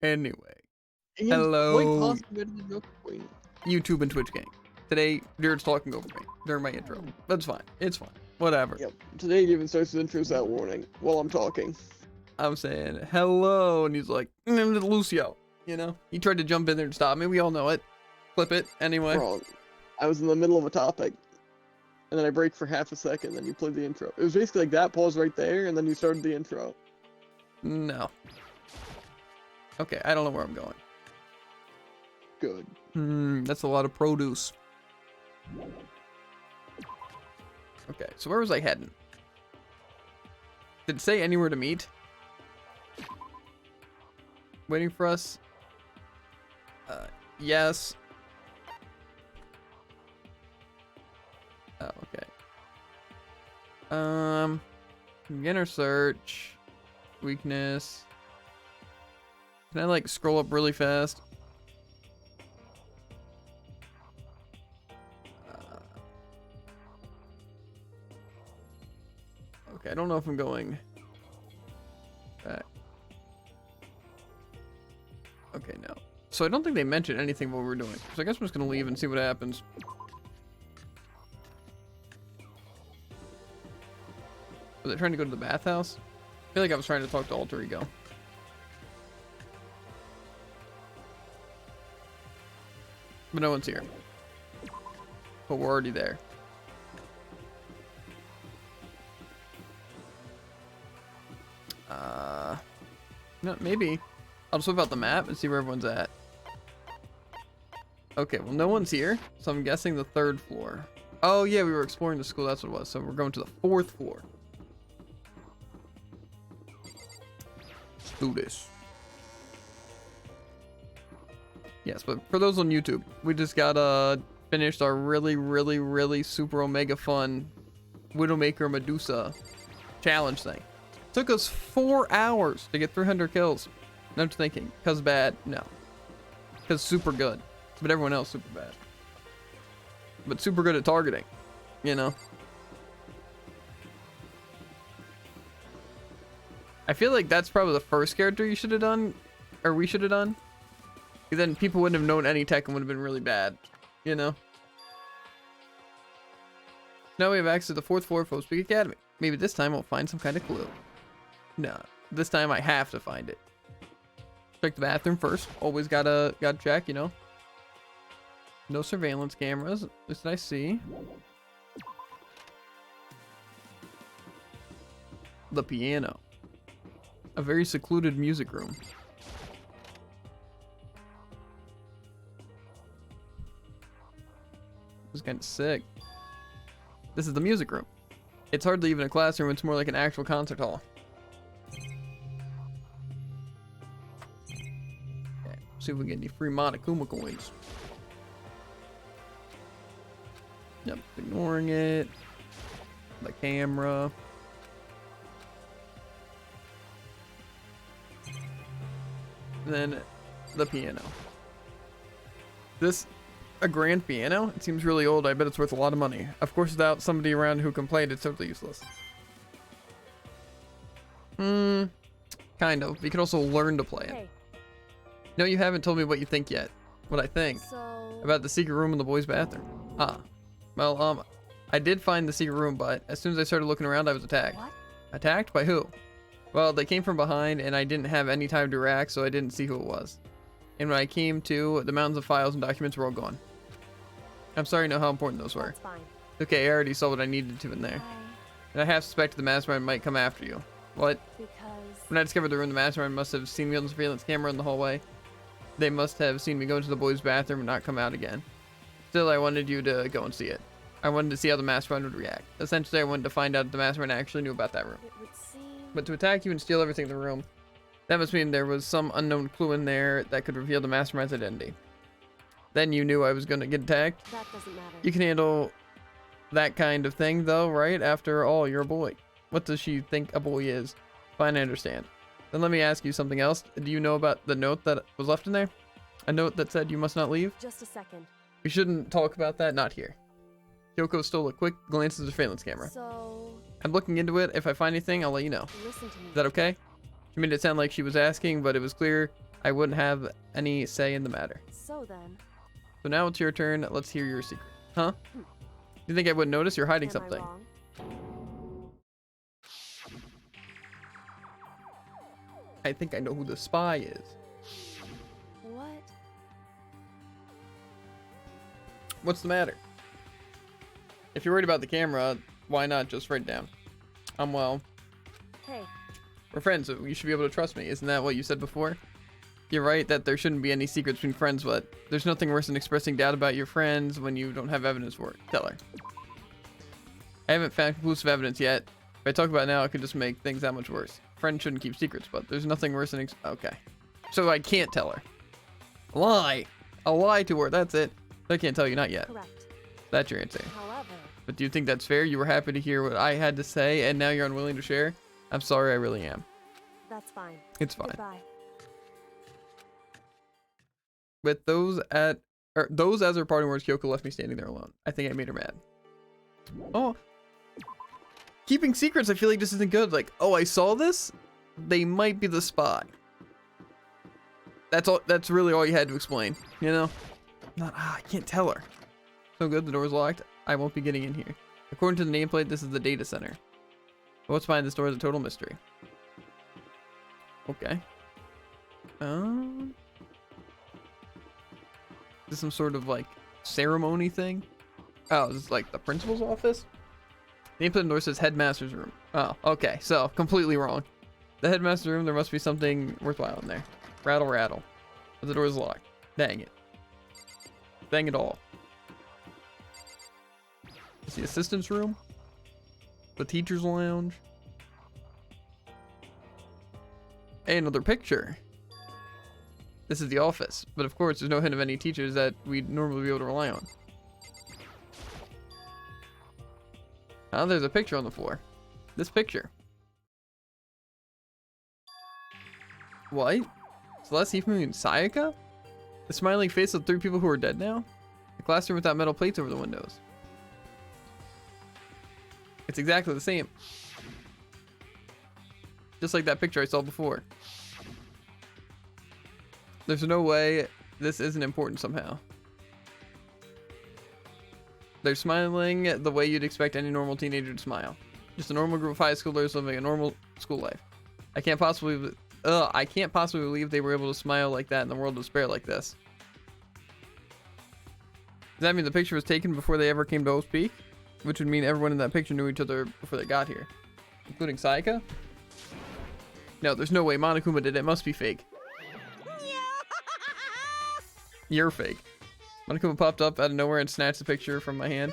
Anyway, And quite hello, possibly better than Joker Queen. YouTube and Twitch gang. Today, Jared's talking over me during my intro. That's fine. It's fine. Whatever. Yep. Today he even starts his intros without warning while I'm talking. I'm saying hello, and he's like, Lucio. You know, he tried to jump in there and stop me. We all know it. Flip it anyway. Wrong. I was in the middle of a topic, and then I break for half a second, then you played the intro. It was basically like that pause right there, and then you started the intro. No. Okay, I don't know where I'm going. Good. That's a lot of produce. Okay, so where was I heading? Did it say anywhere to meet? Waiting for us? Yes. Oh, okay. Beginner search. Weakness. Can I like scroll up really fast? Okay, I don't know if I'm going back. Okay, no. So I don't think they mentioned anything what we were doing. So I guess I'm just gonna leave and see what happens. Was I trying to go to the bathhouse? I feel like I was trying to talk to Alter Ego. But no one's here. But we're already there. No, maybe. I'll just whip out the map and see where everyone's at. Okay, well, no one's here, so I'm guessing the 3rd floor. Oh, yeah, we were exploring the school. That's what it was. So we're going to the 4th floor. Let's do this. Yes, but for those on YouTube, we just got finished our really super omega fun Widowmaker Medusa challenge thing. Took us 4 hours to get 300 kills. And I'm thinking, cause bad? No. Cause super good. But everyone else super bad. But super good at targeting. You know? I feel like that's probably the first character you should have done. Or we should have done. Because then people wouldn't have known any tech and would have been really bad. You know? Now we have access to the 4th floor of Havoc Academy. Maybe this time we'll find some kind of clue. No, this time I have to find it. Check the bathroom first. Always gotta check, you know. No surveillance cameras. At least I see. The piano. A very secluded music room. This is kind of sick. This is the music room. It's hardly even a classroom. It's more like an actual concert hall. See if we get any free Monokuma coins. Yep, ignoring it. The camera. Then the piano. This a grand piano? It seems really old. I bet it's worth a lot of money. Of course, without somebody around who can play it, it's totally useless. Kind of. You can also learn to play it. Hey. No, you haven't told me what you think yet. What I think about the secret room in the boys' bathroom. Well, I did find the secret room, but as soon as I started looking around, I was attacked. What? Attacked? By who? Well, they came from behind, and I didn't have any time to react, so I didn't see who it was. And when I came to, the mountains of files and documents were all gone. I'm sorry to know how important those were. That's fine. Okay, I already saw what I needed to in there. And I half suspected the mastermind might come after you. What? Because When I discovered the room, the mastermind must have seen me on the surveillance camera in the hallway. They must have seen me go into the boys' bathroom and not come out again. Still, I wanted you to go and see it. I wanted to see how the mastermind would react. Essentially, I wanted to find out if the mastermind actually knew about that room. it would seem. But to attack you and steal everything in the room, that must mean there was some unknown clue in there that could reveal the mastermind's identity. Then you knew I was going to get attacked. That doesn't matter. You can handle that kind of thing, though, right? After all, you're a boy. What does she think a boy is? Fine, I understand. Then let me ask you something else. Do you know about the note that was left in there? A note that said you must not leave? Just a second. We shouldn't talk about that, not here. Kyoko stole a quick glance at the surveillance camera. So, I'm looking into it. If I find anything, I'll let you know. listen to me. Is that okay? She made it sound like she was asking, but it was clear I wouldn't have any say in the matter. So then, So now it's your turn. Let's hear your secret. Huh? You think I wouldn't notice? You're hiding am something. I wrong? I think I know who the spy is. What? What's the matter? If you're worried about the camera, why not just write down? Well, Hey, we're friends, so you should be able to trust me. Isn't that what you said before? You're right that there shouldn't be any secrets between friends, but there's nothing worse than expressing doubt about your friends when you don't have evidence for it. Tell her. I haven't found conclusive evidence yet. If I talk about it now, it could just make things that much worse. Friends shouldn't keep secrets, but there's nothing worse than okay. So I can't tell her. Lie. I'll lie to her. That's it. I can't tell you, not yet. correct. That's your answer. However, But do you think that's fair? You were happy to hear what I had to say, and now you're unwilling to share? I'm sorry, I really am. that's fine. It's fine. Goodbye. With those as her parting words, Kyoko left me standing there alone. I think I made her mad. Oh. Keeping secrets, I feel like this isn't good. Like, oh, I saw this? They might be the spy. That's all. That's really all you had to explain, you know? I can't tell her. So good, the door's locked. I won't be getting in here. According to the nameplate, this is the data center. But what's behind this door is a total mystery. Okay. Is this some sort of like ceremony thing? Oh, is this like the principal's office? The nameplate door says headmaster's room. Oh, okay. So completely wrong. The headmaster's room, there must be something worthwhile in there. Rattle, rattle. But the door's locked. Dang it. Dang it all. It's the assistant's room. The teacher's lounge. Hey, another picture. This is the office. But of course, there's no hint of any teachers that we'd normally be able to rely on. Oh, there's a picture on the floor. This picture. What? Celeste, Hifumi, and Sayaka? The smiling face of 3 people who are dead now? The classroom without metal plates over the windows. It's exactly the same. Just like that picture I saw before. There's no way this isn't important somehow. They're smiling the way you'd expect any normal teenager to smile. Just a normal group of high schoolers living a normal school life. I can't possibly believe they were able to smile like that in the world of despair like this. Does that mean the picture was taken before they ever came to O's Peak? Which would mean everyone in that picture knew each other before they got here. Including Sayaka? No, there's no way Monokuma did it. It must be fake. You're fake. Monokuma popped up out of nowhere and snatched the picture from my hand.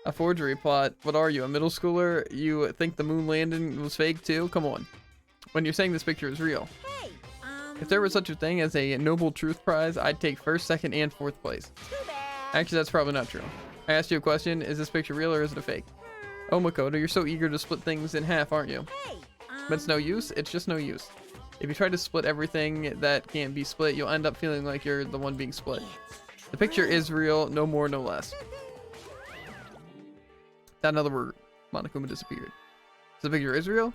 A forgery plot. What are you, a middle schooler? You think the moon landing was fake too? Come on. When you're saying this picture is real. Hey, If there was such a thing as a Noble Truth Prize, I'd take 1st, 2nd, and 4th place. too bad. Actually, that's probably not true. I asked you a question. Is this picture real or is it a fake? Oh, Makoto, you're so eager to split things in half, aren't you? Hey, But it's no use. It's just no use. If you try to split everything that can't be split, you'll end up feeling like you're the one being split. The picture is real, no more, no less. Not another word. Monokuma disappeared. So the picture is real?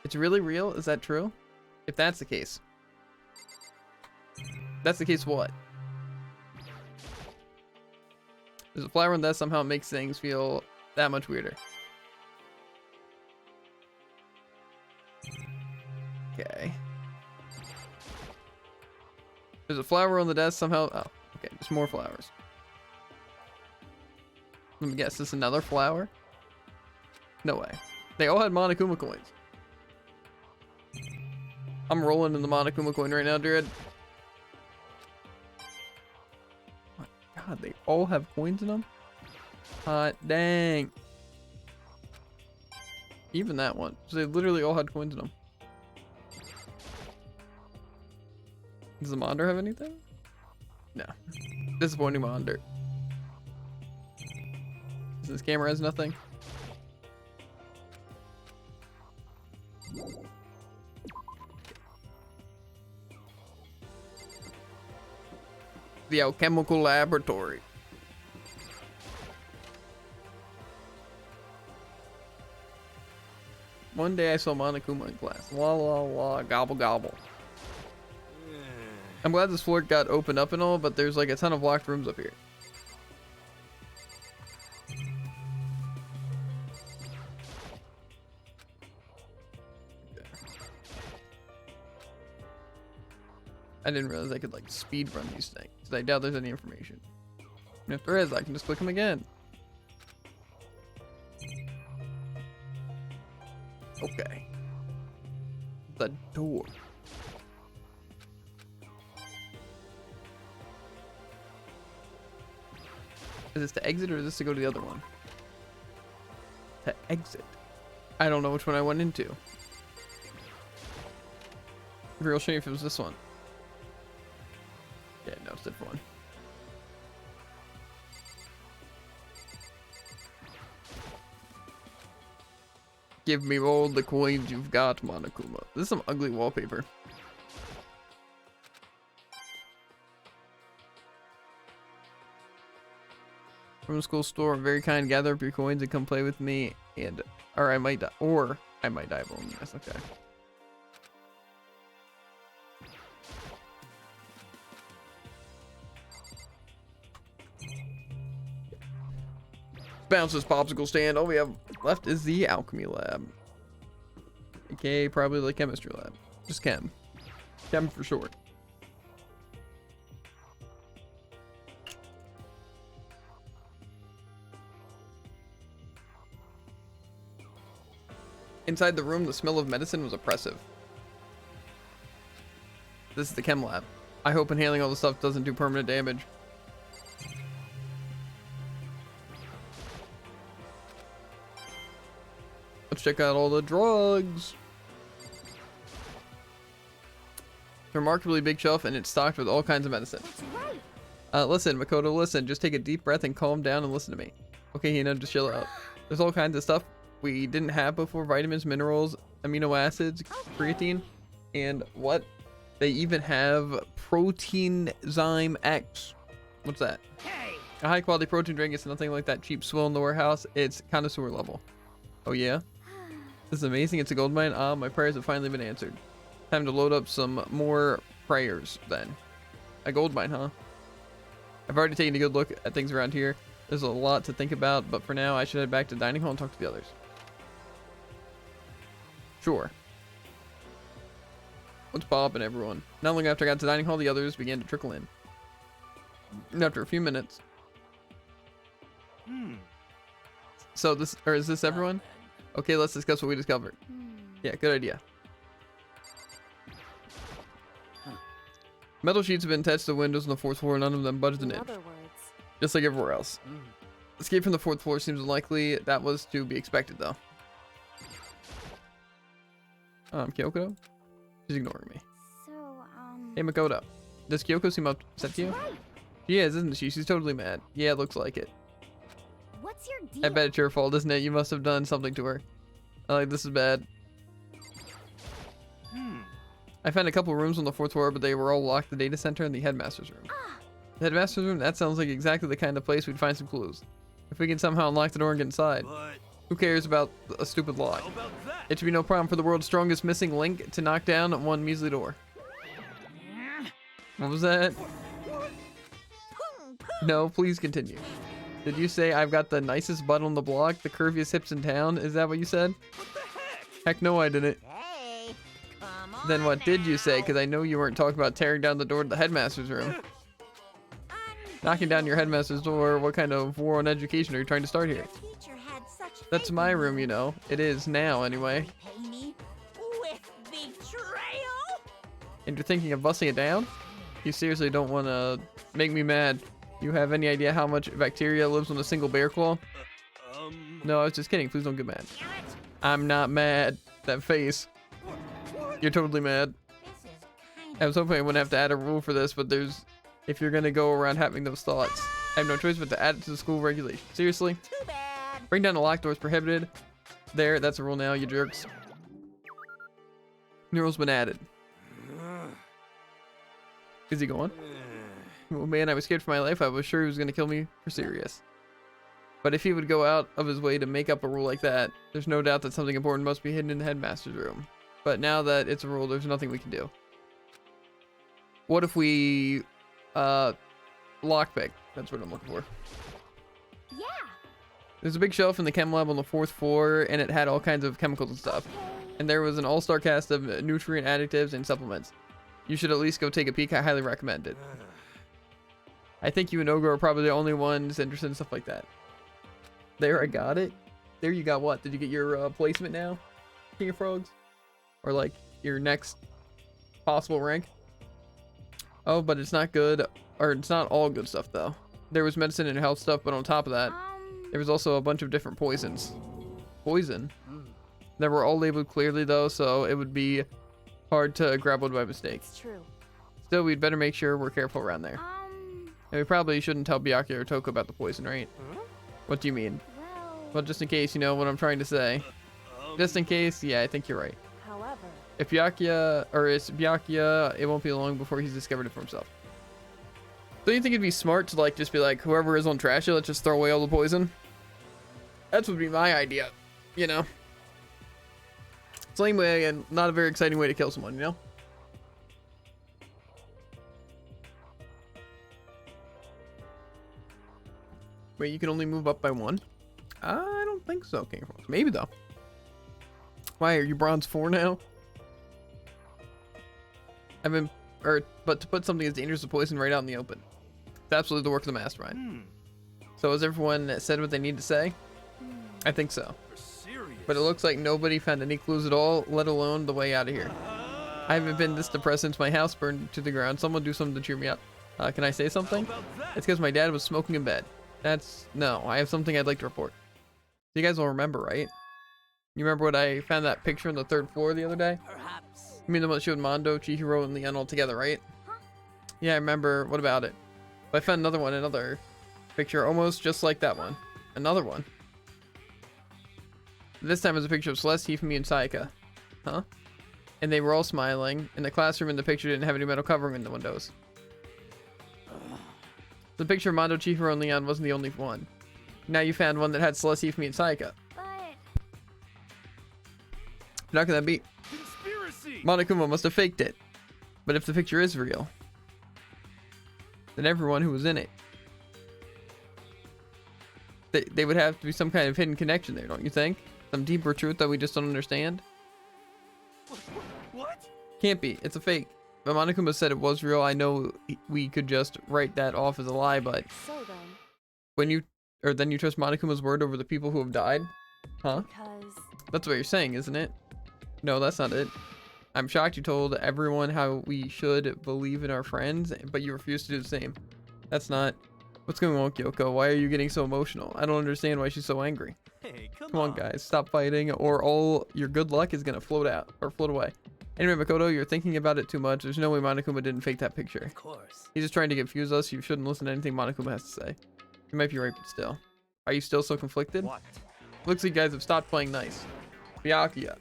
It's really real? Is that true? If that's the case. That's the case, what? There's a flower in that somehow makes things feel that much weirder. Okay. There's a flower on the desk somehow. Oh, okay. There's more flowers. Let me guess. This another flower? No way. They all had Monokuma coins. I'm rolling in the Monokuma coin right now, dude. My God, they all have coins in them? Hot dang. Even that one. So they literally all had coins in them. Does the monitor have anything? No. Disappointing monitor. This camera has nothing. The alchemical laboratory. One day I saw Monokuma in class. La la la, gobble gobble. I'm glad this floor got opened up and all, but there's like a ton of locked rooms up here. I didn't realize I could like speed run these things, because I doubt there's any information. And if there is, I can just click them again. Okay. The door. Is this to exit or is this to go to the other one? To exit. I don't know which one I went into. Real shame if it was this one. Yeah, no, it's different one. Give me all the coins you've got, Monokuma. This is some ugly wallpaper. From the school store, very kind. Gather up your coins and come play with me. And or I might die of loneliness. Okay. Bounce this popsicle stand. All we have left is the alchemy lab. Okay, probably the chemistry lab. Just chem. Chem for short. Inside the room, the smell of medicine was oppressive. This is the chem lab. I hope inhaling all the stuff doesn't do permanent damage. Let's check out all the drugs. It's a remarkably big shelf and it's stocked with all kinds of medicine. That's right. Listen, Makoto, listen. Just take a deep breath and calm down and listen to me. Okay, Hina, just chill out. There's all kinds of stuff we didn't have before. Vitamins, minerals, amino acids, creatine, and what? They even have Protein Zyme X. What's that? Hey! A high quality protein drink. It's nothing like that cheap swill in the warehouse. It's connoisseur level. Oh yeah? This is amazing. It's a gold mine. Ah, my prayers have finally been answered. Time to load up some more prayers then. A gold mine, huh? I've already taken a good look at things around here. There's a lot to think about, but for now I should head back to dining hall and talk to the others. Sure. What's Bob and everyone? Not long after I got to dining hall, the others began to trickle in. And after a few minutes. So this, or is this everyone? Okay, let's discuss what we discovered. Yeah, good idea. Metal sheets have been attached to the windows on the fourth floor, none of them budged an In inch. other words, Just like everywhere else. Escape from the fourth floor seems unlikely. That was to be expected, though. Kyoko? She's ignoring me. so, Hey, Makoto. Does Kyoko seem upset to you? right. She is, isn't she? She's totally mad. Yeah, it looks like it. What's your deal? I bet it's your fault, isn't it? You must have done something to her. Like, this is bad. I found a couple rooms on the fourth floor, but they were all locked. The data center and the headmaster's room. The headmaster's room? That sounds like exactly the kind of place we'd find some clues. If we can somehow unlock the door and get inside. But Who cares about a stupid lock? how about that? It should be no problem for the world's strongest missing link to knock down one measly door. What was that? No, please continue. Did you say I've got the nicest butt on the block, the curviest hips in town? Is that what you said? What the heck? Heck no, I didn't. Hey, come on. Then what did you say? now. Because I know you weren't talking about tearing down the door to the headmaster's room. Knocking down your headmaster's door, what kind of war on education are you trying to start here? Your teacher had such That's faith my in room, you know. It is now, anyway. Pay me with betrayal. And you're thinking of busting it down? You seriously don't want to make me mad. You have any idea how much bacteria lives on a single bear claw? No, I was just kidding. Please don't get mad. Damn it. I'm not mad. That face. You're totally mad. This is kind I was hoping I wouldn't have to add a rule for this, but there's... If you're gonna go around having those thoughts, I have no choice but to add it to the school regulation. Seriously? too bad. Bring down the locked doors prohibited. There, that's a rule now, you jerks. New rule's been added. Is he going? Oh man, I was scared for my life. I was sure he was gonna kill me for serious. But if he would go out of his way to make up a rule like that, there's no doubt that something important must be hidden in the headmaster's room. But now that it's a rule, there's nothing we can do. What if we lockpick? That's what I'm looking for. Yeah. There's a big shelf in the chem lab on the 4th floor, and it had all kinds of chemicals and stuff. And there was an all-star cast of nutrient additives and supplements. You should at least go take a peek. I highly recommend it. I think you and Ogre are probably the only ones interested in stuff like that. There, I got it. There you got what? Did you get your placement now, King of Frogs? Or like your next possible rank? Oh, but it's not good, or it's not all good stuff though. There was medicine and health stuff, but on top of that, there was also a bunch of different poisons. Poison? That were all labeled clearly though, so it would be hard to grab one by mistake. It's true. Still, we'd better make sure we're careful around there. And we probably shouldn't tell Byakuya or Toko about the poison, right? What do you mean? Well, just in case you know what I'm trying to say. Just in case, yeah, I think you're right. However, If Byakuya, or it's Byakuya, it won't be long before he's discovered it for himself. Don't you think it'd be smart to like just be like, whoever is on trash, let's just throw away all the poison? That would be my idea, you know? It's a lame way and not a very exciting way to kill someone, you know? Wait, you can only move up by 1? I don't think so, King of Frogs. Maybe though. Why, are you bronze 4 now? But to put something as dangerous as poison right out in the open. It's absolutely the work of the mastermind. So has everyone said what they need to say? I think so. But it looks like nobody found any clues at all, let alone the way out of here. I haven't been this depressed since my house burned to the ground. Someone do something to cheer me up. Can I say something? It's because my dad was smoking in bed. No, I have something I'd like to report. You guys will remember, right? You remember when I found that picture on the 3rd floor the other day? Perhaps. You mean the one that showed Mondo, Chihiro, and Leon all together, right? Yeah, I remember. What about it? But I found another picture almost just like that one. Another one. This time it was a picture of Celeste, Hifumi, and Sayaka. Huh? And they were all smiling, and the classroom in the picture didn't have any metal covering in the windows. The picture of Mondo, Chihiro, and Leon wasn't the only one. Now you found one that had Celeste, Hifumi, and Sayaka. but How could that be? Conspiracy! Monokuma must have faked it. But if the picture is real, then everyone who was in it, they would have to be some kind of hidden connection there, don't you think? Some deeper truth that we just don't understand? What? Can't be. It's a fake. But Monokuma said it was real. I know we could just write that off as a lie, but so then, then you trust Monokuma's word over the people who have died? Huh? because That's what you're saying, isn't it? No, that's not it. I'm shocked you told everyone how we should believe in our friends, but you refuse to do the same. That's not... What's going on, Kyoko? Why are you getting so emotional? I don't understand why she's so angry. Hey, Come on, guys. Stop fighting, or all your good luck is gonna float out, or float away. Anyway, Makoto, you're thinking about it too much. There's no way Monokuma didn't fake that picture. Of course. He's just trying to confuse us. You shouldn't listen to anything Monokuma has to say. You might be right, but still. Are you still so conflicted? What? Looks like you guys have stopped playing nice. Byakuya.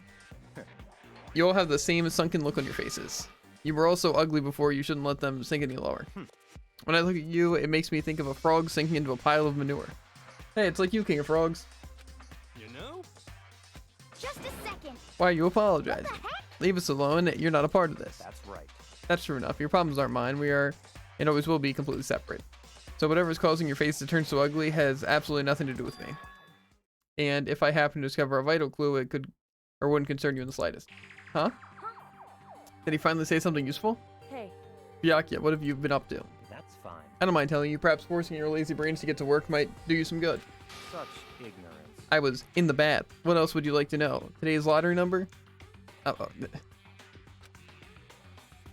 You all have the same sunken look on your faces. You were all so ugly before, you shouldn't let them sink any lower. When I look at you, it makes me think of a frog sinking into a pile of manure. Hey, it's like you, King of Frogs. You know? just a second. Why are you apologizing? What the heck? Leave us alone. You're not a part of this. That's right. That's true enough. Your problems aren't mine. We are, and always will be, completely separate. So whatever's causing your face to turn so ugly has absolutely nothing to do with me. And if I happen to discover a vital clue, it could, or wouldn't concern you in the slightest. Huh? Did he finally say something useful? Hey, Byakuya, what have you been up to? That's fine. I don't mind telling you, perhaps forcing your lazy brains to get to work might do you some good. Such ignorance. I was in the bath. What else would you like to know? Today's lottery number? Oh.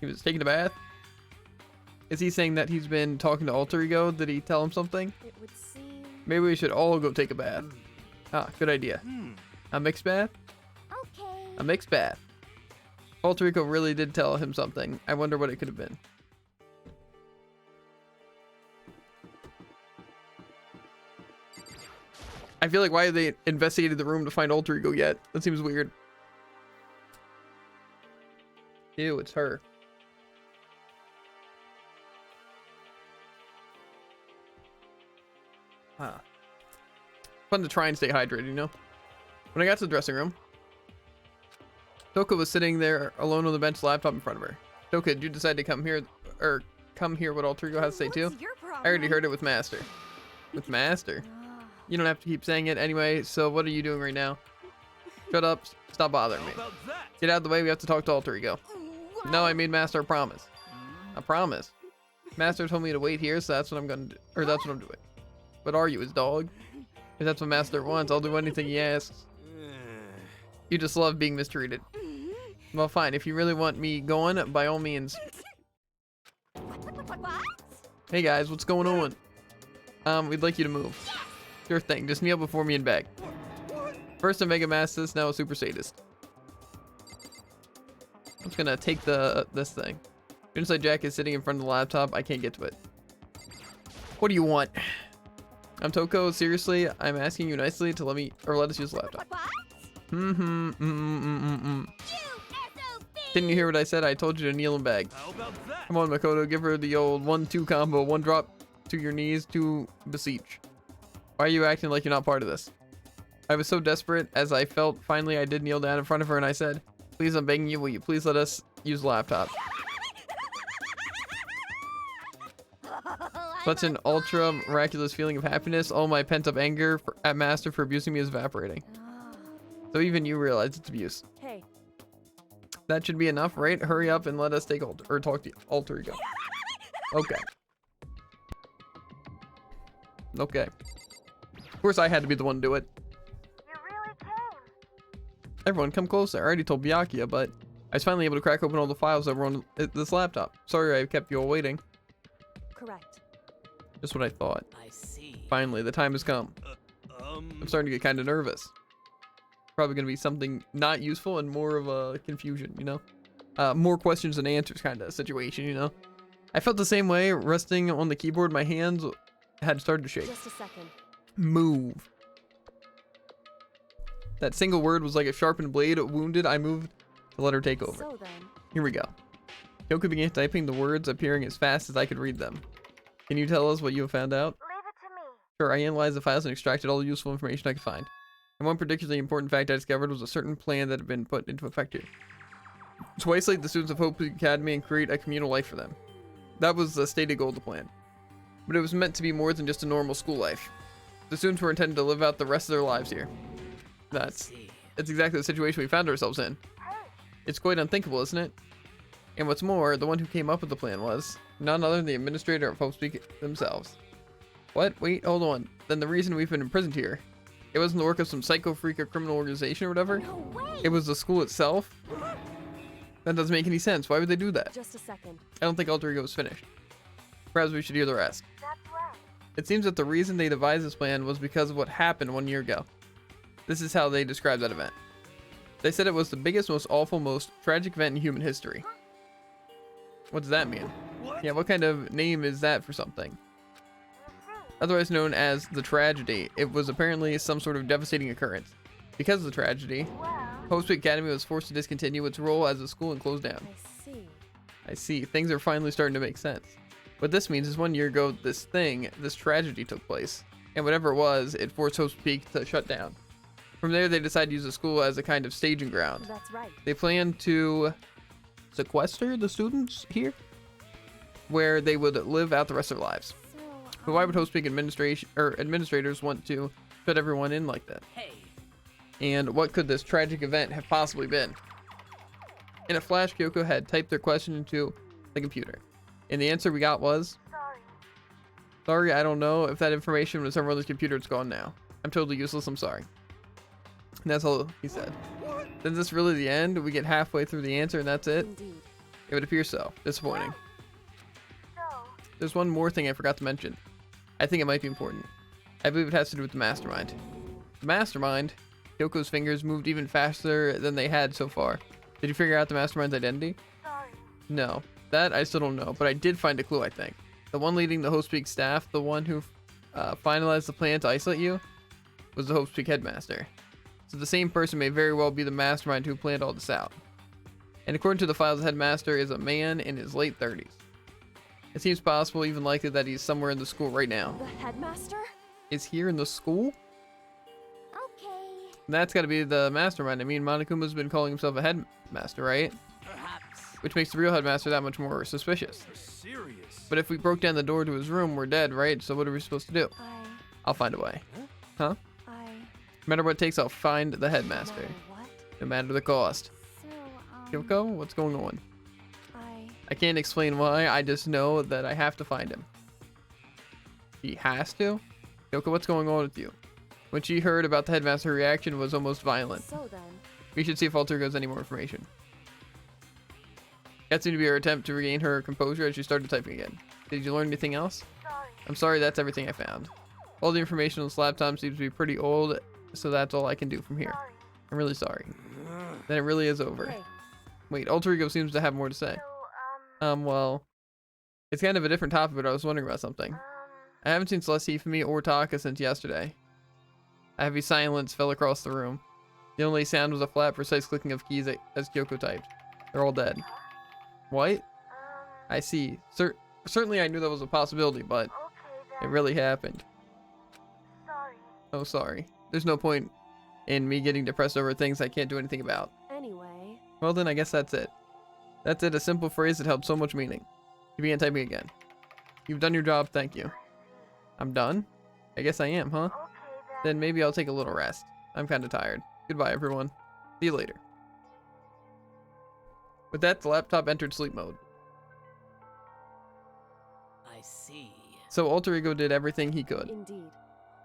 He was taking a bath? Is he saying that he's been talking to Alter Ego? Did he tell him something? it would seem. Maybe we should all go take a bath. Ah, good idea. A mixed bath? Okay. A mixed bath. Alter Ego really did tell him something. I wonder what it could have been. I feel like why have they investigated the room to find Alter Ego yet? That seems weird. Ew, it's her. Huh. Fun to try and stay hydrated, you know? When I got to the dressing room, Toka was sitting there alone on the bench, laptop in front of her. Toka, did you decide to come here or come hear what Alter Ego has to say too? What's your problem? I already heard it with Master. With Master. You don't have to keep saying it anyway, so what are you doing right now? Shut up. Stop bothering me. How about that? Get out of the way, we have to talk to Alter Ego. No, I made Master a promise. A promise. Master told me to wait here, so that's what I'm gonna do. Or that's what I'm doing. What are you, his dog? If that's what Master wants, I'll do anything he asks. You just love being mistreated. Well, fine. If you really want me going, by all means. What? Hey guys, what's going on? We'd like you to move. Sure thing. Just kneel before me and beg. First a Mega Mastis, now a Super Sadist. I'm just gonna take this thing. Inside Jack is sitting in front of the laptop. I can't get to it. What do you want? I'm Toko. Seriously, I'm asking you nicely to let us use the laptop. Didn't you hear what I said? I told you to kneel and beg. How about that? Come on, Makoto. Give her the old 1-2 combo. One drop to your knees to beseech. Why are you acting like you're not part of this? I was so desperate as I felt. Finally, I did kneel down in front of her and I said, please, I'm begging you, will you please let us use the laptop? Such an ultra miraculous feeling of happiness. All my pent up anger at Master for abusing me is evaporating. So even you realize it's abuse. Hey. That should be enough, right? Hurry up and let us take talk to Alter Ego. Okay. Okay. Of course I had to be the one to do it. You really came. Everyone, come closer. I already told Byakuya, but I was finally able to crack open all the files that were on this laptop. Sorry I kept you all waiting. Correct. Just what I thought. I see. Finally, the time has come. I'm starting to get kind of nervous. Probably going to be something not useful and more of a confusion, you know? More questions than answers kind of situation, you know? I felt the same way. Resting on the keyboard, my hands had started to shake. Just a second. Move. That single word was like a sharpened blade. Wounded, I moved to let her take over. So then. Here we go. Kyoko began typing, the words appearing as fast as I could read them. Can you tell us what you have found out? Leave it to me. Sure, I analyzed the files and extracted all the useful information I could find. And one particularly important fact I discovered was a certain plan that had been put into effect here. To isolate the students of Hope Academy and create a communal life for them. That was the stated goal of the plan. But it was meant to be more than just a normal school life. The students were intended to live out the rest of their lives here. That's exactly the situation we found ourselves in. It's quite unthinkable, isn't it? And what's more, the one who came up with the plan was none other than the administrator of Hope themselves. What? Wait, hold on. Then the reason we've been imprisoned here, it wasn't the work of some psycho freak or criminal organization or whatever. No way. It was the school itself. That doesn't make any sense. Why would they do that? Just a second. I don't think Alter Ego is finished. Perhaps we should hear the rest. That's right. It seems that the reason they devised this plan was because of what happened 1 year ago. This is how they described that event. They said it was the biggest, most awful, most tragic event in human history. What does that mean? What? Yeah, what kind of name is that for something? Otherwise known as the tragedy, it was apparently some sort of devastating occurrence. Because of the tragedy, Hope Academy was forced to discontinue its role as a school and close down. I see. I see. Things are finally starting to make sense. What this means is 1 year ago, this tragedy took place. And whatever it was, it forced Hope's Peak to shut down. From there, they decided to use the school as a kind of staging ground. That's right. They planned to sequester the students here, where they would live out the rest of their lives. So, But why would Hope Peak administrators want to fit everyone in like that? Hey. And what could this tragic event have possibly been? In a flash, Kyoko had typed their question into the computer. And the answer we got was, sorry, I don't know. If that information was somewhere on this computer, it's gone now. I'm totally useless, I'm sorry. And that's all he said. Is this really the end? We get halfway through the answer and that's it? indeed. It would appear so. Disappointing. There's one more thing I forgot to mention. I think it might be important. I believe it has to do with the mastermind. The mastermind? Kyoko's fingers moved even faster than they had so far. Did you figure out the mastermind's identity? No. That I still don't know, but I did find a clue, I think. The one leading the Hope Peak staff, the one who finalized the plan to isolate you, was the Hope Peak headmaster. So the same person may very well be the mastermind who planned all this out. And according to the files, the headmaster is a man in his late 30s. It seems possible, even likely, that he's somewhere in the school right now. The headmaster? Is here in the school? Okay. That's got to be the mastermind. I mean, Monokuma's been calling himself a headmaster, right? Perhaps. which makes the real headmaster that much more suspicious. You're serious. But if we broke down the door to his room, we're dead, right? So what are we supposed to do? I'll find a way. Huh? No matter what it takes, I'll find the headmaster. What? No matter the cost. So, Kyoko, what's going on? I can't explain why, I just know that I have to find him. He has to? Kyoko, what's going on with you? When she heard about the headmaster, her reaction was almost violent. So then, We should see if Alter Ego has any more information. That seemed to be her attempt to regain her composure as she started typing again. Did you learn anything else? Sorry. I'm sorry, that's everything I found. All the information on this laptop seems to be pretty old, so that's all I can do from here. Sorry. I'm really sorry. Then it really is over. hey, Wait, Alter Ego seems to have more to say. So, Well, it's kind of a different topic, but I was wondering about something. I haven't seen Celeste, Hifumi, or Taka since yesterday. A heavy silence fell across the room. The only sound was a flat, precise clicking of keys as Kyoko typed. They're all dead. What? I see. Certainly I knew that was a possibility, but okay it then. really happened. Sorry. Oh, sorry. There's no point in me getting depressed over things I can't do anything about. anyway, Well then, I guess that's it. That's it, a simple phrase that held so much meaning. He began typing again. You've done your job, thank you. I'm done? I guess I am, huh? Okay then. Then maybe I'll take a little rest. I'm kinda tired. Goodbye, everyone. See you later. With that, the laptop entered sleep mode. I see. So Alter Ego did everything he could. indeed.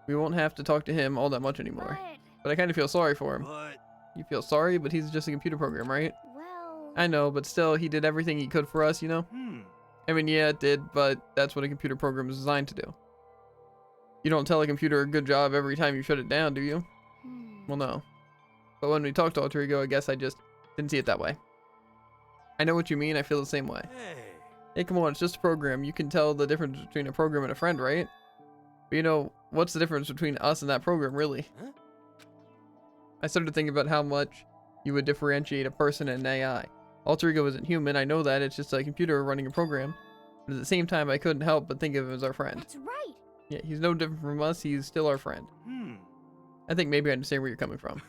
We won't have to talk to him all that much anymore. But I kinda feel sorry for him. But You feel sorry, but he's just a computer program, right? Well, I know, but still, he did everything he could for us, you know? I mean, yeah, it did, but that's what a computer program is designed to do. You don't tell a computer a good job every time you shut it down, do you? Well, no. But when we talked to Alter Ego, I guess I just didn't see it that way. I know what you mean, I feel the same way. hey, Hey, come on, it's just a program. You can tell the difference between a program and a friend, right? But you know, what's the difference between us and that program, really? Huh? I started thinking about how much you would differentiate a person and an AI. Alter Ego isn't human, I know that, it's just a computer running a program. But at the same time, I couldn't help but think of him as our friend. that's right. Yeah, he's no different from us, he's still our friend. I think maybe I understand where you're coming from.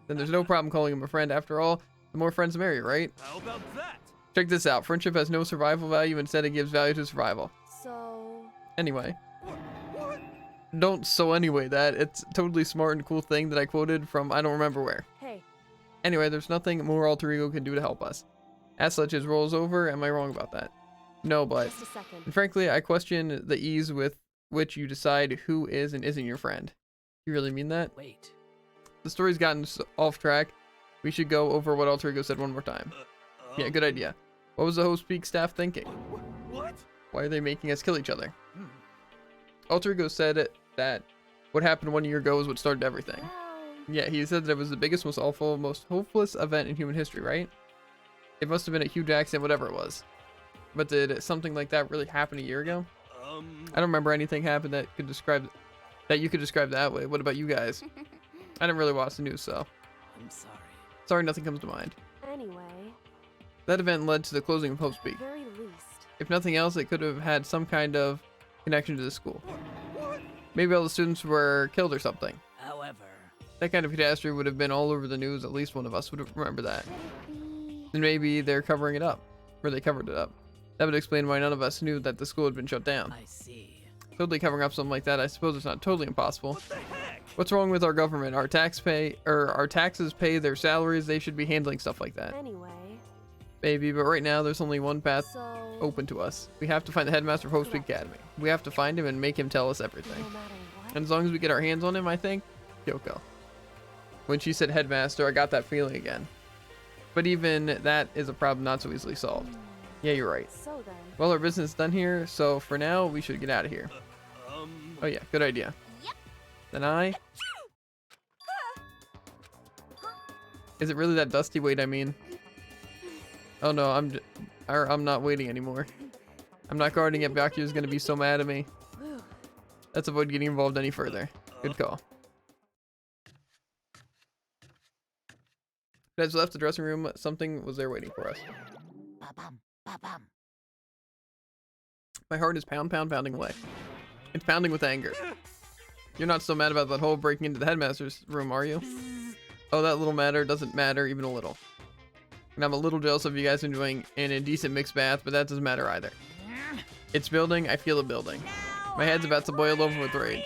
Then there's no problem calling him a friend. After all, the more friends the merrier, right? How about that? Check this out. Friendship has no survival value. Instead, it gives value to survival. So, Anyway. What? Don't so anyway that. It's a totally smart and cool thing that I quoted from I don't remember where. hey, Anyway, there's nothing more Alter Ego can do to help us. As such, his role is over. Am I wrong about that? No, but... just a second. And frankly, I question the ease with which you decide who is and isn't your friend. You really mean that? Wait. The story's gotten off track. We should go over what Alter Ego said one more time. Yeah, good idea. What was the host peak staff thinking? What? Why are they making us kill each other? Hmm. Alter Ego said that what happened 1 year ago is what started everything. Well, Yeah, he said that it was the biggest, most awful, most hopeless event in human history, right? It must have been a huge accident, whatever it was. But did something like that really happen a year ago? I don't remember anything happened that could describe that you could describe that way. What about you guys? I didn't really watch the news, so I'm sorry. sorry, nothing comes to mind. anyway, That event led to the closing of Hope Peak. very least. If nothing else, it could have had some kind of connection to the school. What? Maybe all the students were killed or something. However, That kind of catastrophe would have been all over the news. At least one of us would remember that. Could it be? And maybe they're covering it up. Or they covered it up. That would explain why none of us knew that the school had been shut down. I see. Totally covering up something like that, I suppose it's not totally impossible. What the heck? What's wrong with our government? Our taxes pay their salaries. They should be handling stuff like that. Anyway, Maybe, but right now there's only one path so, open to us. We have to find the headmaster of Hope Peak Academy. We have to find him and make him tell us everything. no matter what, And as long as we get our hands on him, I think, Kyoko. When she said headmaster, I got that feeling again. But even that is a problem not so easily solved. Yeah, you're right. so then, Well, our business is done here, so for now, we should get out of here. Oh yeah, good idea. Yep. Then Is it really that dusty? Wait, I mean... Oh no, I'm not waiting anymore. I'm not guarding it. Byakuya's gonna be so mad at me. whew, Let's avoid getting involved any further. Good call. As we left the dressing room, something was there waiting for us. Ba-bum, ba-bum. My heart is pounding away. It's pounding with anger. You're not so mad about that whole breaking into the headmaster's room, are you? Oh, that little matter doesn't matter even a little. And I'm a little jealous of you guys enjoying an indecent mixed bath, but that doesn't matter either. It's building, I feel it building. My head's about to boil over with rage.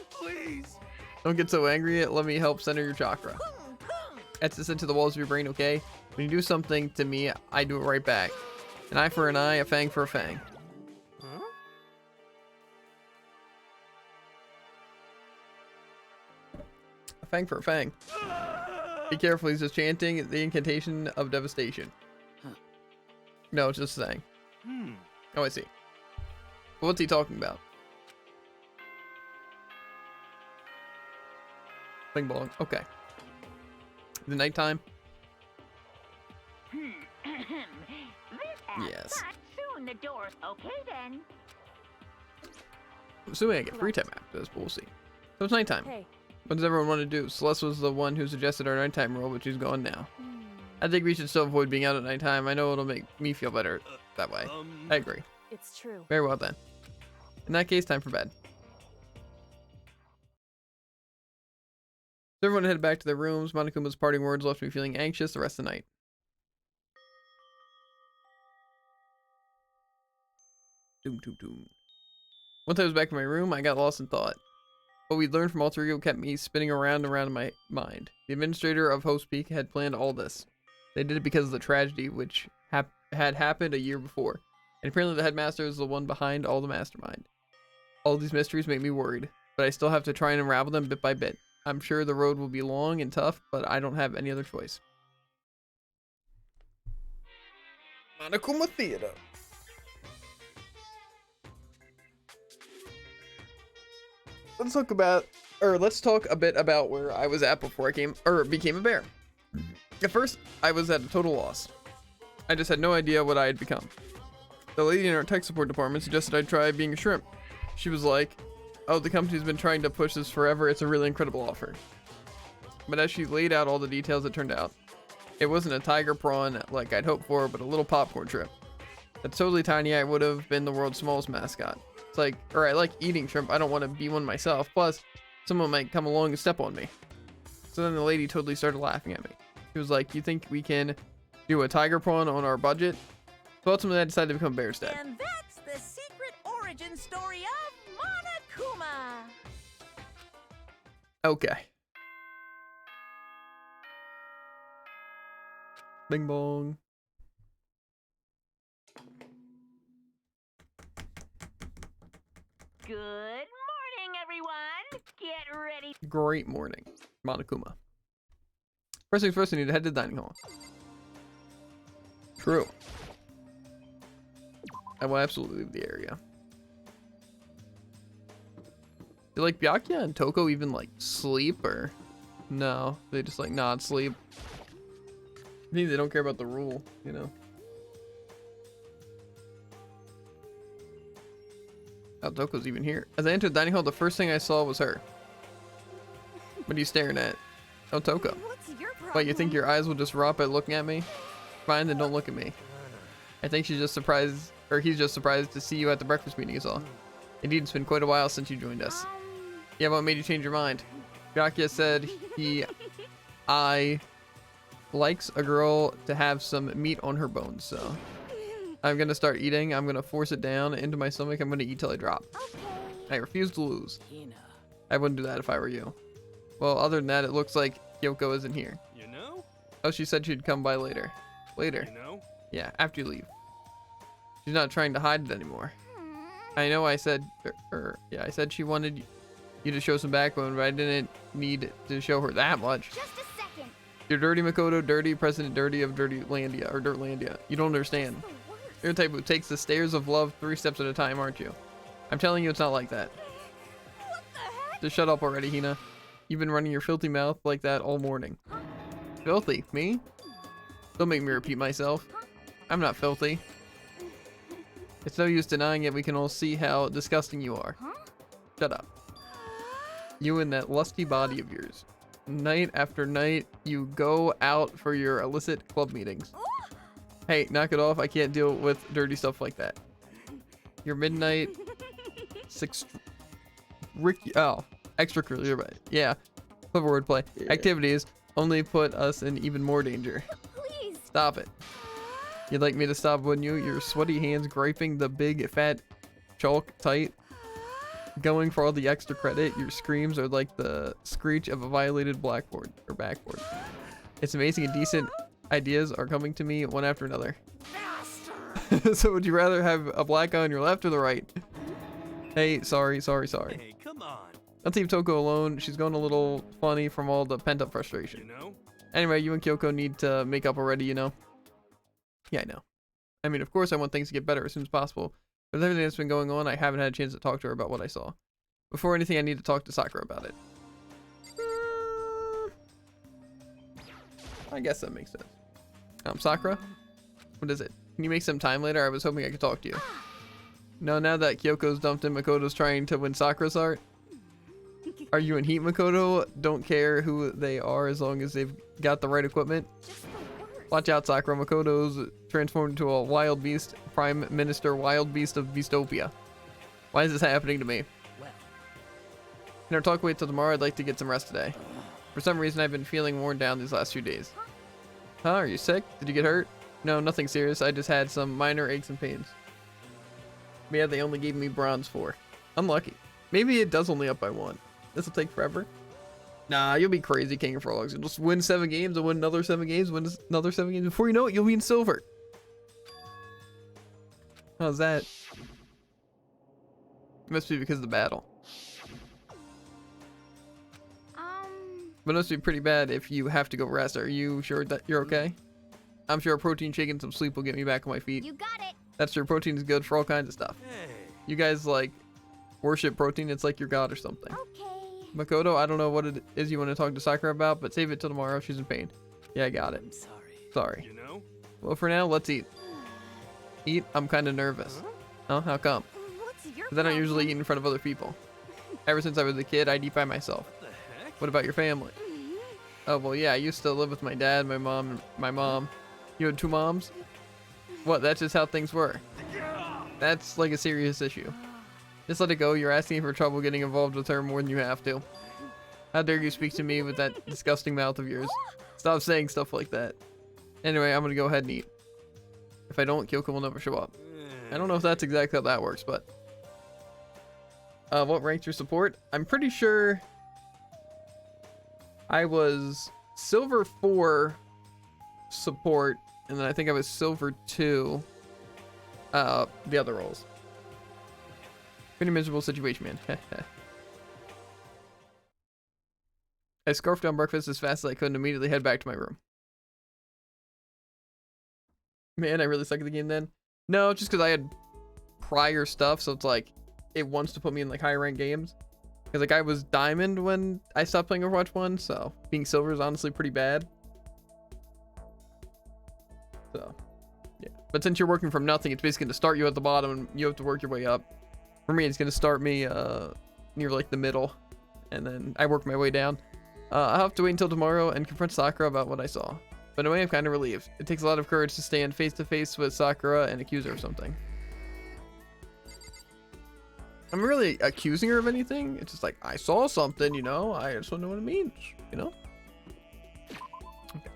Please. Don't get so angry, let me help center your chakra. Etch this into the walls of your brain, okay? When you do something to me, I do it right back. An eye for an eye, a fang for a fang. Huh? A fang for a fang. Be careful, he's just chanting the incantation of devastation. No, it's just saying. Oh, I see. But what's he talking about? Bing bong. Okay. The nighttime? Yes. Soon the doors. Okay then. I'm assuming I get free time after this, but we'll see. So it's nighttime. Hey. What does everyone want to do? Celeste was the one who suggested our nighttime rule, but she's gone now. I think we should still avoid being out at nighttime. I know it'll make me feel better that way. I agree. It's true. Very well then. In that case, time for bed. So everyone headed back to their rooms. Monokuma's parting words left me feeling anxious the rest of the night. Doom, doom, doom. Once I was back in my room, I got lost in thought. What we'd learned from Alter Ego kept me spinning around and around in my mind. The administrator of Host Peak had planned all this. They did it because of the tragedy which had happened a year before. And apparently the headmaster is the one behind all the mastermind. All these mysteries make me worried, but I still have to try and unravel them bit by bit. I'm sure the road will be long and tough, but I don't have any other choice. Monokuma Theater. Let's talk a bit about where I was at before I became a bear. At first, I was at a total loss. I just had no idea what I had become. The lady in our tech support department suggested I try being a shrimp. She was like, oh, the company's been trying to push this forever. It's a really incredible offer. But as she laid out all the details, it turned out it wasn't a tiger prawn like I'd hoped for, but a little popcorn shrimp. That's totally tiny. I would have been the world's smallest mascot. It's like, or I like eating shrimp. I don't want to be one myself. Plus, someone might come along and step on me. So then the lady totally started laughing at me. She was like, you think we can do a tiger prawn on our budget? So ultimately, I decided to become bear instead. And that's the secret origin story of Monokuma. Okay. Bing bong. Good morning, everyone. Get ready. Great morning, Monokuma. First things first, I need to head to the dining hall. True. I will absolutely leave the area. Do like Byakuya and Toko even like sleep or no? They just like nod sleep. I think they don't care about the rule, you know. Oh, Toko's even here. As I entered the dining hall, the first thing I saw was her. What are you staring at? Oh, Toko. What's your problem? What, you think your eyes will just rot by looking at me? Fine, then don't look at me. I think she's just surprised, or he's just surprised to see you at the breakfast meeting is all. Indeed, it's been quite a while since you joined us. Yeah, what made you change your mind? Byakuya said I likes a girl to have some meat on her bones, so I'm gonna start eating. I'm gonna force it down into my stomach. I'm gonna eat till I drop. Okay. I refuse to lose. Hina. I wouldn't do that if I were you. Well, other than that, it looks like Kyoko isn't here. You know? Oh, she said she'd come by later. Later. You know? Yeah, after you leave. She's not trying to hide it anymore. I know I said, I said she wanted you to show some backbone, but I didn't need to show her that much. Just a second. You're Dirty Makoto, Dirty, President Dirty of Dirtylandia, or Dirtlandia. You don't understand. The worst. You're the type who takes the stairs of love 3 steps at a time, aren't you? I'm telling you it's not like that. What the heck? Just shut up already, Hina. You've been running your filthy mouth like that all morning. Filthy? Me? Don't make me repeat myself. I'm not filthy. It's no use denying it. We can all see how disgusting you are. Huh? Shut up. You and that lusty body of yours. Night after night, you go out for your illicit club meetings. Hey, knock it off. I can't deal with dirty stuff like that. Your midnight extracurricular, yeah, clever wordplay. Yeah. Activities only put us in even more danger. Please. Stop it. You'd like me to stop, wouldn't you? Your sweaty hands griping the big fat chalk tight. Going for all the extra credit. Your screams are like the screech of a violated blackboard or backboard. It's amazing and decent ideas are coming to me one after another. So would you rather have a black eye on your left or the right? Hey, sorry. Hey, come on. Let's leave Toko alone. She's going a little funny from all the pent up frustration. You know? Anyway, you and Kyoko need to make up already, you know? Yeah, I know. I mean, of course I want things to get better as soon as possible. But with everything that's been going on, I haven't had a chance to talk to her about what I saw. Before anything, I need to talk to Sakura about it. I guess that makes sense. Sakura? What is it? Can you make some time later? I was hoping I could talk to you. No, now that Kyoko's dumped in, Makoto's trying to win Sakura's heart. Are you in heat, Makoto? Don't care who they are as long as they've got the right equipment. Just the worst. Watch out, Sakura. Makoto's transformed into a wild beast, Prime Minister Wild Beast of Beastopia. Why is this happening to me? Well, Can our talk wait till tomorrow? I'd like to get some rest today. For some reason, I've been feeling worn down these last few days. Huh? Are you sick? Did you get hurt? No, nothing serious. I just had some minor aches and pains. But yeah, they only gave me bronze 4. Unlucky. Maybe it does only up by 1. This will take forever. Nah, you'll be crazy, King of Frogs. You'll just win 7 games and win another 7 games, win another 7 games. Before you know it, you'll be in silver. How's that? It must be because of the battle. But it must be pretty bad if you have to go rest. Are you sure that you're okay? I'm sure a protein shake and some sleep will get me back on my feet. You got it. That's true. Protein is good for all kinds of stuff. Hey. You guys like worship protein. It's like your god or something. Okay. Makoto, I don't know what it is you want to talk to Sakura about, but save it till tomorrow. She's in pain. Yeah, I got it. I'm sorry. Sorry. You know? Well, for now, let's eat. Eat? I'm kind of nervous. Oh, how come? What's your 'Cause I don't problem? usually eat in front of other people. Ever since I was a kid, I'd eat by myself. What the heck? What about your family? Oh, well, yeah, I used to live with my dad, my mom, and my mom. You had 2 moms? What, that's just how things were. That's like a serious issue. Just let it go. You're asking for trouble getting involved with her more than you have to. How dare you speak to me with that disgusting mouth of yours? Stop saying stuff like that. Anyway, I'm gonna go ahead and eat. If I don't, Kyoko will never show up. I don't know if that's exactly how that works, but... what ranked your support? I'm pretty sure... I was silver 4 support, and then I think I was silver 2 the other roles. Pretty miserable situation, man. I scarfed down breakfast as fast as I could and immediately head back to my room. Man, I really suck at the game then. No, just because I had prior stuff, so it's like it wants to put me in like higher rank games. Because like I was diamond when I stopped playing Overwatch 1, so being silver is honestly pretty bad. So, yeah. But since you're working from nothing, it's basically going to start you at the bottom and you have to work your way up. For me, it's going to start me near like the middle, and then I work my way down. I'll have to wait until tomorrow and confront Sakura about what I saw. But in a way, I'm kind of relieved. It takes a lot of courage to stand face to face with Sakura and accuse her of something. I'm really accusing her of anything. It's just like, I saw something, you know? I just don't know what it means, you know? Okay.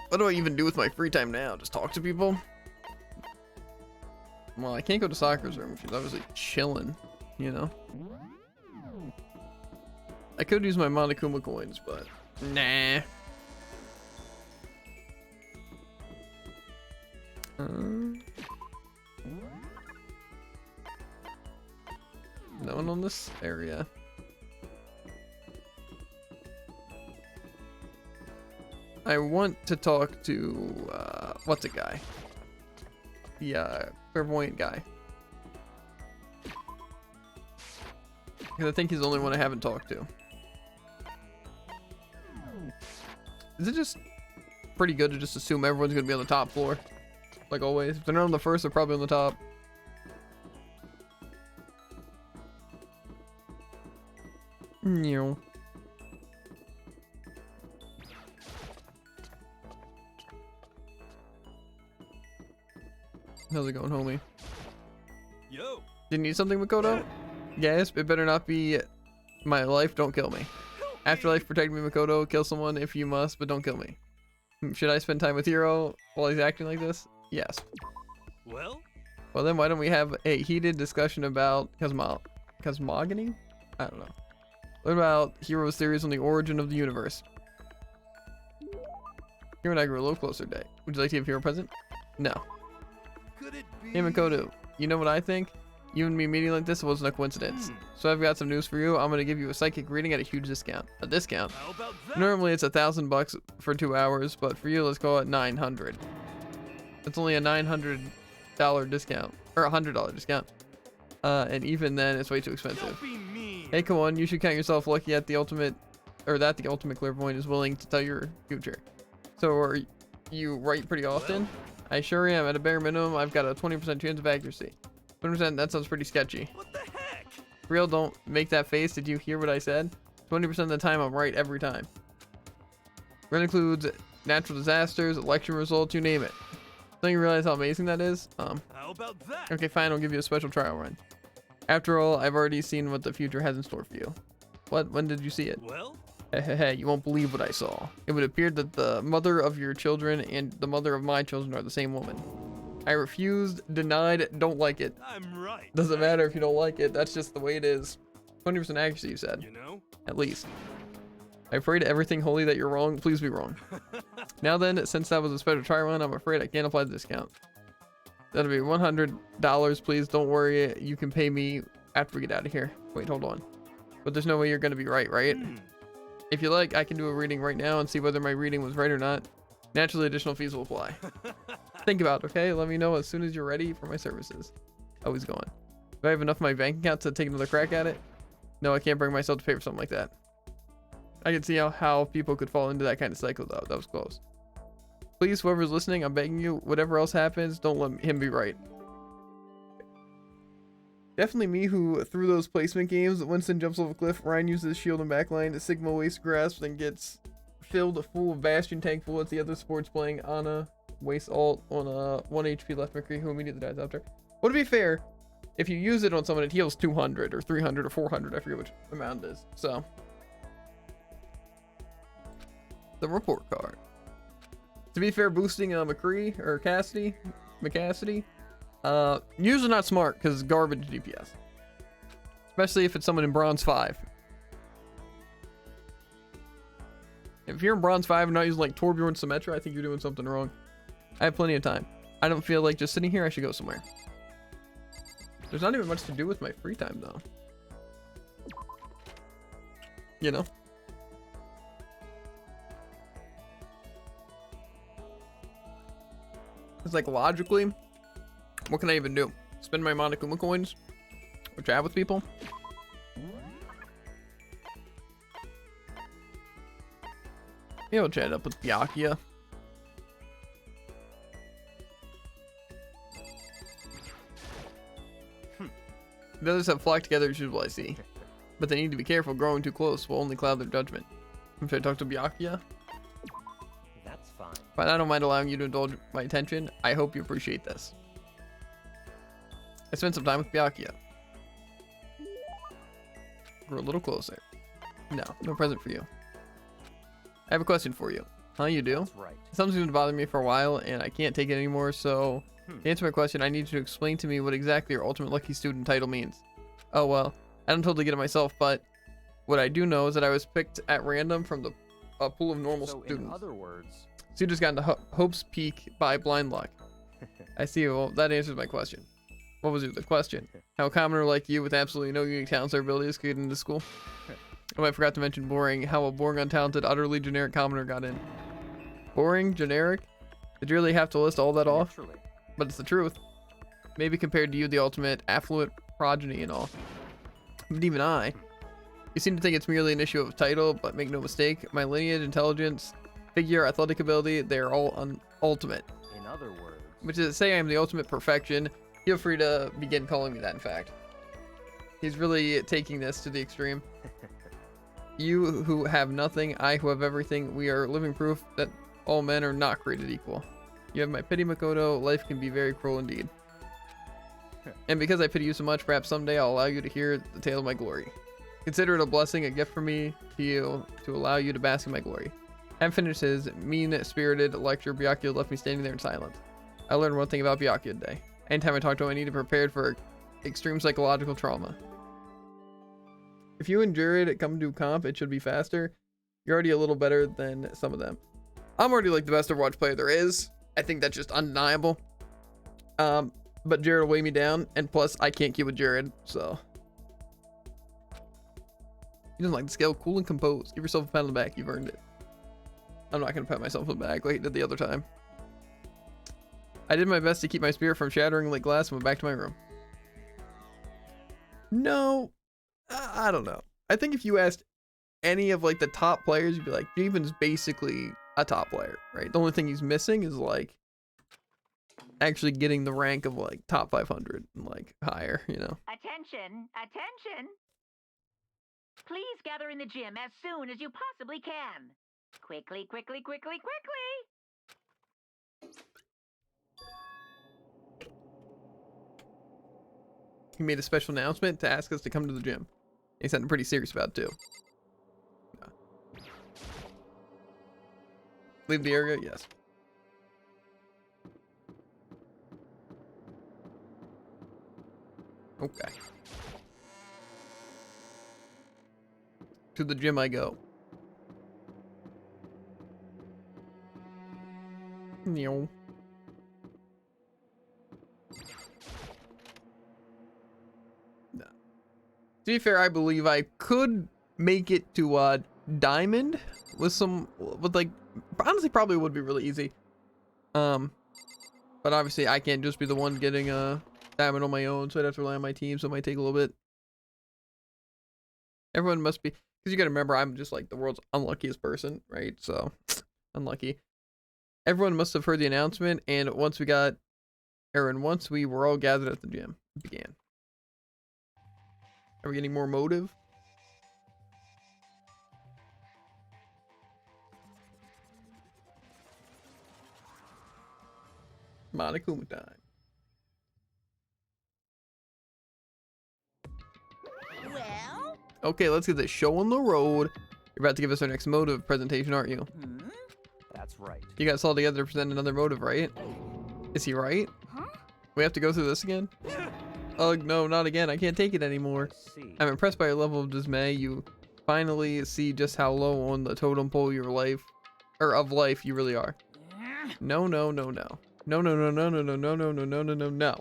What do I even do with my free time now? Just talk to people? Well, I can't go to Sakura's room. She's obviously chilling, you know? I could use my Monokuma coins, but nah. No one on this area. I want to talk to what's a guy? The clairvoyant guy. Because I think he's the only one I haven't talked to. Is it just pretty good to just assume everyone's gonna be on the top floor? Like always. If they're not on the first, they're probably on the top. No. How's it going, homie? Yo. Do you need something, Makoto? Yes, it better not be my life. Don't kill me. Help Afterlife, protect me, Makoto. Kill someone if you must, but don't kill me. Should I spend time with Hiro while he's acting like this? Yes. Well, Well, then why don't we have a heated discussion about cosmogony? I don't know. What about Hiro's theories on the origin of the universe? Hiro and I grew a little closer today. Would you like to give Hiro a present? No. could it be? Hey, Makoto, you know what I think? You and me meeting like this wasn't a coincidence. So I've got some news for you. I'm going to give you a psychic reading at a huge discount. A discount? How about that? Normally it's $1,000 for 2 hours, but for you, let's call it $900. It's only a $900 discount, or $100 discount. And even then, it's way too expensive. Don't be mean. Hey, come on, you should count yourself lucky at the ultimate, or that the ultimate clairvoyant is willing to tell your future. So are you right pretty often? I sure am. At a bare minimum, I've got a 20% chance of accuracy. 20%, that sounds pretty sketchy. What the heck? For real, don't make that face. Did you hear what I said? 20% of the time, I'm right every time. That includes natural disasters, election results, you name it. Don't you realize how amazing that is? How about that? Okay, fine, I'll give you a special trial run. After all, I've already seen what the future has in store for you. What? When did you see it? Well, Hey, you won't believe what I saw. It would appear that the mother of your children and the mother of my children are the same woman. I refused, denied, don't like it. I'm right. Doesn't matter if you don't like it, that's just the way it is. 20% accuracy, you said. You know? At least. I pray to everything holy that you're wrong, please be wrong. Now then, since that was a special trial run, I'm afraid I can't apply the discount. That'll be $100, please. Don't worry, you can pay me after we get out of here. Wait, hold on. But there's no way you're gonna be right, right? If you like, I can do a reading right now and see whether my reading was right or not. Naturally, additional fees will apply. Think about it, okay? Let me know as soon as you're ready for my services. Oh, he's gone. Do I have enough in my bank account to take another crack at it? No, I can't bring myself to pay for something like that. I can see how people could fall into that kind of cycle, though. That was close. Please, whoever's listening, I'm begging you, whatever else happens, don't let him be right. Definitely me who threw those placement games. Winston jumps off a cliff, Ryan uses shield and backline, Sigma waste grasp, then gets filled full of Bastion tank bullets. The other sports playing Ana waste alt on a 1 HP left McCree who immediately dies after. Well, to be fair, if you use it on someone, it heals 200 or 300 or 400. I forget which amount it is. So, the report card. To be fair, boosting McCree or McCassidy, usually not smart because it's garbage DPS. Especially if it's someone in bronze 5. If you're in bronze 5 and not using like Torbjorn Symmetra, I think you're doing something wrong. I have plenty of time. I don't feel like just sitting here. I should go somewhere. There's not even much to do with my free time though. You know? It's like logically, what can I even do? Spend my Monokuma coins? Or chat with people? Yeah, we'll chat up with Byakuya. The others have flocked together as usual, I see. But they need to be careful, growing too close will only cloud their judgment. Should I talk to Byakuya? That's fine. But I don't mind allowing you to indulge my attention. I hope you appreciate this. I spent some time with Byakuya. Grew a little closer. No present for you. I have a question for you. Huh, you do? That's right. Something's been bothering me for a while, and I can't take it anymore, so... To answer my question, I need you to explain to me what exactly your ultimate lucky student title means. Oh, well, I don't totally get it myself, but... What I do know is that I was picked at random from the pool of normal students. In other words... So you just got into Hope's Peak by blind luck. I see, well, that answers my question. What was the question? How a commoner like you with absolutely no unique talents or abilities could get into school? Oh, I forgot to mention boring. How a boring, untalented, utterly generic commoner got in. Boring? Generic? Did you really have to list all that off? Naturally. But it's the truth. Maybe compared to you, the ultimate affluent progeny and all. But even I. You seem to think it's merely an issue of title, but make no mistake, my lineage, intelligence, figure, athletic ability, they are all ultimate. In other words... Which is to say I am the ultimate perfection. Feel free to begin calling me that, in fact. He's really taking this to the extreme. You who have nothing, I who have everything, we are living proof that all men are not created equal. You have my pity, Makoto. Life can be very cruel indeed. And because I pity you so much, perhaps someday I'll allow you to hear the tale of my glory. Consider it a blessing, a gift from me to you to allow you to bask in my glory. Having finished his mean-spirited lecture, Byakuya left me standing there in silence. I learned one thing about Byakuya today. Anytime I talk to him, I need to prepare for extreme psychological trauma. If you endure it, come to comp, it should be faster. You're already a little better than some of them. I'm already like the best Overwatch player there is. I think that's just undeniable. But Jared will weigh me down, and plus I can't keep with Jared, so. He doesn't like the scale. Cool and composed. Give yourself a pat on the back. You've earned it. I'm not gonna pat myself on the back like I did the other time. I did my best to keep my spirit from shattering like glass and went back to my room. No, I don't know. I think if you asked any of like the top players, you'd be like, Javen's basically a top player, right? The only thing he's missing is like actually getting the rank of like top 500 and like higher, you know. Attention, attention. Please gather in the gym as soon as you possibly can. Quickly, quickly, quickly, quickly. He made a special announcement to ask us to come to the gym. He said I'm pretty serious about it too. Yeah. Leave the area? Yes. Okay. To the gym I go. No. No. To be fair, I believe I could make it to Diamond with like honestly probably would be really easy. But obviously I can't just be the one getting Diamond on my own, so I'd have to rely on my team, so it might take a little bit. Everyone must be, because you gotta remember I'm just like the world's unluckiest person, right? So unlucky. Everyone must have heard the announcement, and once we were all gathered at the gym, it began. Are we getting more motive? Monokuma time. Well? Okay, let's get this show on the road. You're about to give us our next motive presentation, aren't you? That's right. You guys all together to present another motive, right? Is he right? Huh? We have to go through this again? Ugh, no, not again. I can't take it anymore. Let's see. I'm impressed by your level of dismay. You finally see just how low on the totem pole of life you really are. No, no, no, no. No, no, no, no, no, no, no, no, no, no, no, no, no.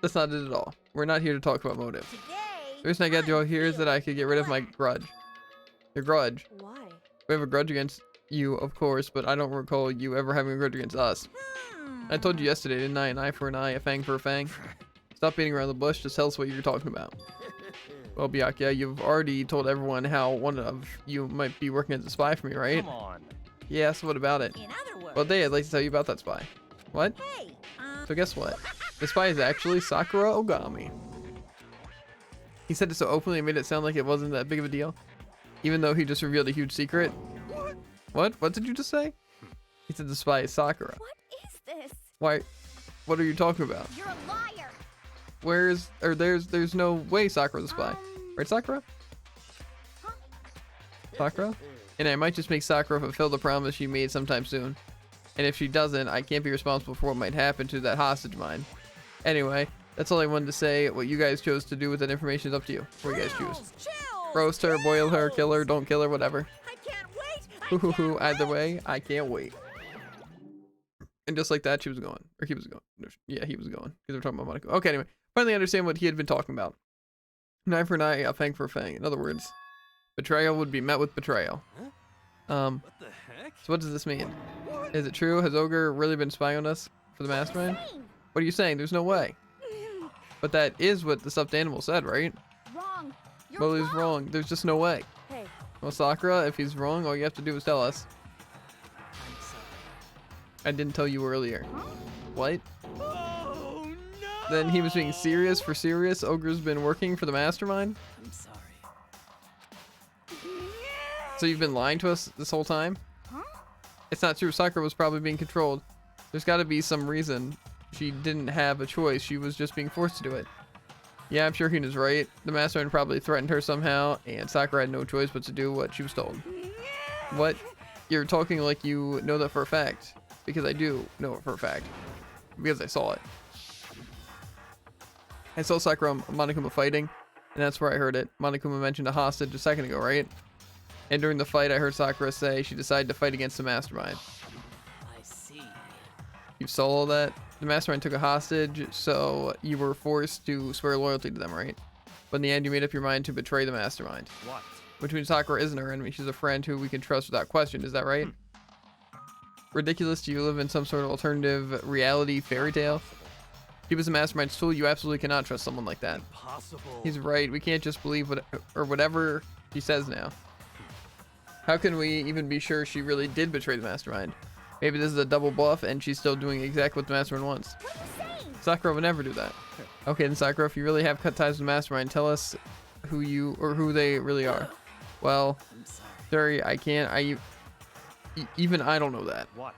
That's not it at all. We're not here to talk about motive. The reason I got you all here is that I could get rid of my grudge. Your grudge. Why? We have a grudge against you, of course, but I don't recall you ever having a grudge against us. I told you yesterday, didn't I? An eye for an eye, a fang for a fang. Stop beating around the bush, just tell us what you're talking about. Well, Byakuya, you've already told everyone how one of you might be working as a spy for me, right? Come on. Yeah, so what about it? In other words. Well, I'd like to tell you about that spy. What? Hey, So guess what? The spy is actually Sakura Ogami. He said it so openly it made it sound like it wasn't that big of a deal. Even though he just revealed a huge secret. What? What did you just say? He said the spy is Sakura. What is this? Why? What are you talking about? You're a liar. There's no way Sakura's a spy. Right, Sakura? Sakura? And I might just make Sakura fulfill the promise she made sometime soon. And if she doesn't, I can't be responsible for what might happen to that hostage mine. Anyway, that's all I wanted to say. What you guys chose to do with that information is up to you. What do you guys choose? Roast her, boil her, kill her, don't kill her, whatever. I can't wait. Hoo-hoo-hoo, either way, I can't wait. And just like that, she was going. Or he was going. Yeah, he was going. Because we're talking about Monaco. Okay, anyway. Finally understand what he had been talking about. An eye for an eye, a fang for a fang. In other words, betrayal would be met with betrayal. What the heck? So what does this mean? Is it true? Has Ogre really been spying on us for the mastermind? What are you saying? There's no way. But that is what the stuffed animal said, right? Wrong. You're Well, he's wrong. There's just no way. Hey, Well, Sakura, if he's wrong, all you have to do is tell us. I didn't tell you earlier. What? Oh no! Then he was being serious for serious? Ogre's been working for the mastermind? I'm sorry. So you've been lying to us this whole time? Huh? It's not true. Sakura was probably being controlled. There's got to be some reason. She didn't have a choice. She was just being forced to do it. Yeah, I'm sure Hina's right. The mastermind probably threatened her somehow, and Sakura had no choice but to do what she was told. What? You're talking like you know that for a fact. Because I do know it for a fact. Because I saw it. I saw Sakura and Monokuma fighting, and that's where I heard it. Monokuma mentioned a hostage a second ago, right? And during the fight, I heard Sakura say she decided to fight against the mastermind. I see. You saw all that? The mastermind took a hostage, so you were forced to swear loyalty to them, right? But in the end, you made up your mind to betray the mastermind. What? Which means Sakura isn't our enemy. She's a friend who we can trust without question. Is that right? Ridiculous. Do you live in some sort of alternative reality fairy tale? He was a mastermind's tool. You absolutely cannot trust someone like that. Impossible. He's right. We can't just believe whatever he says now. How can we even be sure she really did betray the mastermind? Maybe this is a double bluff and she's still doing exactly what the mastermind wants. What are you saying? Sakura would never do that. Okay, then Sakura, if you really have cut ties with the mastermind, tell us who they really are. Well, I'm sorry. sorry, I can't. Even I don't know that. What?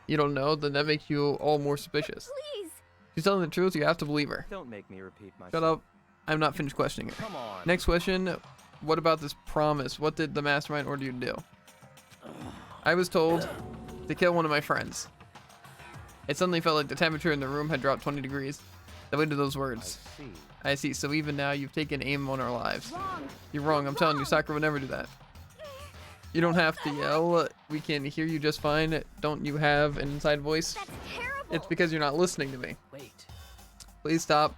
You don't know? Then that makes you all more suspicious. Please. She's telling the truth. You have to believe her. Don't make me repeat myself. Shut up. I'm not finished questioning her. Come on. Next question. What about this promise? What did the mastermind order you to do? I was told to kill one of my friends. It suddenly felt like the temperature in the room had dropped 20 degrees. The weight of those I words. see. I see. So even now, you've taken aim on our lives. Wrong. You're wrong. I'm telling you, Sakura would never do that. You don't have to yell. We can hear you just fine. Don't you have an inside voice? That's terrible. It's because you're not listening to me. Wait. Please stop.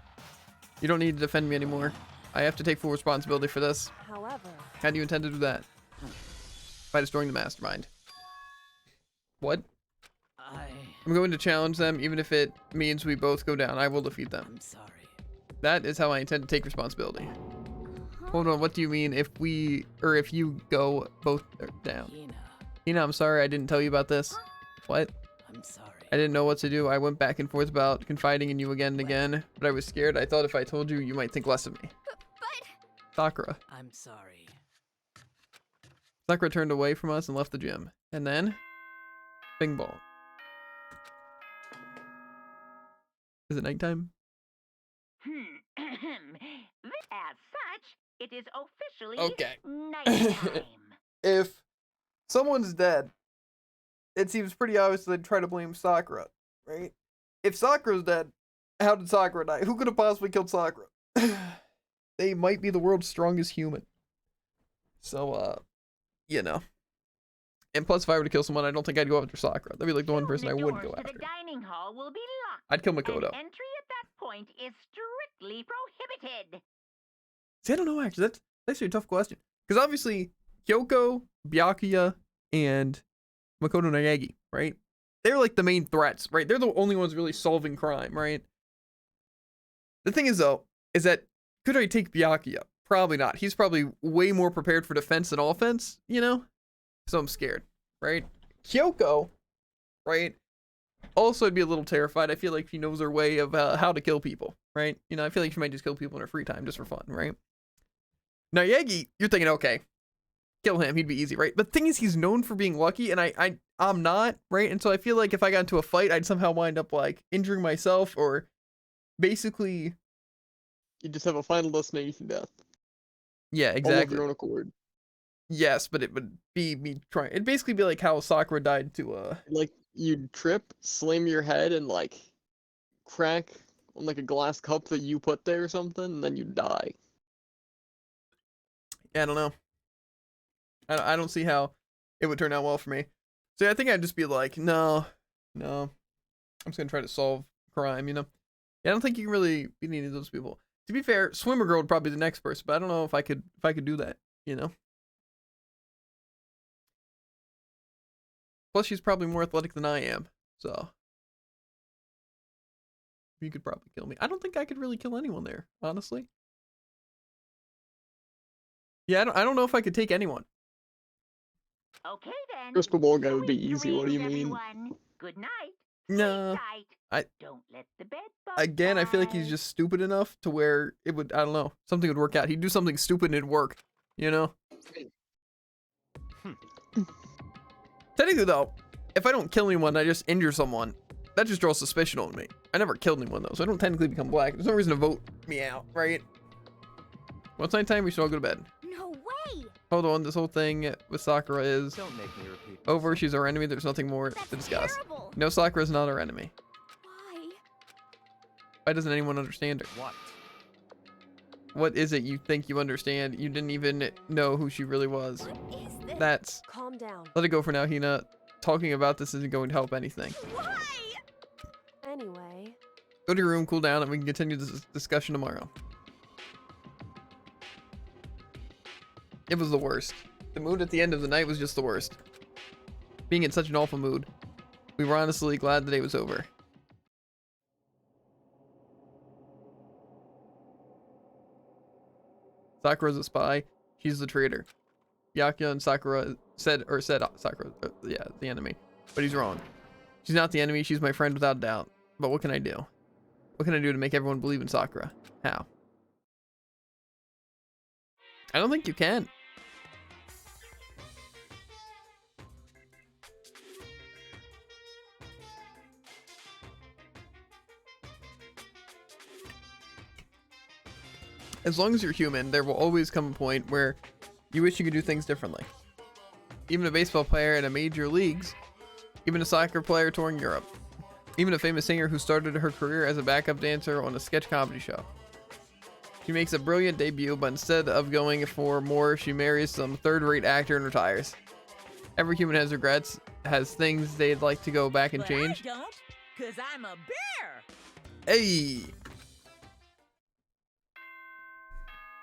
You don't need to defend me anymore. I have to take full responsibility for this. However, How do you intend to do that? By destroying the mastermind. What? I'm going to challenge them, even if it means we both go down. I will defeat them. I'm sorry. That is how I intend to take responsibility. Hold on, what do you mean if you go both down? Hina, Hina, I'm sorry I didn't tell you about this. What? I'm sorry. I didn't know what to do. I went back and forth about confiding in you again and again, but I was scared. I thought if I told you, you might think less of me. but Sakura. I'm sorry. Sakura turned away from us and left the gym. And then, bing bong. Is it nighttime? As such, it is officially Okay. nighttime. If someone's dead, it seems pretty obvious they'd try to blame Sakura, right? If Sakura's dead, how did Sakura die? Who could have possibly killed Sakura? They might be the world's strongest human. So, you know. And plus, if I were to kill someone, I don't think I'd go after Sakura. That'd be like the one person I wouldn't go The after. dining hall will be locked. I'd kill And Makoto. entry at that point is strictly prohibited. See, I don't know, actually. That's actually a tough question. Because obviously, Kyoko, Byakuya, and Makoto Nagagi, right? They're like the main threats, right? They're the only ones really solving crime, right? The thing is, though, is that could I take Byakuya? Probably not. He's probably way more prepared for defense than offense, you know? So I'm scared, right? Kyoko, right? Also, I'd be a little terrified. I feel like she knows her way of how to kill people, right? You know, I feel like she might just kill people in her free time just for fun, right? Now, Yagi, you're thinking, okay, kill him. He'd be easy, right? But the thing is, he's known for being lucky, and I'm not, right? And so I feel like if I got into a fight, I'd somehow wind up, like, injuring myself or basically... You just have a final destination death. Yeah, All of exactly. your own accord. Yes, but it would be me trying... It'd basically be like how Sakura died to, Like, you'd trip, slam your head, and, like, crack on, like, a glass cup that you put there or something, and then you die. Yeah, I don't know. I don't see how it would turn out well for me. So yeah, I think I'd just be like, no. I'm just gonna try to solve crime, you know? Yeah, I don't think you can really be any of those people. To be fair, Swimmer Girl would probably be the next person, but I don't know if I could do that, you know? Plus, she's probably more athletic than I am, so you could probably kill me. I don't think I could really kill anyone there, honestly. Yeah, I don't know if I could take anyone. Okay then. Crystal ball guy would be Sweet easy. What do you dreams, mean? everyone. Good night. No. Sleep tight. Don't let the bed bugs Again, I feel like he's bite. just stupid enough to where it would, I don't know, something would work out. He'd do something stupid and it'd work, you know? Technically, though, if I don't kill anyone, I just injure someone, that just draws suspicion on me. I never killed anyone, though, so I don't technically become black. There's no reason to vote me out, right? Once nighttime, we should all go to bed. No way! Hold on, this whole thing with Sakura is Don't make me repeat. over. myself. She's our enemy. There's nothing more That's to discuss. terrible! No, Sakura is not our enemy. Why? Why doesn't anyone understand her? What? What is it you think you understand? You didn't even know who she really was. What is this? That's... Calm down. Let it go for now, Hina. Talking about this isn't going to help anything. Why? Anyway, Go to your room, cool down, and we can continue this discussion tomorrow. It was the worst. The mood at the end of the night was just the worst. Being in such an awful mood. We were honestly glad the day was over. Sakura's a spy. She's the traitor. Byakuya and Sakura said Sakura, yeah, the enemy. But he's wrong. She's not the enemy. She's my friend without a doubt. But what can I do? What can I do to make everyone believe in Sakura? How? I don't think you can. As long as you're human, there will always come a point where you wish you could do things differently. Even a baseball player in a major leagues, even a soccer player touring Europe, even a famous singer who started her career as a backup dancer on a sketch comedy show. She makes a brilliant debut, but instead of going for more, she marries some third-rate actor and retires. Every human has regrets, has things they'd like to go back and But change. I don't, cause I'm a bear. Hey!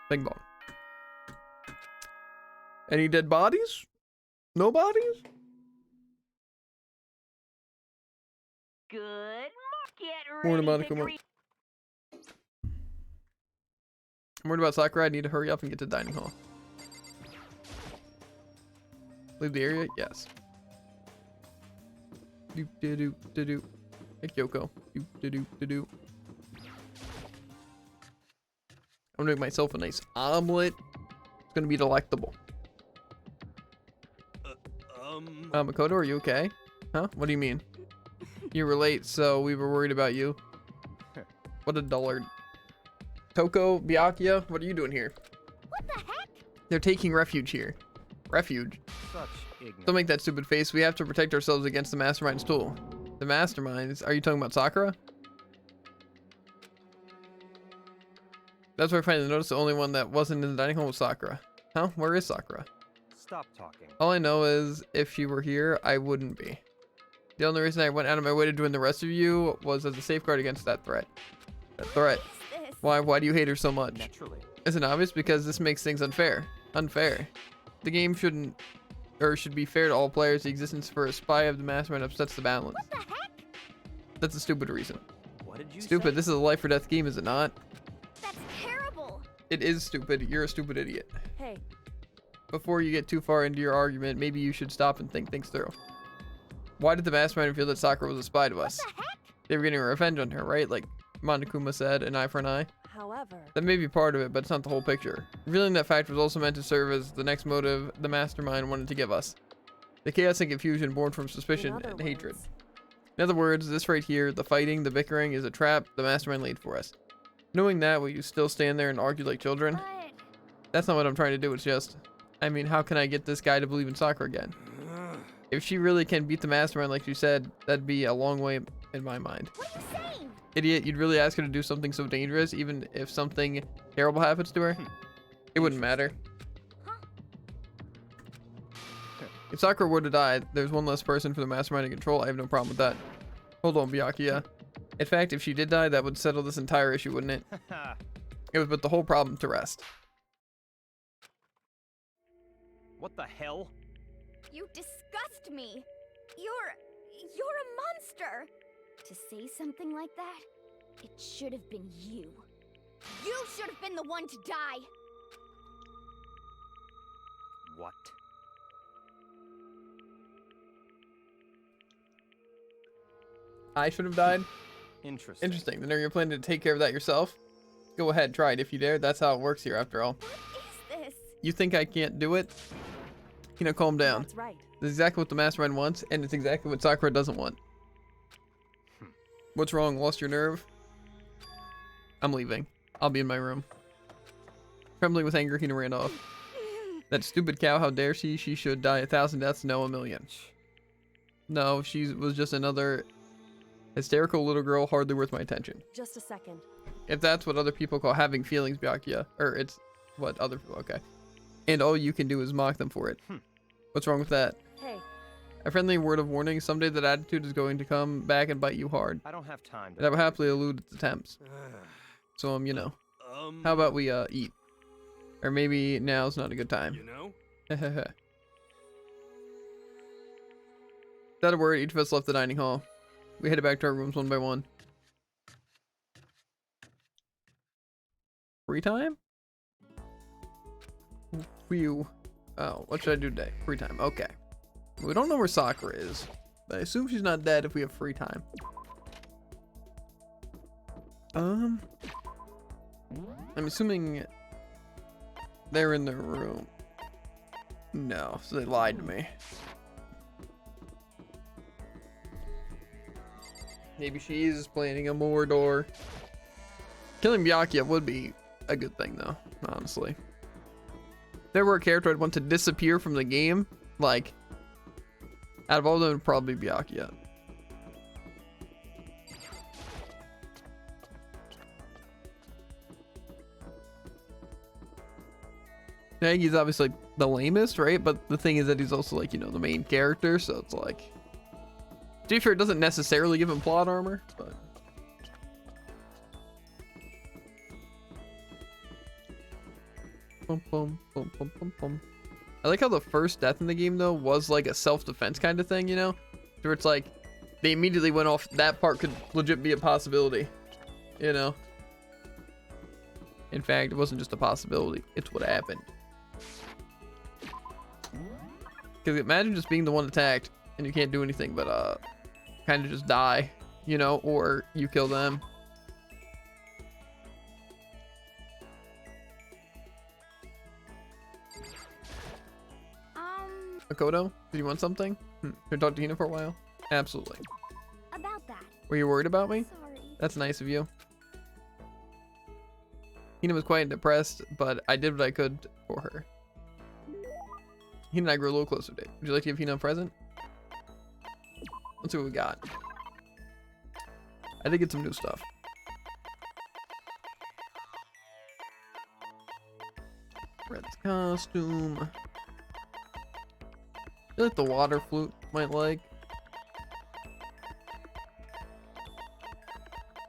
Bing bong. Any dead bodies? No bodies? Good. Get Morning, ready Monica. to greet. I'm worried about Sakura. I need to hurry up and get to the dining hall. Leave the area? Yes. Doop de doop de doop. Hey, Kyoko. Doop de doop de doop. I'm gonna make myself a nice omelet. It's gonna be delectable. Makoto, are you okay? Huh? What do you mean? You were late, so we were worried about you. What a dullard. Toko, Byakuya, what are you doing here? What the heck? They're taking refuge here. Refuge. Such ignorance. Don't make that stupid face. We have to protect ourselves against the Mastermind's tool. The Masterminds? Are you talking about Sakura? That's where I finally noticed the only one that wasn't in the dining hall was Sakura. Huh? Where is Sakura? Stop talking. All I know is if she were here, I wouldn't be. The only reason I went out of my way to join the rest of you was as a safeguard against that threat. That threat. What is this? Why do you hate her so much? Naturally. Isn't it obvious? Because this makes things unfair. Unfair. The game shouldn't, or should be fair to all players. The existence for a spy of the Mastermind upsets the balance. What the heck? That's a stupid reason. What did you Stupid. say? This is a life or death game, is it not? That's terrible. It is stupid. You're a stupid idiot. hey, Before you get too far into your argument, maybe you should stop and think things through. Why did the Mastermind feel that Sakura was a spy to us? What the heck? They were getting revenge on her, right? Like Monokuma said, an eye for an eye. however, That may be part of it, but it's not the whole picture. Revealing that fact was also meant to serve as the next motive the Mastermind wanted to give us. The chaos and confusion born from suspicion in other and hatred. words, In other words, this right here, the fighting, the bickering, is a trap the Mastermind laid for us. Knowing that, will you still stand there and argue like children? But That's not what I'm trying to do, it's just... I mean, how can I get this guy to believe in Sakura again? If she really can beat the Mastermind like you said, that'd be a long way in my mind. what are you saying? Idiot, you'd really ask her to do something so dangerous, even if something terrible happens to her? It wouldn't matter. Huh? If Sakura were to die, there's one less person for the Mastermind to control. I have no problem with that. Hold on, Byakuya. In fact, if she did die, that would settle this entire issue, wouldn't it? It would put the whole problem to rest. What the hell? You disgust me. You're a monster. To say something like that, it should have been you. You should have been the one to die. What? I should have died? Interesting. Interesting. Then are you planning to take care of that yourself? Go ahead, try it if you dare. That's how it works here, after all. What is this? You think I can't do it? Calm down. that's right. This is exactly what the Mastermind wants, and it's exactly what Sakura doesn't want. What's wrong? Lost your nerve? I'm leaving. I'll be in my room. Trembling with anger, Hina ran off. That stupid cow, how dare she? She should die 1,000 deaths, no 1,000,000. No, she was just another hysterical little girl, hardly worth my attention. Just a second. If that's what other people call having feelings, Byakuya, or it's what other people, okay. And all you can do is mock them for it. What's wrong with that? Hey, A friendly word of warning, someday that attitude is going to come back and bite you hard. I don't have time to. And I will happily elude its attempts. So, you know. How about we, eat? Or maybe now's not a good time. You know? Without a word, each of us left the dining hall. We headed back to our rooms one by one. Free time? Phew. Oh, what should I do today? Free time. Okay. We don't know where Sakura is, but I assume she's not dead if we have free time. I'm assuming they're in their room. No, so they lied to me. Maybe she's planning a more door. Killing Byakuya would be a good thing, though, honestly. If there were a character I'd want to disappear from the game, like, out of all of them, it'd probably be Byakuya. Nagi's obviously like the lamest, right? But the thing is that he's also like, you know, the main character, so it's like, to be fair, it doesn't necessarily give him plot armor, but bum, bum, bum, bum, bum, bum. I like how the first death in the game though was like a self-defense kind of thing, you know, where it's like they immediately went off. That part could legit be a possibility, you know. In fact, it wasn't just a possibility; it's what happened. Because imagine just being the one attacked and you can't do anything but kind of just die, you know, or you kill them. Makoto, did you want something? Can I talk to Hina for a while? Absolutely. About that. Were you worried about me? Sorry. That's nice of you. Hina was quite depressed, but I did what I could for her. Hina and I grew a little closer today. Would you like to give Hina a present? Let's see what we got. I did get some new stuff. Red's costume. I feel like the water flute might like.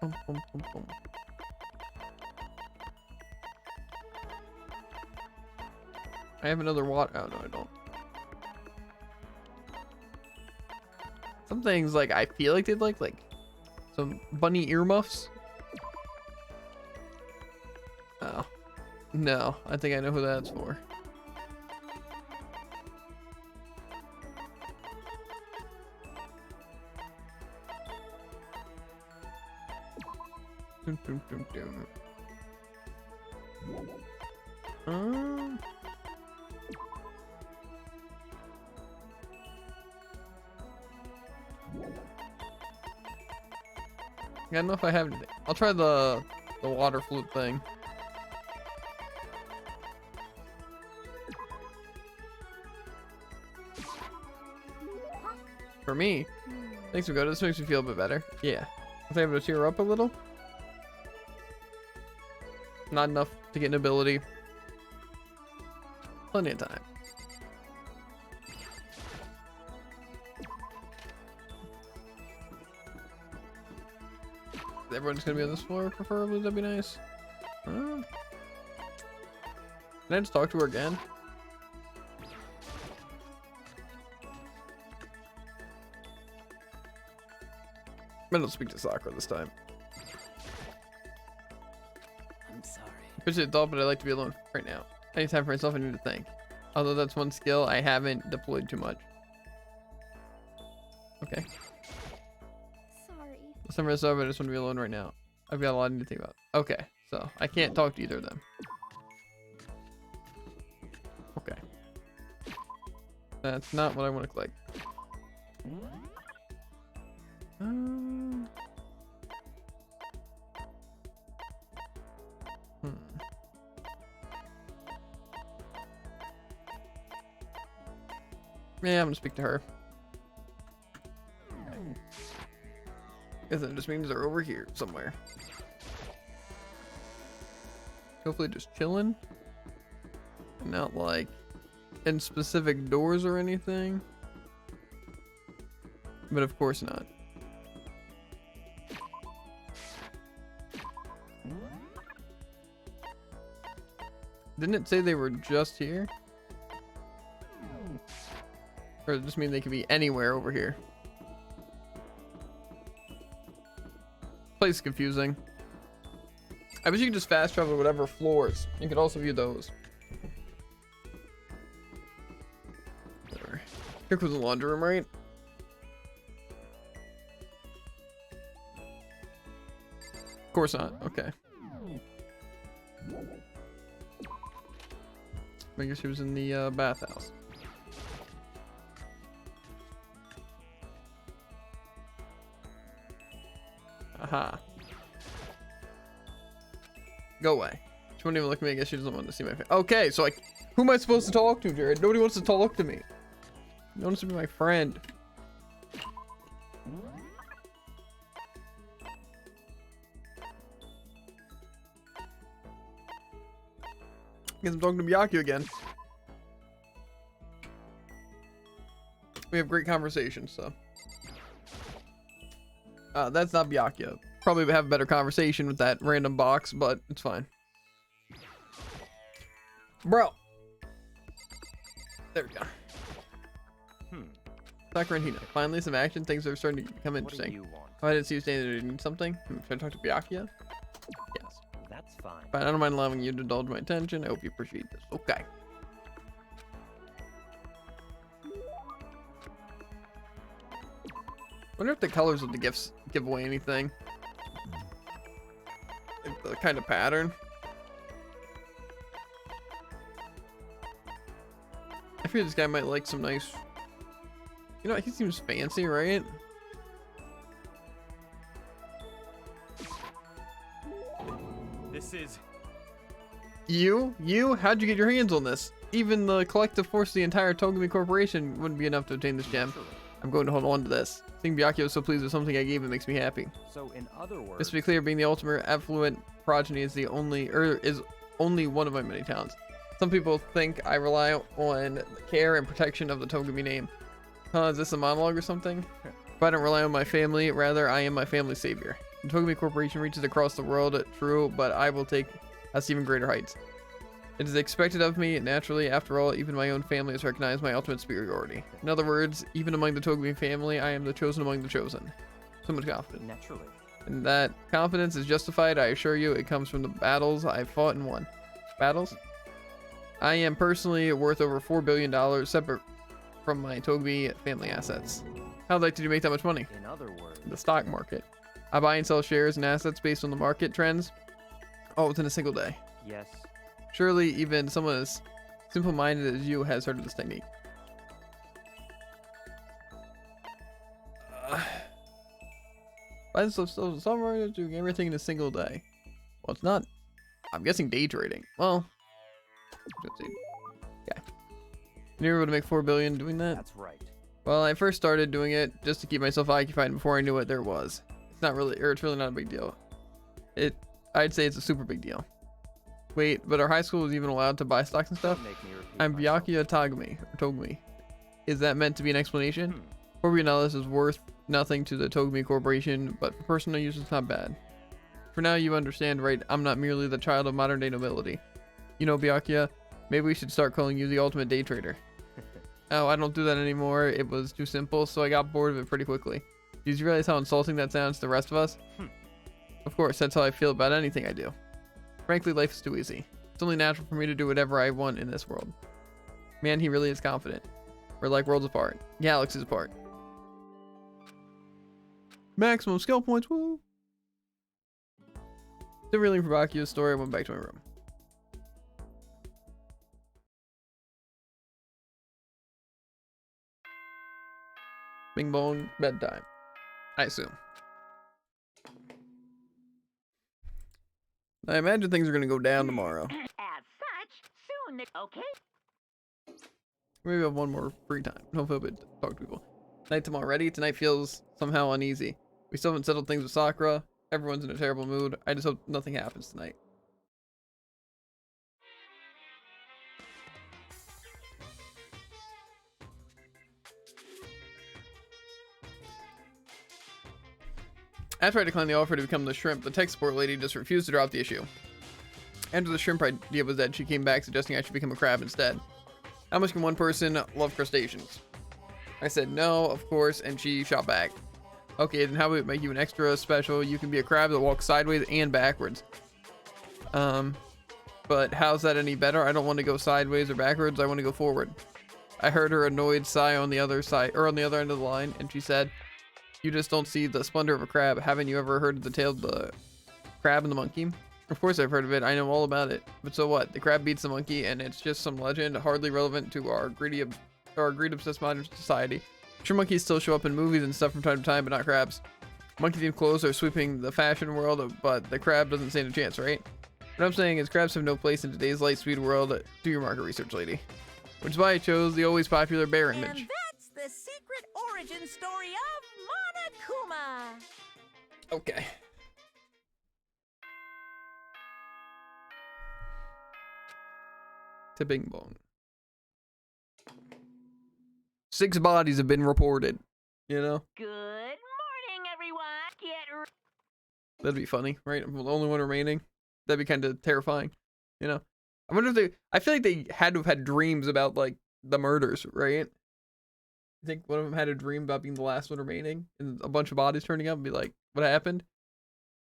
Bum, bum, bum, bum. I have another water. Oh no, I don't. Some things like I feel like they'd like some bunny earmuffs. Oh no, I think I know who that's for. Dum, dum, dum, dum. I don't know if I have anything. I'll try the water flute thing. For me. Thanks, Makoto. This makes me feel a bit better. Yeah. I was able to cheer up a little. Not enough to get an ability. Plenty of time. Everyone's gonna be on this floor, preferably. That'd be nice. Can I just talk to her again? I don't speak to Sakura this time. I'm sorry. Appreciate the thought, but I'd like to be alone right now. I need time for myself. I need to think. Although that's one skill I haven't deployed too much. Okay. Sorry. Last time I saw, but I just want to be alone right now. I've got a lot I need to think about. Okay, so I can't talk to either of them. Okay. That's not what I want to click. Yeah, I'm gonna speak to her. Guess that just means they're over here somewhere. Hopefully just chilling. Not like in specific doors or anything. But of course not. Didn't it say they were just here? Or does it just mean they could be anywhere over here? Place is confusing. I bet you could just fast travel to whatever floors. You could also view those. Whatever. Here was the laundry room, right? Of course not. Okay. I guess she was in the bathhouse. Aha. Go away. She won't even look at me. I guess she doesn't want to see my face. Okay, so like, who am I supposed to talk to, Jared? Nobody wants to talk to me. No one wants to be my friend. Guess I'm talking to Byakuya again. We have great conversations, so. That's not Byakuya. Probably have a better conversation with that random box, but it's fine. Bro. There we go. Sakura and Hina. Finally, some action. Things are starting to become interesting. What do you want? Oh, I didn't see you standing there doing something. Should I talk to Byakuya? Yes. That's fine. Fine, I don't mind allowing you to indulge my attention. I hope you appreciate this. Okay. Wonder if the colors of the gifts give away anything. Like the kind of pattern. I feel this guy might like some nice. You know, he seems fancy, right? This is... You? How'd you get your hands on this? Even the collective force of the entire Togami Corporation wouldn't be enough to obtain this gem. I'm going to hold on to this. Seeing Byakuya was so pleased with something I gave him makes me happy. So in other words... Just to be clear, being the ultimate affluent progeny is only one of my many talents. Some people think I rely on the care and protection of the Togami name. Is this a monologue or something? If I don't rely on my family, rather I am my family's savior. The Togami Corporation reaches across the world, true, but I will take us to even greater heights. It is expected of me, naturally. After all, even my own family has recognized my ultimate superiority. In other words, even among the Togami family, I am the chosen among the chosen. So much confidence. Naturally. And that confidence is justified, I assure you. It comes from the battles I've fought and won. Battles? I am personally worth over $4 billion, separate from my Togami family assets. How'd like to make that much money? In other words... The stock market. I buy and sell shares and assets based on the market trends. All within a single day. Yes. Surely even someone as simple-minded as you has heard of this technique. Buy some somewhere doing everything in a single day. Well, it's not. I'm guessing day trading. Well, let's see. Okay. You were able to make $4 billion doing that? That's right. Well, I first started doing it just to keep myself occupied before I knew what there was. It's not really, or it's really not a big deal. I'd say it's a super big deal. Wait, but our high school was even allowed to buy stocks and stuff? Don't make me repeat I'm myself. Byakuya Togami. Is that meant to be an explanation? $4 billion is worth nothing to the Togami Corporation, but for personal use it's not bad. For now you understand, right? I'm not merely the child of modern day nobility. You know, Byakuya, maybe we should start calling you the ultimate day trader. Oh, I don't do that anymore. It was too simple, so I got bored of it pretty quickly. Do you realize how insulting that sounds to the rest of us? Of course, that's how I feel about anything I do. Frankly, life is too easy. It's only natural for me to do whatever I want in this world. Man, he really is confident. We're like worlds apart. Galaxies apart. Maximum skill points, woo! Still reeling for Byakuya's story, I went back to my room. Bing bong, bedtime. I assume. I imagine things are going to go down tomorrow. As such, soon. Okay. Maybe I'll have one more free time. Hopefully I'll be able to talk to people. Night tomorrow already? Tonight feels somehow uneasy. We still haven't settled things with Sakura. Everyone's in a terrible mood. I just hope nothing happens tonight. After I declined the offer to become the shrimp, the tech support lady just refused to drop the issue. After the shrimp idea was dead, she came back suggesting I should become a crab instead. How much can one person love crustaceans? I said no, of course, and she shot back. Okay, then how about we make you an extra special? You can be a crab that walks sideways and backwards. But how's that any better? I don't want to go sideways or backwards. I want to go forward. I heard her annoyed sigh on the other side, or on the other end of the line, and she said, "You just don't see the splendor of a crab. Haven't you ever heard of the tale of the crab and the monkey?" Of course I've heard of it. I know all about it. But so what? The crab beats the monkey, and it's just some legend, hardly relevant to our greed-obsessed modern society. Sure, monkeys still show up in movies and stuff from time to time, but not crabs. Monkey-themed clothes are sweeping the fashion world, but the crab doesn't stand a chance, right? What I'm saying is crabs have no place in today's light speed world. Do your market research, lady. Which is why I chose the always popular bear image. And that's the secret origin story of Monokuma. Okay. Tipping bone. 6 bodies have been reported. You know? Good morning, everyone. Get That'd be funny, right? The only one remaining. That'd be kind of terrifying. You know? I wonder if they... I feel like they had to have had dreams about, like, the murders, right? I think one of them had a dream about being the last one remaining. And a bunch of bodies turning up and be like, what happened?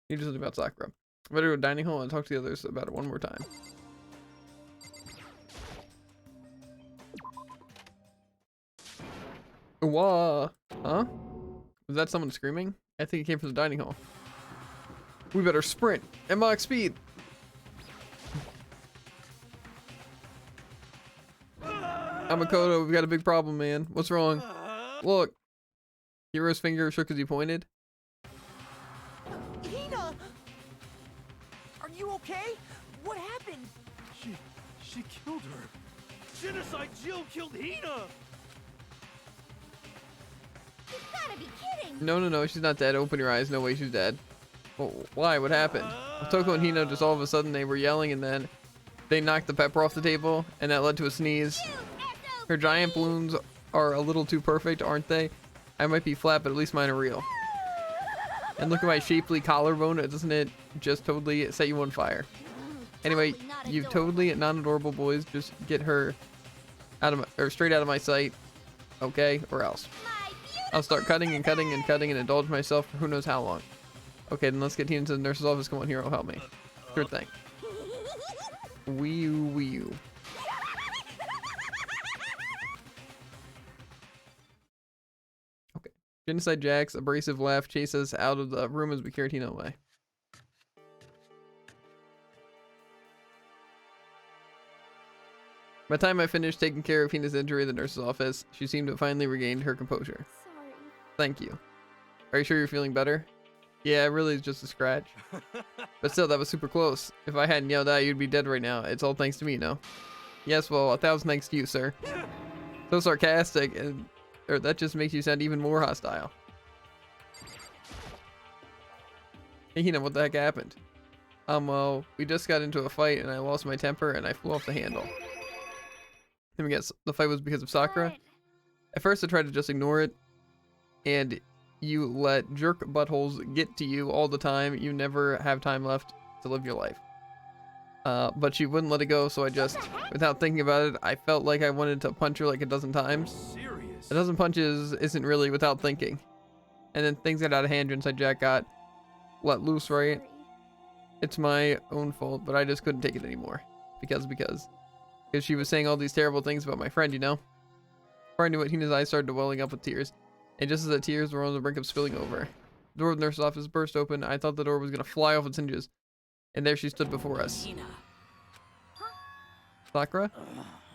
He just something about Sakura. I better go to the dining hall and talk to the others about it one more time. Whoa. Huh? Was that someone screaming? I think it came from the dining hall. We better sprint at Mach speed. Makoto, we've got a big problem, man. What's wrong? Look. Hiro's finger shook as he pointed. Hina! Are you okay? What happened? She killed her. Genocide Jill killed Hina! You gotta be kidding! No, she's not dead. Open your eyes. No way she's dead. Well, why? What happened? Toko and Hina just all of a sudden they were yelling and then they knocked the pepper off the table and that led to a sneeze. Her giant balloons are a little too perfect, aren't they? I might be flat, but at least mine are real. And look at my shapely collarbone. Doesn't it just totally set you on fire? Anyway, you totally non-adorable boys just get her out of my, or straight out of my sight. Okay? Or else. I'll start cutting and cutting and cutting and indulge myself for who knows how long. Okay, then let's get Tina to the nurse's office. Come on, Hero, help me. Sure thing. Wee-oo. Okay. Genocide Jack's abrasive laugh chases us out of the room as we carry Tina away. By the time I finished taking care of Hina's injury at the nurse's office, she seemed to have finally regained her composure. Sorry. Thank you. Are you sure you're feeling better? Yeah, it really is just a scratch. But still, that was super close. If I hadn't yelled out, you'd be dead right now. It's all thanks to me, no? Yes, well, 1,000 thanks to you, sir. So sarcastic, and or that just makes you sound even more hostile. Hey, Hina, what the heck happened? Well, we just got into a fight, and I lost my temper, and I flew off the handle. Let me guess, the fight was because of Sakura? What? At first, I tried to just ignore it, and you let jerk buttholes get to you all the time. You never have time left to live your life. But she wouldn't let it go, so I just, without thinking about it, I felt like I wanted to punch her like a dozen times. Serious? A dozen punches isn't really without thinking. And then things got out of hand, Genocide Jack got let loose, right? Sorry. It's my own fault, but I just couldn't take it anymore. Because she was saying all these terrible things about my friend, you know? Before I knew it, Hina's eyes started welling up with tears. And just as the tears were on the brink of spilling over, the door of the nurse's office burst open. I thought the door was going to fly off its hinges. And there she stood before us. Hina. Sakura?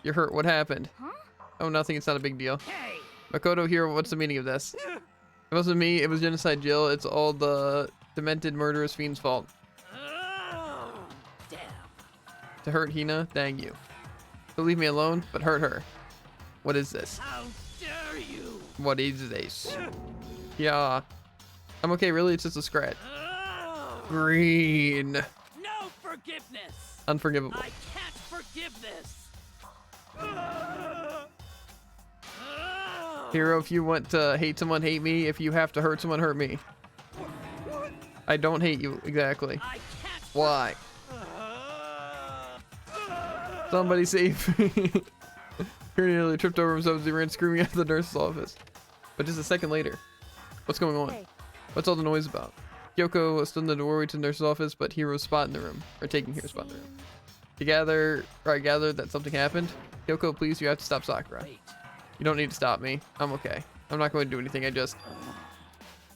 You're hurt. What happened? Huh? Oh, nothing. It's not a big deal. Hey! Makoto here, what's the meaning of this? It wasn't me. It was Genocide Jill. It's all the demented murderous fiend's fault. Damn. To hurt Hina? Dang you. So leave me alone, but hurt her. What is this? How dare you? What is this? Yeah. I'm okay, really? It's just a scratch. Green. No forgiveness. Unforgivable. I can't forgive this. Hero, if you want to hate someone, hate me. If you have to hurt someone, hurt me. I don't hate you, exactly. I can't. Why? Somebody save me. He nearly tripped over himself as he ran screaming out of the nurse's office. But just a second later. What's going on? Hey. What's all the noise about? Kyoko stood in the doorway to the nurse's office, but Hero's spot in the room. Or taking Hero's spot in the room. I gathered that something happened. Kyoko, please, you have to stop Sakura. You don't need to stop me. I'm okay. I'm not going to do anything.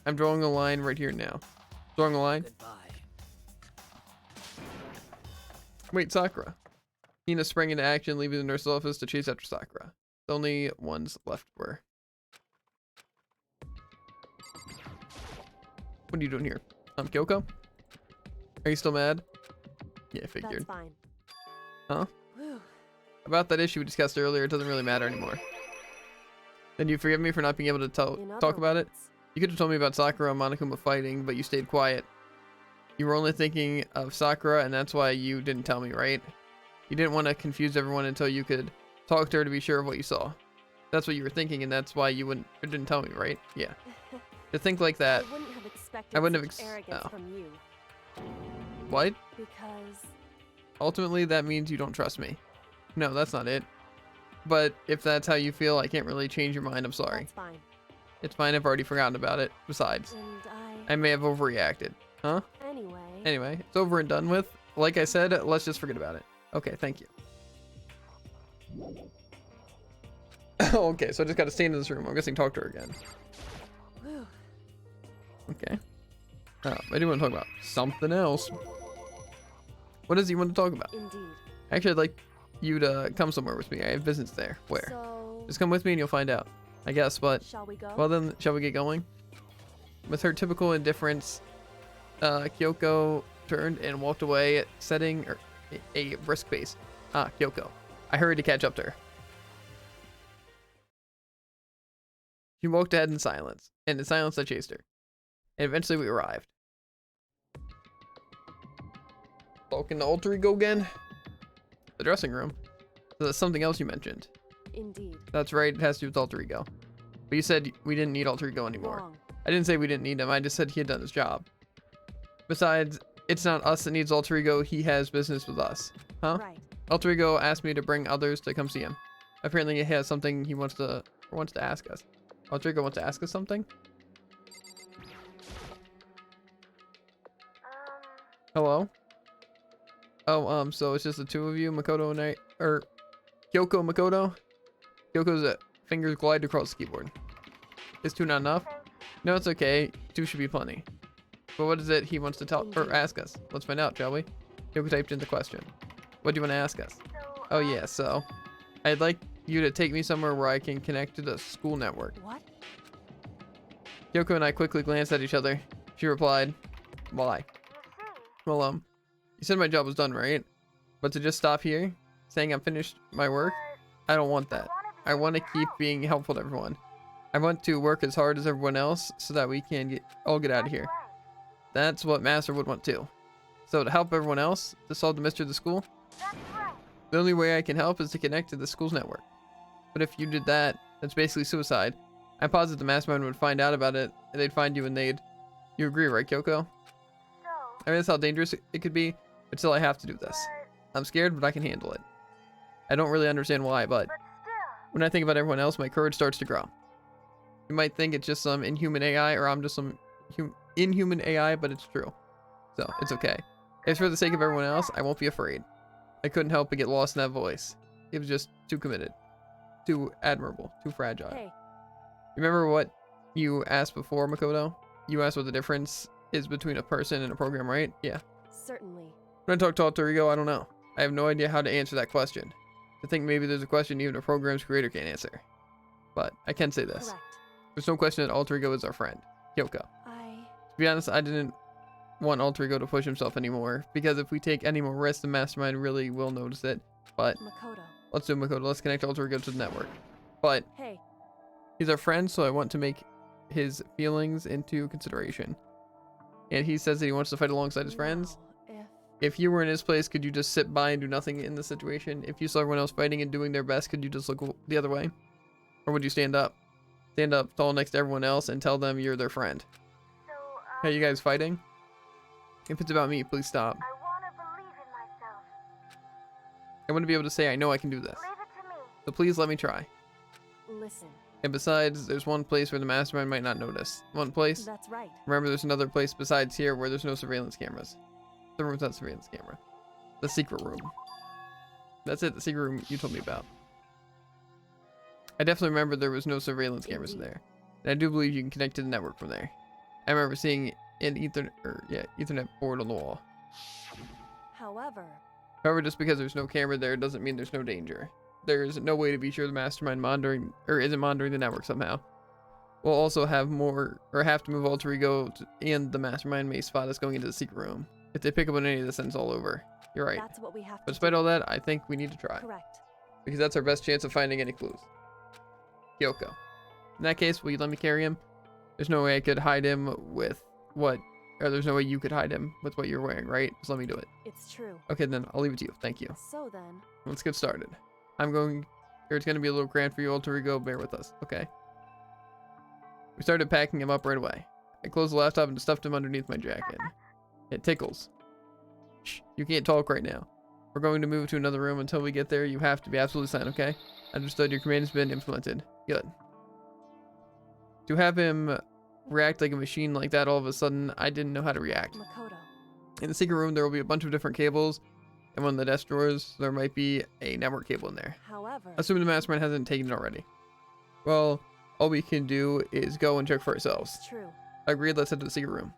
I'm drawing a line right here now. Drawing a line? Goodbye. Wait, Sakura. Hina sprang into action, leaving the nurse's office to chase after Sakura. The only ones left were... What are you doing here? Kyoko? Are you still mad? Yeah, I That's figured. fine. Huh? Whew. About that issue we discussed earlier, it doesn't really matter anymore. Then you forgive me for not being able to talk about it? You could have told me about Sakura and Monokuma fighting, but you stayed quiet. You were only thinking of Sakura, and that's why you didn't tell me, right? You didn't want to confuse everyone until you could talk to her to be sure of what you saw. That's what you were thinking, and that's why you didn't tell me, right? Yeah. To think like that. I wouldn't have expected I wouldn't have such arrogance from you. What? Because Ultimately, that means you don't trust me. No, that's not it. But if that's how you feel, I can't really change your mind. I'm sorry. that's fine. It's fine. I've already forgotten about it. Besides, And I may have overreacted. Huh? anyway. Anyway, it's over and done with. Like I said, let's just forget about it. Okay, thank you. Okay, so I just got to stay in this room. I'm guessing talk to her again. Whew. Okay. I do want to talk about something else. What does he want to talk about? Indeed. Actually, I'd like you to come somewhere with me. I have business there. Where? So, Just come with me and you'll find out. I guess, but... shall we go? Well then, shall we get going? With her typical indifference, Kyoko turned and walked away, setting a brisk pace. Kyoko. I hurried to catch up to her. She walked ahead in silence, and in silence I chased her. And eventually we arrived. Talking to Alter Ego again? The dressing room. So that's something else you mentioned. Indeed. That's right, it has to do with Alter Ego. But you said we didn't need Alter Ego anymore. Wrong. I didn't say we didn't need him, I just said he had done his job. Besides, it's not us that needs Alter Ego, he has business with us. Huh? Right. Alter Ego asked me to bring others to come see him. Apparently he has something he wants to ask us. Alter Ego wants to ask us something? Hello? Oh, so it's just the two of you, Makoto and I, or Kyoko, Makoto? Kyoko's fingers glide across the keyboard. Is two not enough? No, it's okay. Two should be plenty. But what is it he wants to tell or ask us? Let's find out, shall we? Kyoko typed in the question. What do you want to ask us? Oh yeah, so I'd like you to take me somewhere where I can connect to the school network. What? Kyoko and I quickly glanced at each other. She replied, why? Well, you said my job was done, right? But to just stop here, saying I'm finished my work, I don't want that. I want to keep being helpful to everyone. I want to work as hard as everyone else so that we can all get out of here. That's what Master would want too. So to help everyone else, to solve the mystery of the school, the only way I can help is to connect to the school's network. But if you did that, that's basically suicide. I'm positive the mastermind would find out about it, and they'd find you and they'd... You agree, right, Kyoko? I mean, that's how dangerous it could be, but still I have to do this. I'm scared, but I can handle it. I don't really understand why, but when I think about everyone else, my courage starts to grow. You might think it's just some inhuman AI, or I'm just some inhuman AI, but it's true. So, it's okay. If it's for the sake of everyone else, I won't be afraid. I couldn't help but get lost in that voice. It was just too committed. Too admirable. Too fragile. Hey. Remember what you asked before, Makoto? You asked what the difference is between a person and a program, right? Yeah. Certainly. When I talk to Alter Ego, I don't know. I have no idea how to answer that question. To think maybe there's a question even a program's creator can't answer. But I can say this. Correct. There's no question that Alter Ego is our friend, Kyoko. To be honest, I didn't want Alter Ego to push himself anymore, because if we take any more risks, the mastermind really will notice it. But Makoto. let's do Makoto. Let's connect Alter Ego to the network. But Hey, he's our friend, so I want to make his feelings into consideration. And he says that he wants to fight alongside his friends. now, If you were in his place, could you just sit by and do nothing in the situation? If you saw everyone else fighting and doing their best, could you just look the other way? Or would you stand up? Stand up tall next to everyone else and tell them you're their friend. So, Hey, you guys fighting? If it's about me, please stop. I want to believe in myself. I want to be able to say I know I can do this. Leave it to me. So please let me try. listen. And besides, there's one place where the mastermind might not notice. One place? That's right. Remember, there's another place besides here where there's no surveillance cameras. The room's not surveillance camera. The secret room. That's it, the secret room you told me about. I definitely remember there was no surveillance cameras in there. And I do believe you can connect to the network from there. I remember seeing an Ethernet board on the wall. However, Just because there's no camera there doesn't mean there's no danger. There's no way to be sure the mastermind isn't monitoring the network somehow. We'll also have to move Alter Ego and the mastermind may spot us going into the secret room. If they pick up on any of this, then it's all over. You're right. that's what we have But to despite do. all that, I think we need to try. Correct. Because that's our best chance of finding any clues. Kyoko. In that case, will you let me carry him? There's no way I could hide him with there's no way you could hide him with what you're wearing, right? Just let me do it. It's true. Okay, then I'll leave it to you. Thank you. So then, Let's get started. It's going to be a little cramped for you, Alter Ego. Bear with us, okay? We started packing him up right away. I closed the laptop and stuffed him underneath my jacket. It tickles. Shh, you can't talk right now. We're going to move to another room. Until we get there, you have to be absolutely silent, okay? Understood. Your command has been implemented. Good. To have him react like a machine like that all of a sudden, I didn't know how to react. Makoto. In the secret room, there will be a bunch of different cables. And one of the desk drawers, there might be a network cable in there. However, Assuming the mastermind hasn't taken it already. Well, all we can do is go and check for ourselves. it's true. Agreed, let's head to the secret room.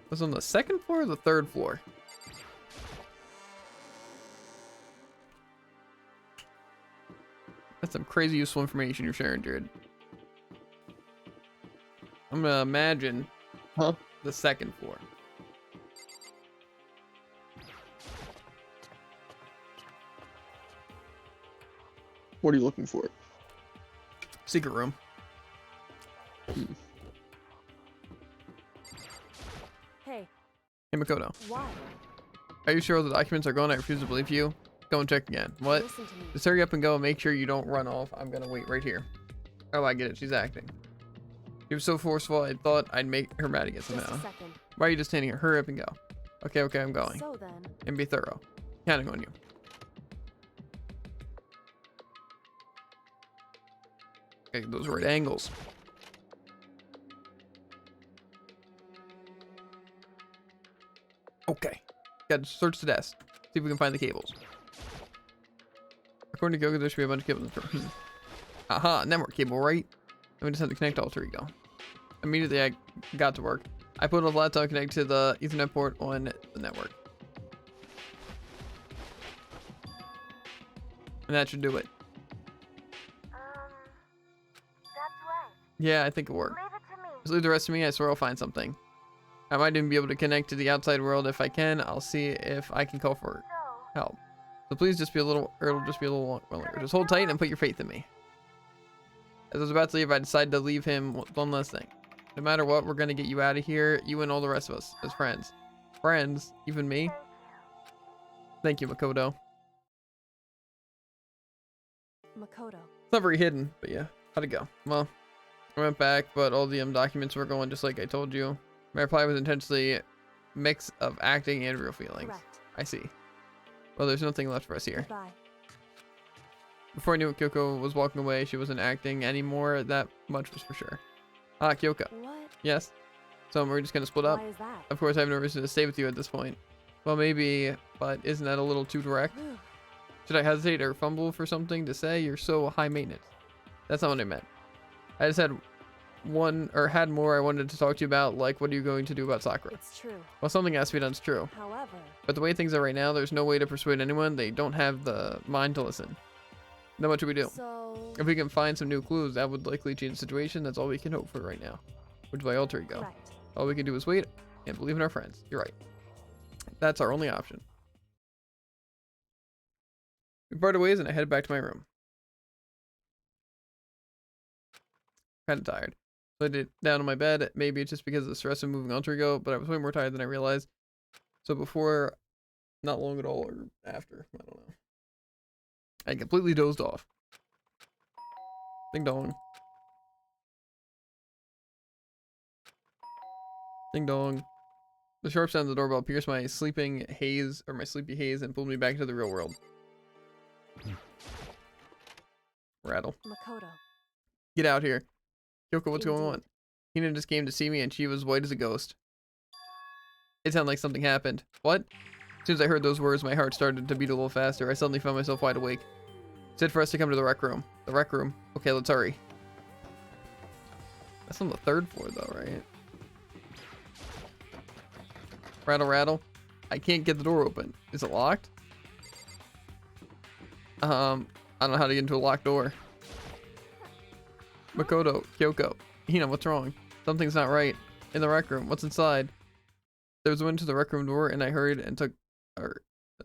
Was it on the second floor or the third floor? That's some crazy useful information you're sharing, Jared. I'm gonna imagine the second floor. What are you looking for? Secret room. Hey, Hey, Makoto. why? Are you sure the documents are gone? I refuse to believe you. Go and check again. What? Listen to me. Just hurry up and go and make sure you don't run off. I'm gonna wait right here. Oh, I get it. She's acting. She was so forceful, I thought I'd make her mad again Just a somehow. second. Why are you just standing here? Hurry up and go. Okay, I'm going. So then, And be thorough. Counting on you. Okay, those right angles. Okay. Gotta search the desk. See if we can find the cables. According to Gogo, there should be a bunch of cables in the room. Aha, network cable, right? And we just have to connect Alter Ego. Immediately I got to work. I put off the laptop and connected to the Ethernet port on the network. And that should do it. That's right. Yeah, I think it worked. Leave it to me. Just leave the rest to me. I swear I'll find something. I might even be able to connect to the outside world. If I can, I'll see if I can call for So, help. So please just be a little, or it'll just be a little longer. Just hold tight and put your faith in me. As I was about to leave, I decided to leave him one last thing. No matter what, we're gonna get you out of here. You and all the rest of us as friends. Friends? Even me? thank you. Thank you, Makoto. Makoto. It's not very hidden, but yeah. How'd it go? Well, I went back, but all the documents were going just like I told you. My reply was intentionally a mix of acting and real feelings. Correct. I see. Well, there's nothing left for us here. Goodbye. Before I knew it, Kyoko was walking away. She wasn't acting anymore. That much was for sure. Ah, Kyoko. What? Yes? So we're just gonna split up? Why is that? Of course, I have no reason to stay with you at this point. Well, maybe, but isn't that a little too direct? Should I hesitate or fumble for something to say? You're so high maintenance. That's not what I meant. I just had had more I wanted to talk to you about, like what are you going to do about Sakura? It's true. Well, something has to be done, it's true. However, But the way things are right now, there's no way to persuade anyone. They don't have the mind to listen. Then what should we do? so If we can find some new clues, that would likely change the situation. That's all we can hope for right now. Which is why Alter Ego. correct. All we can do is wait and believe in our friends. You're right. That's our only option. We parted ways and I headed back to my room. Kinda tired. So I did down on my bed. Maybe it's just because of the stress of moving alter ego, but I was way more tired than I realized. So before, not long at all, or after, I don't know. I completely dozed off. Ding dong. Ding dong. The sharp sound of the doorbell pierced my sleeping haze, or my sleepy haze, and pulled me back into the real world. Rattle. Makoto. Get out here. Kyoko, what's going Indeed. on? Hina just came to see me and she was white as a ghost. It sounded like something happened. What? As soon as I heard those words, my heart started to beat a little faster. I suddenly found myself wide awake. Said for us to come to the rec room. The rec room. Okay, let's hurry. That's on the 3rd floor though, right? Rattle, rattle. I can't get the door open. Is it locked? I don't know how to get into a locked door. Makoto, Kyoko, Hina, what's wrong? Something's not right. In the rec room. What's inside? There was a window to the rec room door, and I hurried and I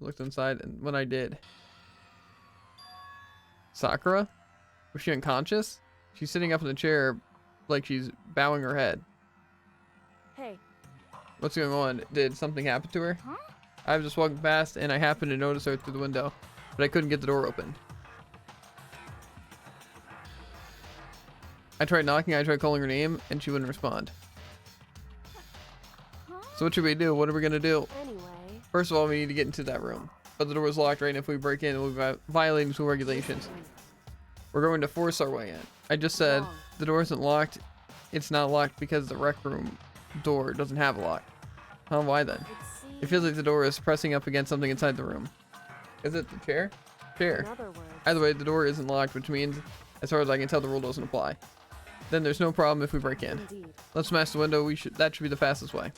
looked inside, and when I did, Sakura? Was she unconscious? She's sitting up in the chair, like she's bowing her head. Hey, What's going on? Did something happen to her? Huh? I was just walking past, and I happened to notice her through the window, but I couldn't get the door open. I tried knocking, I tried calling her name, and she wouldn't respond. Huh? So what should we do? What are we gonna do? anyway. First of all, we need to get into that room. But the door is locked, right? And if we break in, we'll be violating school regulations. We're going to force our way in. I just said, Wrong. the door isn't locked. It's not locked because the rec room door doesn't have a lock. Huh, why then? It feels like the door is pressing up against something inside the room. Is it the chair? Chair. In other words, Either way, the door isn't locked, which means, as far as I can tell, the rule doesn't apply. Then there's no problem if we break in. indeed. Let's smash the window. That should be the fastest way.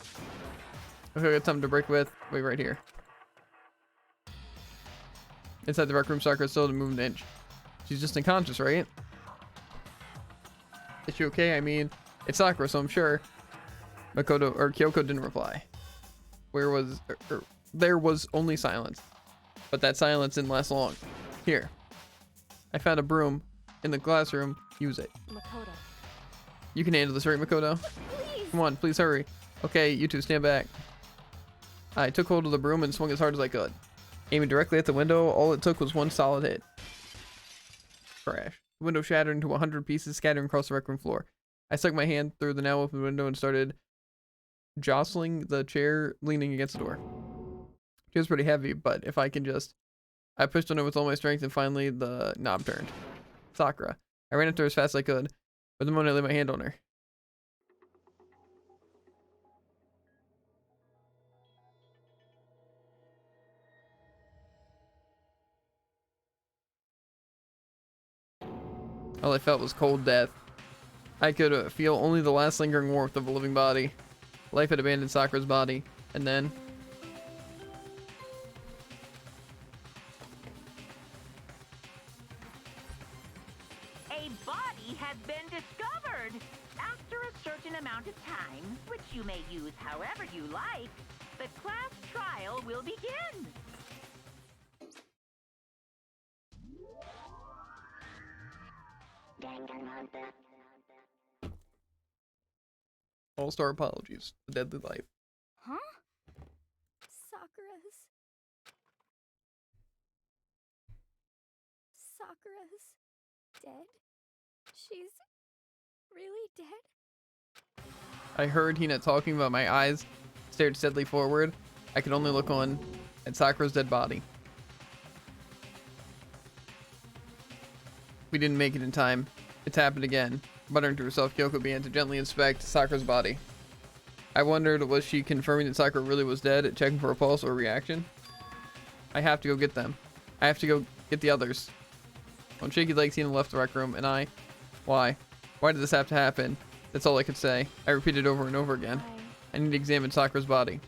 Okay, I got something to break with. Wait, right here. Inside the rec room, Sakura still didn't move an inch. She's just unconscious, right? Is she okay? I mean, it's Sakura, so I'm sure. Makoto or Kyoko didn't reply. There was only silence, but that silence didn't last long. Here, I found a broom in the classroom. Use it. Makoto. You can handle this, right, Makoto? Please. Come on, please hurry. Okay, you two stand back. I took hold of the broom and swung as hard as I could. Aiming directly at the window, all it took was one solid hit. Crash. The window shattered into 100 pieces, scattering across the rec room floor. I stuck my hand through the now open window and started jostling the chair leaning against the door. It was pretty heavy, but if I can just... I pushed on it with all my strength and finally the knob turned. Sakura. I ran after her as fast as I could, but the moment I laid my hand on her. All I felt was cold death. I could feel only the last lingering warmth of a living body. Life had abandoned Sakura's body, and then... A body has been discovered. After a certain amount of time, which you may use however you like, the class trial will begin. Danganrompa. All-star apologies. The deadly life. Huh? Sakura's dead? She's really dead? I heard Hina talking about my eyes, stared steadily forward. I could only look on at Sakura's dead body. We didn't make it in time. It's happened again. Muttering to herself, Kyoko began to gently inspect Sakura's body. I wondered, was she confirming that Sakura really was dead, checking for a pulse or reaction? I have to go get them. I have to go get the others. On shaky legs, Hina left the rec room, and I... Why? Why did this have to happen? That's all I could say. I repeated over and over again. I need to examine Sakura's body.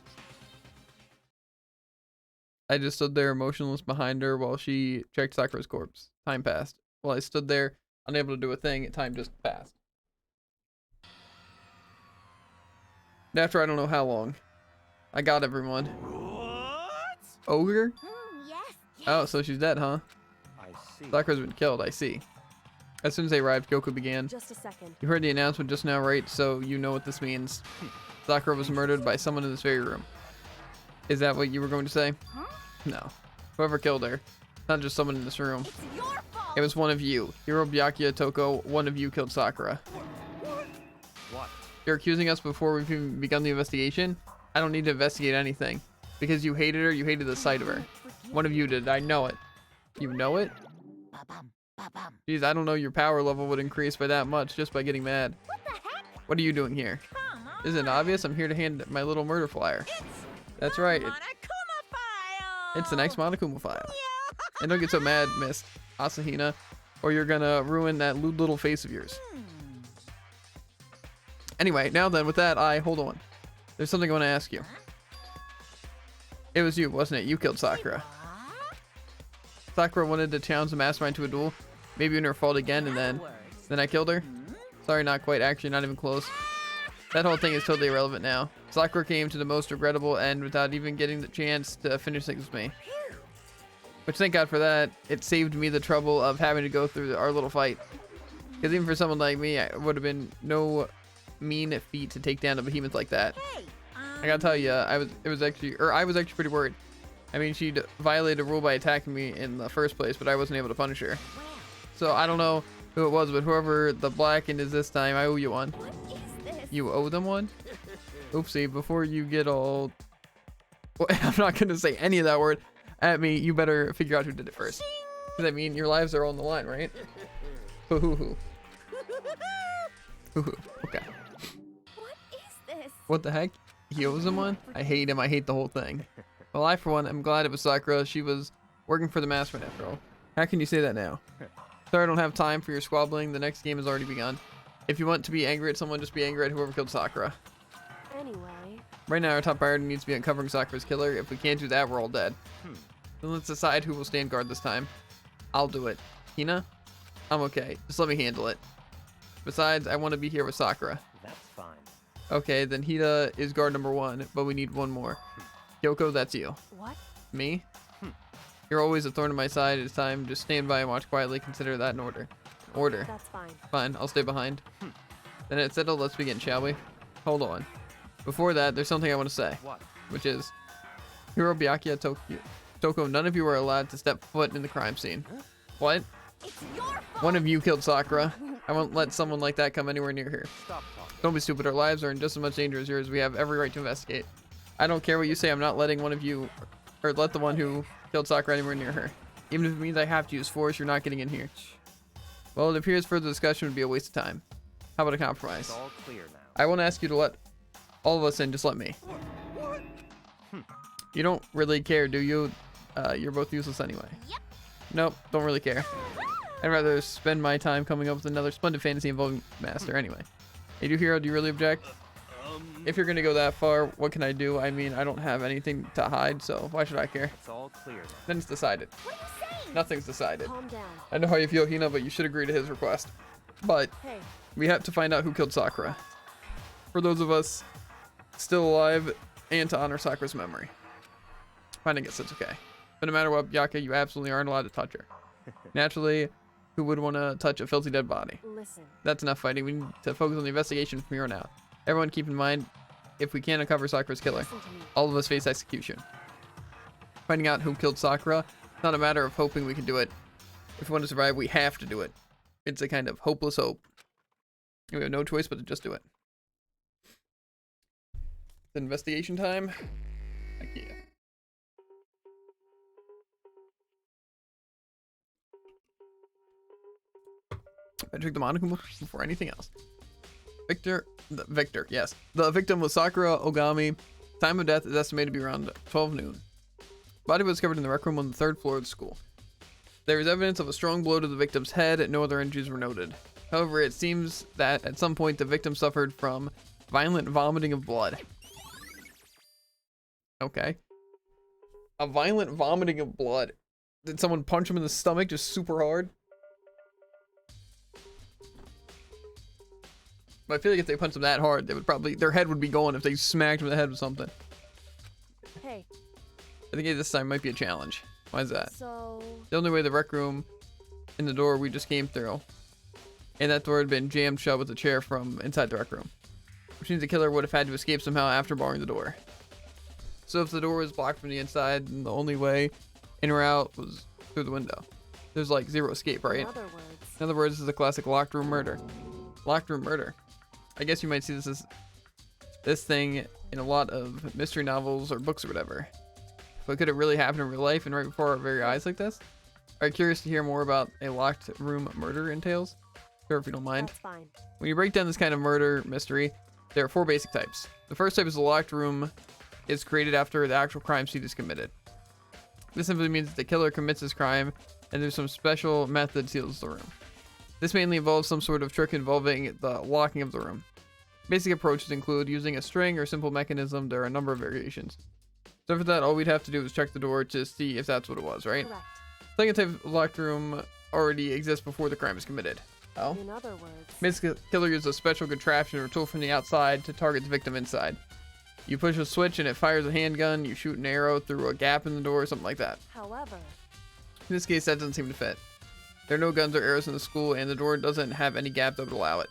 I just stood there motionless behind her while she checked Sakura's corpse. Time passed. While I stood there, unable to do a thing, time just passed. And after I don't know how long, I got everyone. What? Ogre? Yes, yes. Oh, so she's dead, huh? see. Sakura's been killed, I see. As soon as they arrived, Goku began. Just a second. You heard the announcement just now, right? So you know what this means. Sakura was murdered by someone in this very room. Is that what you were going to say? Huh? No. Whoever killed her. Not just someone in this room. It's your fault! It was one of you. Hiro, Byakuya, Toko, one of you killed Sakura. What? You're accusing us before we've even begun the investigation? I don't need to investigate anything. Because you hated her, you hated the sight of her. One of you did. I know it. You know it? Jeez, I don't know your power level would increase by that much just by getting mad. What the heck? What are you doing here? Come on. Isn't it obvious? I'm here to hand my little murder flyer. That's right. Monokuma file. It's the next Monokuma file. And don't get so mad, Miss Asahina, or you're gonna ruin that lewd little face of yours. Anyway, now then, with that, hold on. There's something I want to ask you. It was you, wasn't it? You killed Sakura. Sakura wanted to challenge the mastermind to a duel. Maybe in her fault again, and then I killed her. Sorry, not quite. Actually, not even close. That whole thing is totally irrelevant now. Sakura came to the most regrettable end without even getting the chance to finish things with me. Which, thank God for that. It saved me the trouble of having to go through our little fight. Because even for someone like me, it would have been no mean feat to take down a behemoth like that. Hey, I gotta tell you, I was actually pretty worried. I mean, she'd violated a rule by attacking me in the first place, but I wasn't able to punish her. So I don't know who it was, but whoever the blackened is this time, I owe you one. What is this? You owe them one? Oopsie, before you get all... Well, I'm not gonna say any of that word at me, you better figure out who did it first. Because I mean, your lives are on the line, right? Hoo-hoo-hoo. Hoo-hoo. Okay. What is this? What the heck? He owes him one? I hate him. I hate the whole thing. Well, I, for one, am glad it was Sakura. She was working for the mastermind after all. How can you say that now? Sorry, I don't have time for your squabbling. The next game has already begun. If you want to be angry at someone, just be angry at whoever killed Sakura. Anyway. Right now, our top priority needs to be uncovering Sakura's killer. If we can't do that, we're all dead. Then let's decide who will stand guard this time. I'll do it. Hina? I'm okay. Just let me handle it. Besides, I want to be here with Sakura. That's fine. Okay, then Hida is guard number 1, but we need one more. Kyoko, that's you. What? Me? You're always a thorn in my side. It's time. Just stand by and watch quietly. Consider that an order. Order. That's fine. Fine, I'll stay behind. Then it's settled. Let's begin, shall we? Hold on. Before that, there's something I want to say. What? Which is, Hiro, Byakuya, Toko, none of you are allowed to step foot in the crime scene. What? It's your fault! One of you killed Sakura. I won't let someone like that come anywhere near here. Stop talking. Don't be stupid. Our lives are in just as much danger as yours. We have every right to investigate. I don't care what you say. I'm not letting one of you, or let the one who killed Sakura anywhere near her. Even if it means I have to use force, you're not getting in here. Well, it appears further discussion would be a waste of time. How about a compromise? It's all clear now. I won't ask you to let all of us in. Just let me. You don't really care, do you? You're both useless anyway. Yep. Nope, don't really care. I'd rather spend my time coming up with another splendid fantasy involving Master anyway. Hey, Hero, do you really object? If you're gonna go that far, what can I do? I mean, I don't have anything to hide, so why should I care? It's all clear now. Then it's decided. What are you saying? Nothing's decided. Calm down. I know how you feel, Hina, but you should agree to his request. But Hey, we have to find out who killed Sakura. For those of us still alive, and to honor Sakura's memory. Fine, I guess that's okay. But no matter what, Byakuya, you absolutely aren't allowed to touch her. Naturally, who would want to touch a filthy dead body? listen. That's enough fighting. We need to focus on the investigation from here on out. Everyone keep in mind, if we can't uncover Sakura's killer, Listen to me. all of us face execution. Finding out who killed Sakura, it's not a matter of hoping we can do it. If we want to survive, we have to do it. It's a kind of hopeless hope. We have no choice but to just do it. It's investigation time. Heck yeah. I took the Monokuma before anything else. Victor, yes. The victim was Sakura Ogami. Time of death is estimated to be around 12 noon. Body was discovered in the rec room on the 3rd floor of the school. There is evidence of a strong blow to the victim's head. No other injuries were noted. However, it seems that at some point the victim suffered from violent vomiting of blood. Okay. A violent vomiting of blood. Did someone punch him in the stomach just super hard? But I feel like if they punched him that hard, they would probably, their head would be going if they smacked him in the head with something. Hey, I think this time might be a challenge. Why is that? so The only way the rec room in the door we just came through. And that door had been jammed shut with a chair from inside the rec room. Which means the killer would have had to escape somehow after barring the door. So if the door was blocked from the inside, then the only way in or out was through the window. There's like zero escape, right? In other words, this is a classic locked room murder. Locked room murder. I guess you might see this thing in a lot of mystery novels or books or whatever. But could it really happen in real life and right before our very eyes like this? Are you curious to hear more about a locked room murder entails? Sure, if you don't mind. That's fine. When you break down this kind of murder mystery, there are 4 basic types. The first type is the locked room is created after the actual crime scene is committed. This simply means that the killer commits his crime and there's some special method seals the room. This mainly involves some sort of trick involving the locking of the room. Basic approaches include using a string or simple mechanism. There are a number of variations. So for that, all we'd have to do is check the door to see if that's what it was, right? Correct. Second type of locked room already exists before the crime is committed. Oh? In other words, Basically, the killer uses a special contraption or tool from the outside to target the victim inside. You push a switch and it fires a handgun, you shoot an arrow through a gap in the door, something like that. however, In this case, that doesn't seem to fit. There are no guns or arrows in the school, and the door doesn't have any gap that would allow it.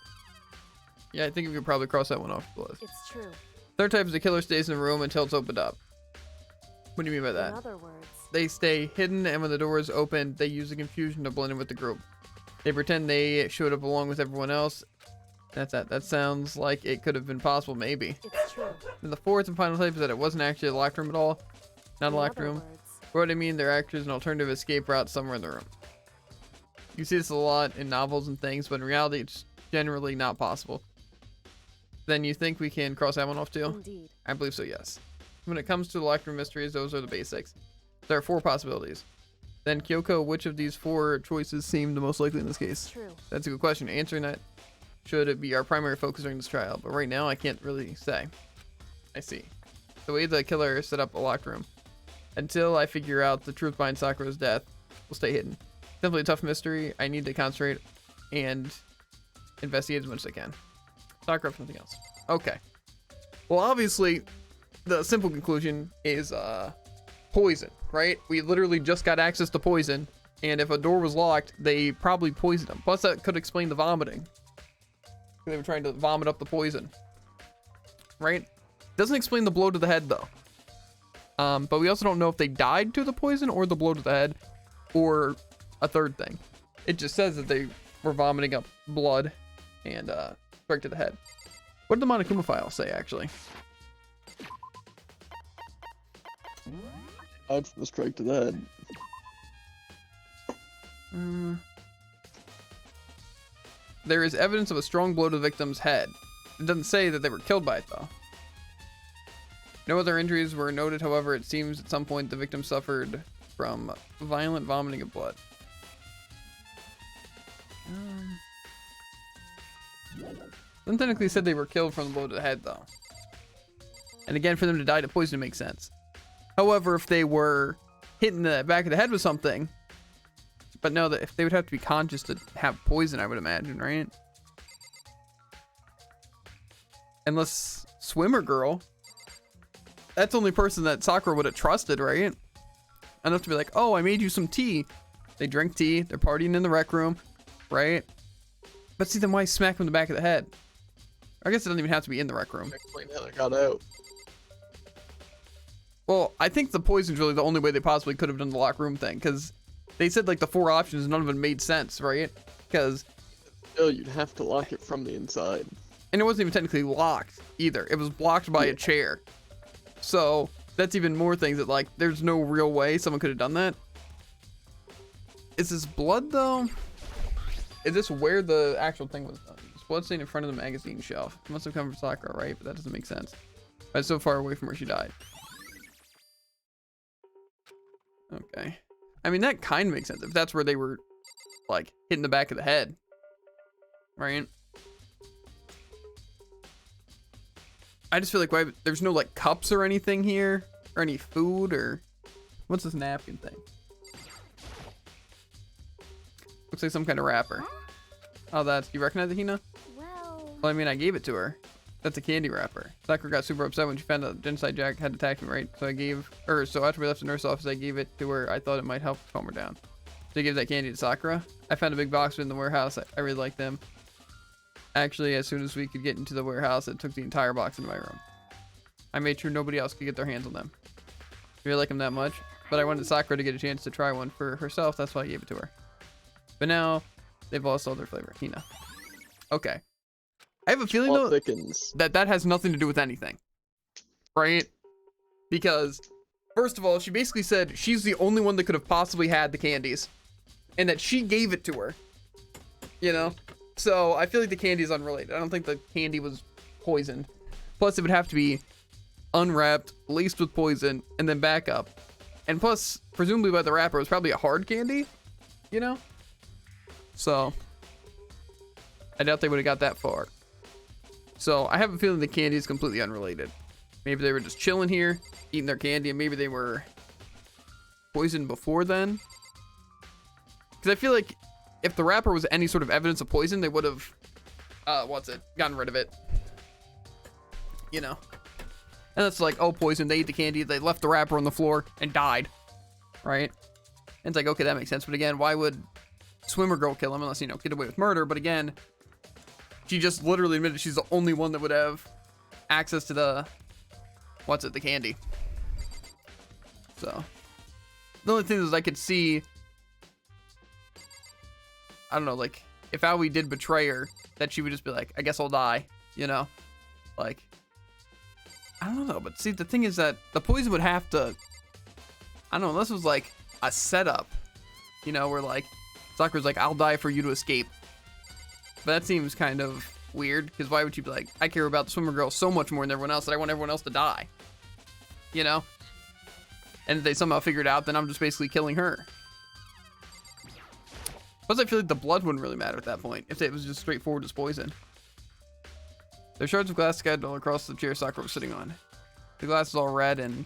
Yeah, I think we could probably cross that one off the list. it's true. Third type is the killer stays in the room until it's opened up. What do you mean by In that? other words, They stay hidden, and when the door is opened, they use the confusion to blend in with the group. They pretend they showed up along with everyone else. That's that. That sounds like it could have been possible, maybe. it's true. And the fourth and final type is that it wasn't actually a locked room at all. Not a In locked other room. words, For what I mean, there actually is an alternative escape route somewhere in the room. You see this a lot in novels and things, but in reality, it's generally not possible. Then you think we can cross that one off too? indeed. I believe so, yes. When it comes to the locked room mysteries, those are the basics. There are 4 possibilities. Then, Kyoko, which of these 4 choices seem the most likely in this case? True. That's a good question. Answering that should be our primary focus during this trial, but right now I can't really say. I see. The way the killer set up a locked room. Until I figure out the truth behind Sakura's death, will stay hidden. Simply a tough mystery. I need to concentrate and investigate as much as I can. Sakura, if nothing else. Okay. Well, obviously, the simple conclusion is poison, right? We literally just got access to poison, and if a door was locked, they probably poisoned him. Plus, that could explain the vomiting. They were trying to vomit up the poison, right? Doesn't explain the blow to the head, though. But we also don't know if they died to the poison or the blow to the head, or a third thing. It just says that they were vomiting up blood and straight to the head. What did the Monokuma file say, actually? Out from the strike to the head. There is evidence of a strong blow to the victim's head. It doesn't say that they were killed by it, though. No other injuries were noted, however, it seems at some point the victim suffered from violent vomiting of blood. Doesn't technically said they were killed from the blow to the head, though. And again, for them to die to poison makes sense. However, if they were hit in the back of the head with something, but no, that if they would have to be conscious to have poison, I would imagine, right? Unless swimmer girl, that's the only person that Sakura would have trusted, right? Enough to be like, oh, I made you some tea. They drink tea, they're partying in the rec room, right? But see, then why smack them in the back of the head? I guess it doesn't even have to be in the rec room. Explain how they got out. Well, I think the poison's really the only way they possibly could have done the lock room thing, because they said like the 4 options, none of them made sense, right? Because Still, you'd have to lock it from the inside. and it wasn't even technically locked either. It was blocked by a chair. So that's even more things that like there's no real way someone could have done that. Is this blood though? Is this where the actual thing was done? It's blood stain in front of the magazine shelf. It must have come from Sakura, right? But that doesn't make sense. It's so far away from where she died. Okay. I mean, that kind of makes sense if that's where they were like hitting the back of the head. Right? I just feel like why there's no like cups or anything here or any food or what's this napkin thing? Looks like some kind of wrapper. Oh, that's, you recognize it, Hina? Well, Well, I mean, I gave it to her. That's a candy wrapper. Sakura got super upset when she found out that Genocide Jack had attacked me, right? So I gave, so after we left the nurse office, I gave it to her. I thought it might help calm her down. to give that candy to Sakura. I found a big box in the warehouse. I really like them. Actually, as soon as we could get into the warehouse, it took the entire box into my room. I made sure nobody else could get their hands on them. I really like them that much, but I wanted Sakura to get a chance to try one for herself. That's why I gave it to her. But now, they've lost all their flavor. Hina. Okay. I have a feeling, though, Thickens. that has nothing to do with anything. Right? Because, first of all, she basically said she's the only one that could have possibly had the candies. And that she gave it to her. You know? So, I feel like the candy is unrelated. I don't think the candy was poisoned. Plus, it would have to be unwrapped, laced with poison, and then back up. And plus, presumably by the wrapper, it was probably a hard candy. You know? So, I doubt they would have got that far. So, I have a feeling the candy is completely unrelated. Maybe they were just chilling here, eating their candy, and maybe they were poisoned before then. Because I feel like if the wrapper was any sort of evidence of poison, they would have, gotten rid of it. You know? And that's like, oh, poison, they ate the candy, they left the wrapper on the floor and died. Right? And it's like, okay, that makes sense. But again, why would Swimmer Girl kill him unless, you know, get away with murder? But again, she just literally admitted she's the only one that would have access to the, the candy. So, the only thing is I could see, I don't know, like, if Aoi did betray her, that she would just be like, I guess I'll die, you know? Like, I don't know, but see, the thing is that the poison would have to, I don't know, unless it was like a setup, you know, where like, Sakura's like, I'll die for you to escape. But that seems kind of weird, because why would you be like, I care about the Swimmer Girl so much more than everyone else that I want everyone else to die? You know? And if they somehow figure it out, then I'm just basically killing her. Plus, I feel like the blood wouldn't really matter at that point, if it was just straightforward as poison. There's shards of glass scattered all across the chair Sakura was sitting on. The glass is all red, and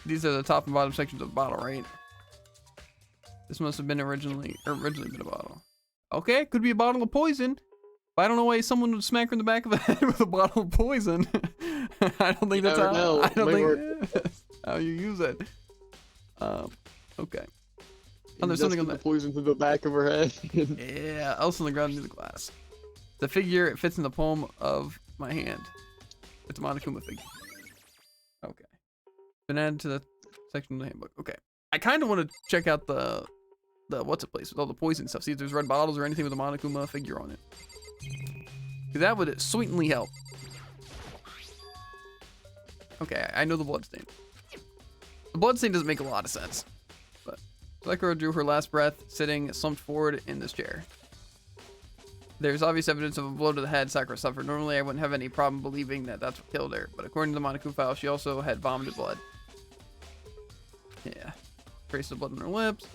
these are the top and bottom sections of the bottle, right? This must have been originally been a bottle. Okay, could be a bottle of poison. But I don't know why someone would smack her in the back of the head with a bottle of poison. I don't think that's how. I don't think that's how you use it. Okay. Oh, there's something on the poison to the back of her head. Yeah, else on the ground near the glass. The figure, it fits in the palm of my hand. It's a Monokuma figure. Okay. Been added to the section of the handbook. Okay. I kind of want to check out the what's it place with all the poison stuff. See if there's red bottles or anything with a Monokuma figure on it. Because that would sweetly help. Okay, I know the bloodstain. The bloodstain doesn't make a lot of sense. But Sakura drew her last breath, sitting slumped forward in this chair. There's obvious evidence of a blow to the head Sakura suffered. Normally, I wouldn't have any problem believing that that's what killed her. But according to the Monokuma file, she also had vomited blood. Yeah. Traces of blood on her lips.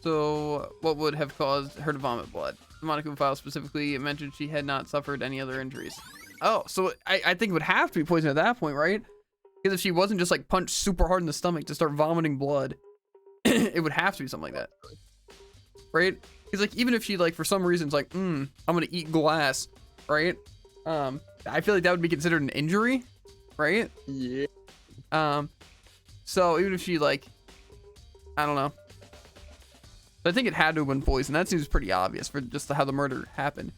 So, what would have caused her to vomit blood? The Monokuma file specifically mentioned she had not suffered any other injuries. Oh, so I think it would have to be poison at that point, right? Because if she wasn't just like punched super hard in the stomach to start vomiting blood, it would have to be something like that. Right? Because like even if she like for some reason is like, I'm gonna eat glass, right? I feel like that would be considered an injury, right? Yeah. So even if she like, I don't know. But I think it had to have been poison. That seems pretty obvious for just how the murder happened.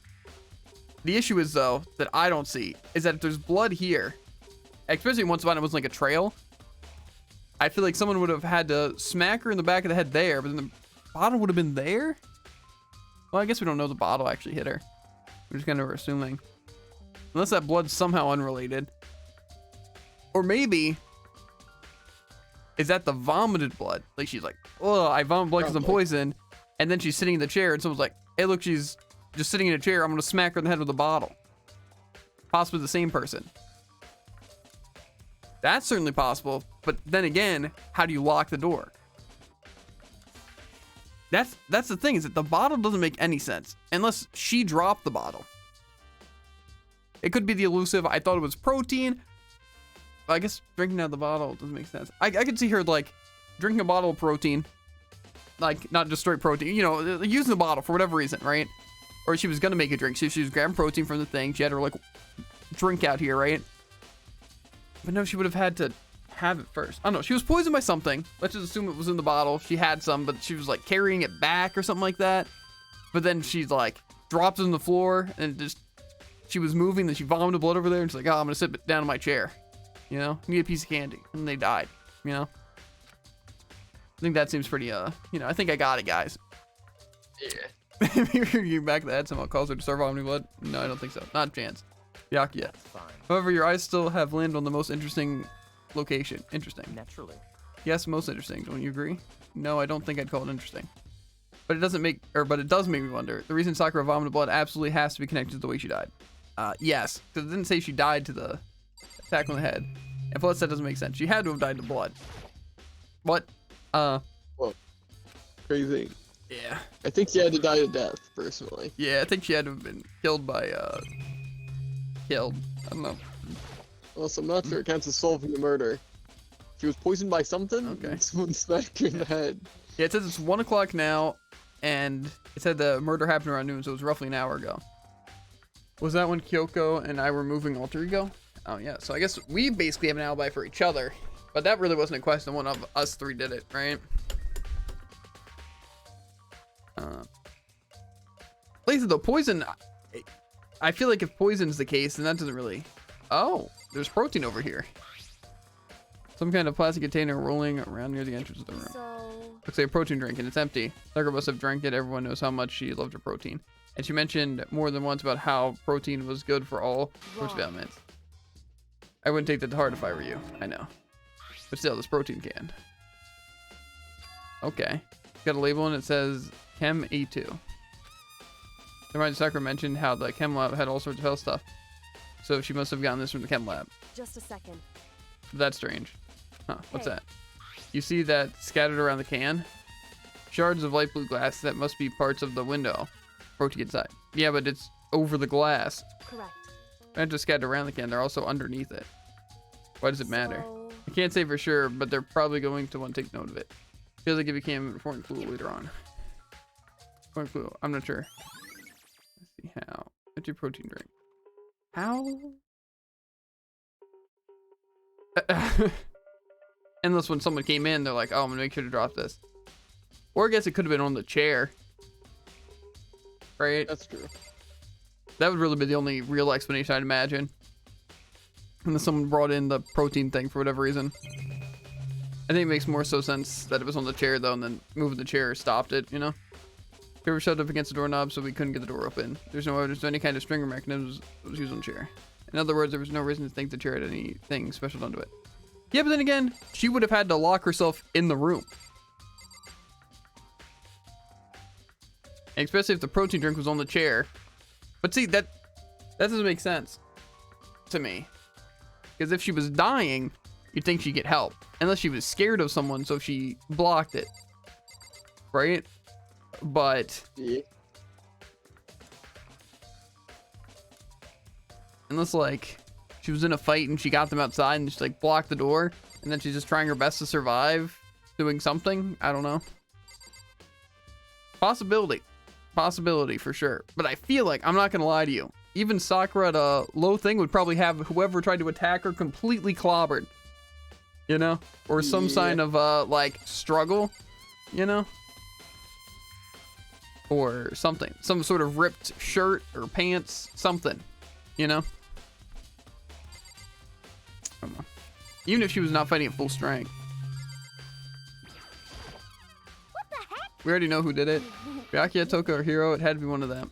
The issue is though, that I don't see, is that if there's blood here, especially once upon it was like a trail, I feel like someone would have had to smack her in the back of the head there, but then the bottle would have been there? Well, I guess we don't know the bottle actually hit her. We're just kind of assuming. Unless that blood's somehow unrelated. Or maybe, is that the vomited blood? Like she's like, oh, I vomited blood because I'm poisoned. And then she's sitting in the chair and someone's like, hey, look, she's just sitting in a chair. I'm going to smack her in the head with a bottle. Possibly the same person. That's certainly possible. But then again, how do you lock the door? That's the thing, is that the bottle doesn't make any sense unless she dropped the bottle. It could be the elusive, I thought it was protein. I guess drinking out of the bottle doesn't make sense. I could see her like drinking a bottle of protein, like not just straight protein, you know, using the bottle for whatever reason, right? Or she was gonna make a drink. She was grabbing protein from the thing. She had her like drink out here, right? But no, she would have had to have it first? I don't know. She was poisoned by something. Let's just assume it was in the bottle. She had some, but she was like carrying it back or something like that. But then she's like dropped it on the floor and just she was moving. Then she vomited blood over there and she's like, oh, I'm gonna sit down in my chair. You know, need a piece of candy, and they died. You know, I think that seems pretty. You know, I think I got it, guys. Yeah. Maybe you back the head somehow calls her to start vomiting blood. No, I don't think so. Not a chance. Yakuya. That's fine. However, your eyes still have landed on the most interesting location. Interesting. Naturally. Yes, most interesting. Don't you agree? No, I don't think I'd call it interesting. But it doesn't make, but it does make me wonder. The reason Sakura vomited blood absolutely has to be connected to the way she died. Yes, because it didn't say she died to the attack on the head. And plus, that doesn't make sense. She had to have died to blood. What? Whoa. Crazy. Yeah. I think she had to die to death, personally. Yeah, I think she had to have been killed by, killed. I don't know. Also, I'm not sure it counts as solving the murder. She was poisoned by something. Okay. And someone smacked her in the head. Yeah, it says it's 1 o'clock now, and it said the murder happened around noon, so it was roughly an hour ago. Was that when Kyoko and I were moving alter ego? Oh, yeah. So I guess we basically have an alibi for each other, but that really wasn't a question. One of us three did it, right? Like the poison, I feel like if poison's the case, then that doesn't really... Oh, there's protein over here. Some kind of plastic container rolling around near the entrance of the room. So, Looks like a protein drink and it's empty. Sakura must have drank it. Everyone knows how much she loved her protein. And she mentioned more than once about how protein was good for all sorts of Wrong. ailments. I wouldn't take that to heart if I were you. I know. But still, this protein can. Okay. Got a label and it says Chem A2. Reminds Sakura mentioned how the chem lab had all sorts of health stuff. So she must have gotten this from the chem lab. just a second. That's strange. Huh, what's Hey. that? You see that scattered around the can? Shards of light blue glass that must be parts of the window. Protein inside. Yeah, but it's over the glass. Correct. They're not just scattered around the can, they're also underneath it. Why does it matter? So, I can't say for sure, but they're probably going to want to take note of it. Feels like it became an important clue later on. Important clue. I'm not sure. Let's see how. What's your protein drink? How? Unless when someone came in, they're like, oh, I'm gonna make sure to drop this. Or I guess it could have been on the chair. Right? That's true. That would really be the only real explanation I'd imagine. Unless someone brought in the protein thing for whatever reason. I think it makes more so sense that it was on the chair though, and then moving the chair stopped it, you know? We were shoved up against the doorknob so we couldn't get the door open. There's no evidence of any kind of stringer mechanism that was used on the chair. In other words, there was no reason to think the chair had anything special done to it. Yeah, but then again, she would have had to lock herself in the room. And especially if the protein drink was on the chair. But see, that doesn't make sense to me. Because if she was dying, you'd think she'd get help. Unless she was scared of someone, so she blocked it. Right? But Yeah. unless like she was in a fight and she got them outside and she like blocked the door and then she's just trying her best to survive doing something, I don't know. Possibility for sure. But I feel like, I'm not gonna lie to you, even Sakura at a low thing would probably have whoever tried to attack her completely clobbered, you know, or some Yeah. sign of like struggle, you know, or something, some sort of ripped shirt or pants, something, you know. I don't know. Even if she was not fighting at full strength. What the heck? We already know who did it. Byakuya, Toka, or Hiro, it had to be one of them.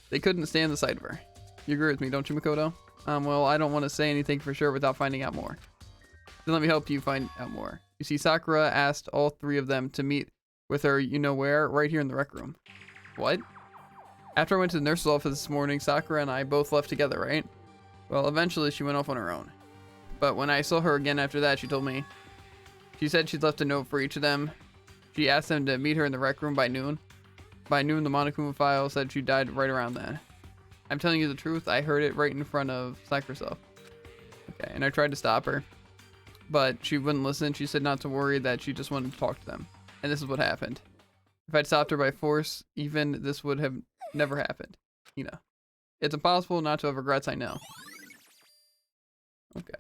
They couldn't stand the sight of her. You agree with me, don't you, Makoto? Well, I don't want to say anything for sure without finding out more. Then let me help you find out more. You see, Sakura asked all three of them to meet with her, you know where, right here in the rec room. What? After I went to the nurse's office this morning, Sakura and I both left together, right? Well, eventually she went off on her own. But when I saw her again after that, she told me, she said she'd left a note for each of them. She asked them to meet her in the rec room by noon. By noon, the Monokuma file said she died right around then. I'm telling you the truth, I heard it right in front of Sakura herself. Okay, and I tried to stop her, but she wouldn't listen. She said not to worry, that she just wanted to talk to them. And this is what happened. If I'd stopped her by force, even this would have never happened. You know, it's impossible not to have regrets, I know. Okay.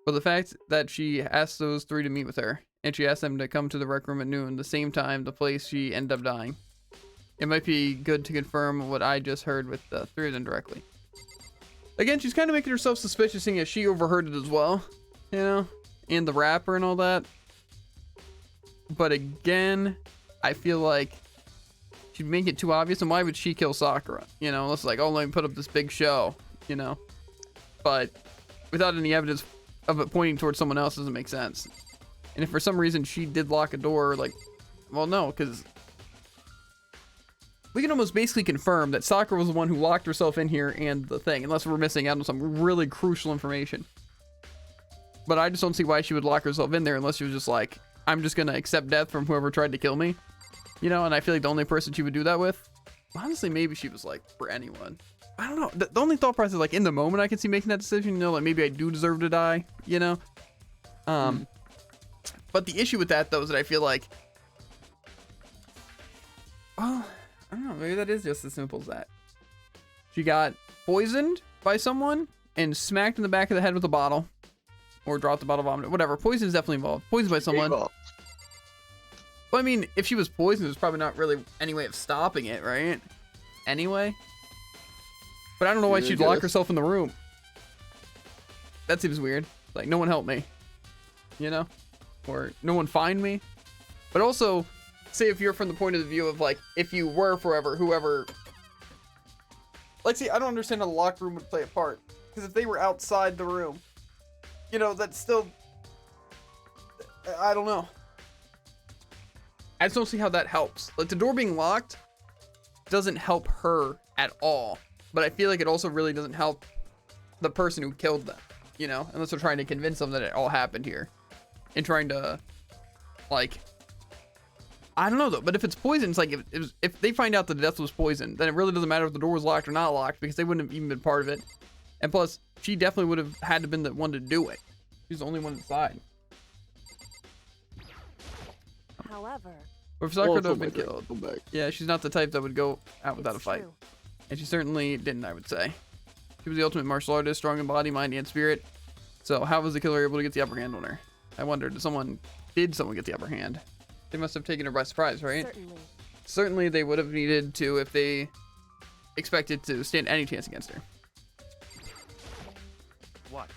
But the fact that she asked those three to meet with her, and she asked them to come to the rec room at noon, the same time, the place she ended up dying. It might be good to confirm what I just heard with the three of them directly. Again, she's kind of making herself suspicious, seeing as she overheard it as well, you know, and the rapper and all that. But again, I feel like she'd make it too obvious, and why would she kill Sakura? You know, unless like, oh, let me put up this big show, you know. But without any evidence of it pointing towards someone else, doesn't make sense. And if for some reason she did lock a door, like, well, no, because we can almost basically confirm that Sakura was the one who locked herself in here and the thing, unless we're missing out on some really crucial information. But I just don't see why she would lock herself in there unless she was just like, I'm just gonna accept death from whoever tried to kill me, you know. And I feel like the only person she would do that with, honestly, maybe she was like for anyone. I don't know. The only thought process, like in the moment, I can see making that decision. You know, like maybe I do deserve to die. You know. But the issue with that though is that I feel like, well, I don't know. Maybe that is just as simple as that. She got poisoned by someone and smacked in the back of the head with a bottle, or dropped the bottle, vomit, whatever. Poison is definitely involved. Poisoned by someone. Well, I mean, if she was poisoned, there's probably not really any way of stopping it, right? Anyway. But I don't know why she'd lock herself in the room. That seems weird. Like, no one help me. You know? Or no one find me. But also, say if you're from the point of the view of, like, if you were forever, whoever... Like, see, I don't understand how the locked room would play a part. Because if they were outside the room, you know, that's still... I don't know. I just don't see how that helps. Like, the door being locked doesn't help her at all. But I feel like it also really doesn't help the person who killed them, you know? Unless they're trying to convince them that it all happened here. And trying to, like... I don't know, though. But if it's poison, it's like, if they find out that the death was poison, then it really doesn't matter if the door was locked or not locked, because they wouldn't have even been part of it. And plus, she definitely would have had to been the one to do it. She's the only one inside. However, or if Sakura would have been killed. Yeah, she's not the type that would go out without a fight. True. And she certainly didn't, I would say. She was the ultimate martial artist, strong in body, mind, and spirit. So how was the killer able to get the upper hand on her? I wonder, did someone get the upper hand? They must have taken her by surprise, right? Certainly. Certainly they would have needed to if they expected to stand any chance against her. What?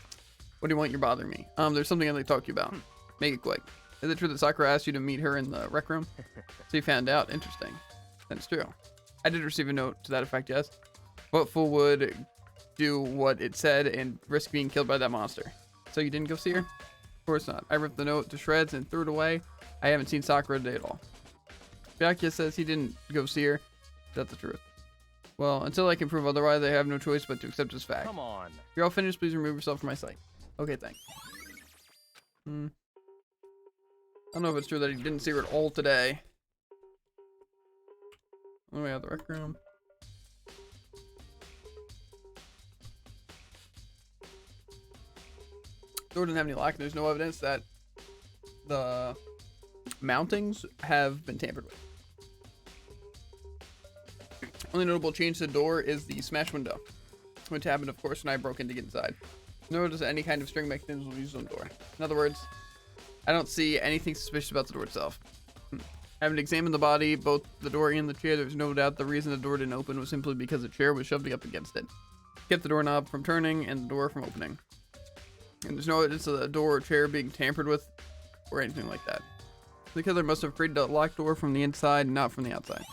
What do you want? You're bothering me. There's something I'd like to talk to you about. Make it quick. Is it true that Sakura asked you to meet her in the rec room? So you found out. Interesting. That's true. I did receive a note to that effect, yes. What fool would do what it said and risk being killed by that monster? So you didn't go see her? Of course not. I ripped the note to shreds and threw it away. I haven't seen Sakura today at all. Byakuya says he didn't go see her. Is that the truth? Well, until I can prove otherwise, I have no choice but to accept this fact. Come on. If you're all finished, please remove yourself from my sight. Okay, thanks. I don't know if it's true that he didn't see her at all today. On the way out of the rec room. Door didn't have any lock. There's no evidence that the mountings have been tampered with. Only notable change to the door is the smash window, which happened, of course, when I broke in to get inside. Notice any kind of string mechanism was used on the door. In other words, I don't see anything suspicious about the door itself. Having examined the body, both the door and the chair, there's no doubt the reason the door didn't open was simply because the chair was shoved up against it. Kept the doorknob from turning and the door from opening. And there's no evidence of the door or chair being tampered with or anything like that. The killer must have created a locked door from the inside, not from the outside.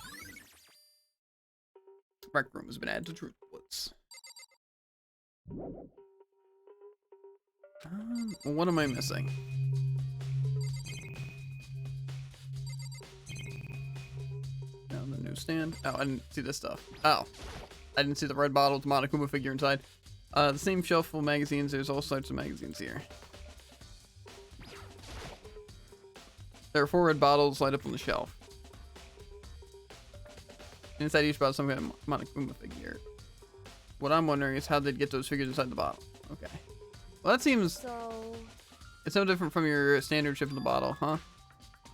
Rec room has been added to Truth Woods. What am I missing? Now the newsstand. Oh, I didn't see this stuff. Oh, I didn't see the red bottle with the Monokuma figure inside. The same shelf full of magazines. There's all sorts of magazines here. There are 4 red bottles lined up on the shelf. Inside each bottle, some kind of Monokuma figure. What I'm wondering is how they'd get those figures inside the bottle. Okay. Well, that seems... So... It's no different from your standard ship in the bottle, huh?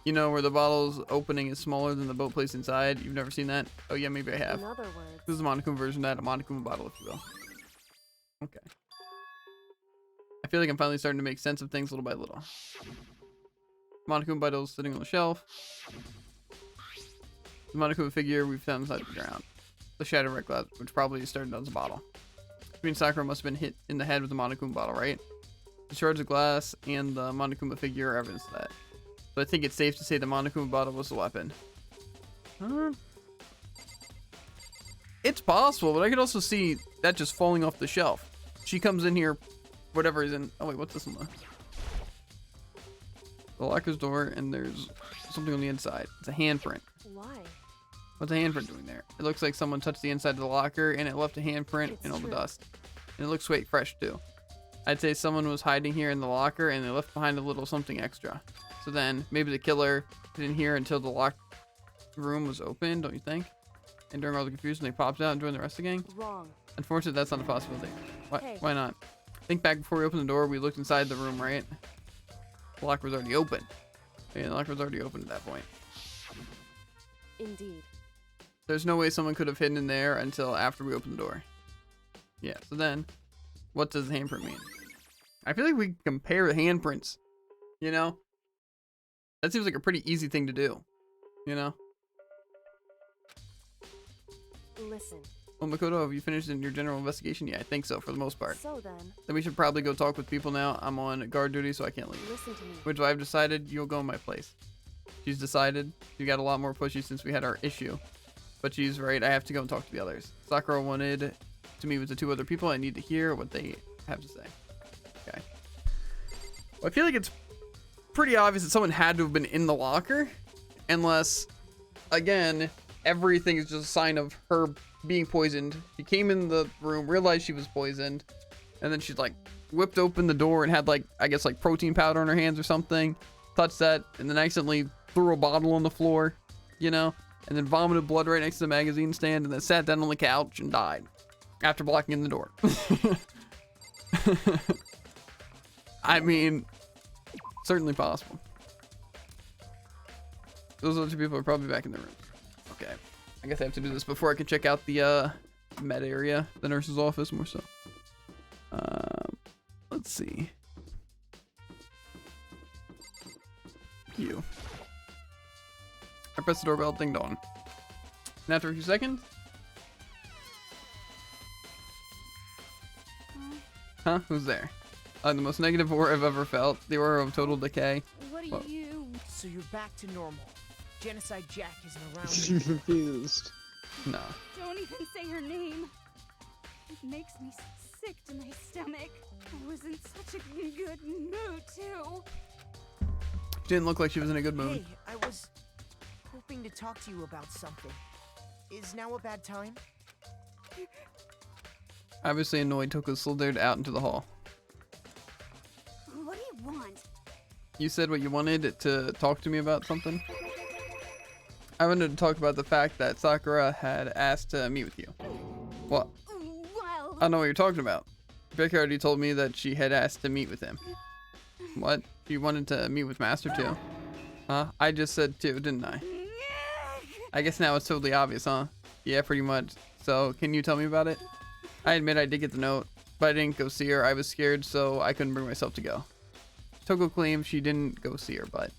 You know, where the bottle's opening is smaller than the boat placed inside. You've never seen that? Oh, yeah, maybe I have. In other words... This is a Monokuma version of that, a Monokuma bottle, if you will. Okay. I feel like I'm finally starting to make sense of things little by little. Monokuma Bundle's sitting on the shelf. The Monokuma figure we found inside the ground. The Shadow Red Glass, which probably started as a bottle. I mean, Sakura must have been hit in the head with the Monokuma bottle, right? The shards of glass and the Monokuma figure are evidence of that. So I think it's safe to say the Monokuma bottle was the weapon. It's possible, but I could also see that just falling off the shelf. She comes in here, whatever is in. Oh wait, what's this one? The locker's door, and there's something on the inside. It's a handprint. Why? What's a handprint doing there? It looks like someone touched the inside of the locker, and it left a handprint It's in all the true. dust. And it looks sweet fresh too. I'd say someone was hiding here in the locker, and they left behind a little something extra. So then maybe the killer didn't hear until the locked room was open, don't you think? And during all the confusion, they popped out and joined the rest of the gang. Wrong. Unfortunately, that's not a possibility. Why? Hey. Why not? Think back before we opened the door. We looked inside the room, right? The locker was already open. Yeah, the locker was already open at that point. Indeed. There's no way someone could have hidden in there until after we opened the door. Yeah, so then, what does the handprint mean? I feel like we can compare handprints, you know? That seems like a pretty easy thing to do, you know? Listen. Well, Makoto, have you finished in your general investigation? Yeah, I think so, for the most part. So then, Then we should probably go talk with people now. I'm on guard duty, so I can't leave. listen to me. Which I've decided you'll go in my place. She's decided. She got a lot more pushy since we had our issue. But she's right, I have to go and talk to the others. Sakura wanted to meet with the two other people. I need to hear what they have to say. Okay. Well, I feel like it's pretty obvious that someone had to have been in the locker. Unless, again, everything is just a sign of her being poisoned. She came in the room, realized she was poisoned. And then she's like, whipped open the door and had like, I guess like protein powder on her hands or something. Touched that and then accidentally threw a bottle on the floor, you know? And then vomited blood right next to the magazine stand and then sat down on the couch and died after blocking in the door. I mean, certainly possible. Those other two people are probably back in the room. Okay. I guess I have to do this before I can check out the med area, the nurse's office more so. Let's see. You. I press the doorbell, ding dong. And after a few seconds. Huh? Who's there? The most negative aura I've ever felt. The aura of total decay. What are Whoa. you? So you're back to normal. Genocide Jack isn't around I'm confused. No. Don't even say her name. It makes me sick to my stomach. I was in such a good mood too. She didn't look like she was in a good mood. Hey, I was hoping to talk to you about something. Is now a bad time? Obviously annoyed, Toko slithered out into the hall. What do you want? You said what you wanted to talk to me about something? I wanted to talk about the fact that Sakura had asked to meet with you. What? Well, I don't know what you're talking about. Becky already told me that she had asked to meet with him. What? She wanted to meet with Master too? Huh? I just said too, didn't I? I guess now it's totally obvious, huh? Yeah, pretty much. So, can you tell me about it? I admit I did get the note, but I didn't go see her. I was scared, so I couldn't bring myself to go. Toko claims she didn't go see her, but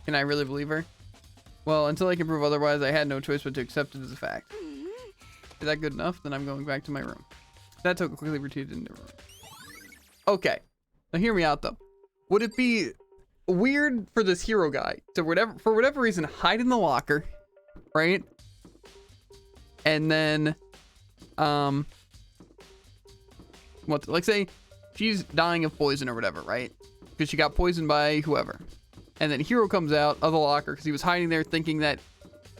can I really believe her? Well, until I can prove otherwise, I had no choice but to accept it as a fact. Is that good enough? Then I'm going back to my room. That Toko quickly retreated into her room. Okay. Now hear me out though. Would it be weird for this hero guy to for whatever reason hide in the locker, right? And then like say she's dying of poison or whatever, right? Because she got poisoned by whoever. And then Hero comes out of the locker because he was hiding there thinking that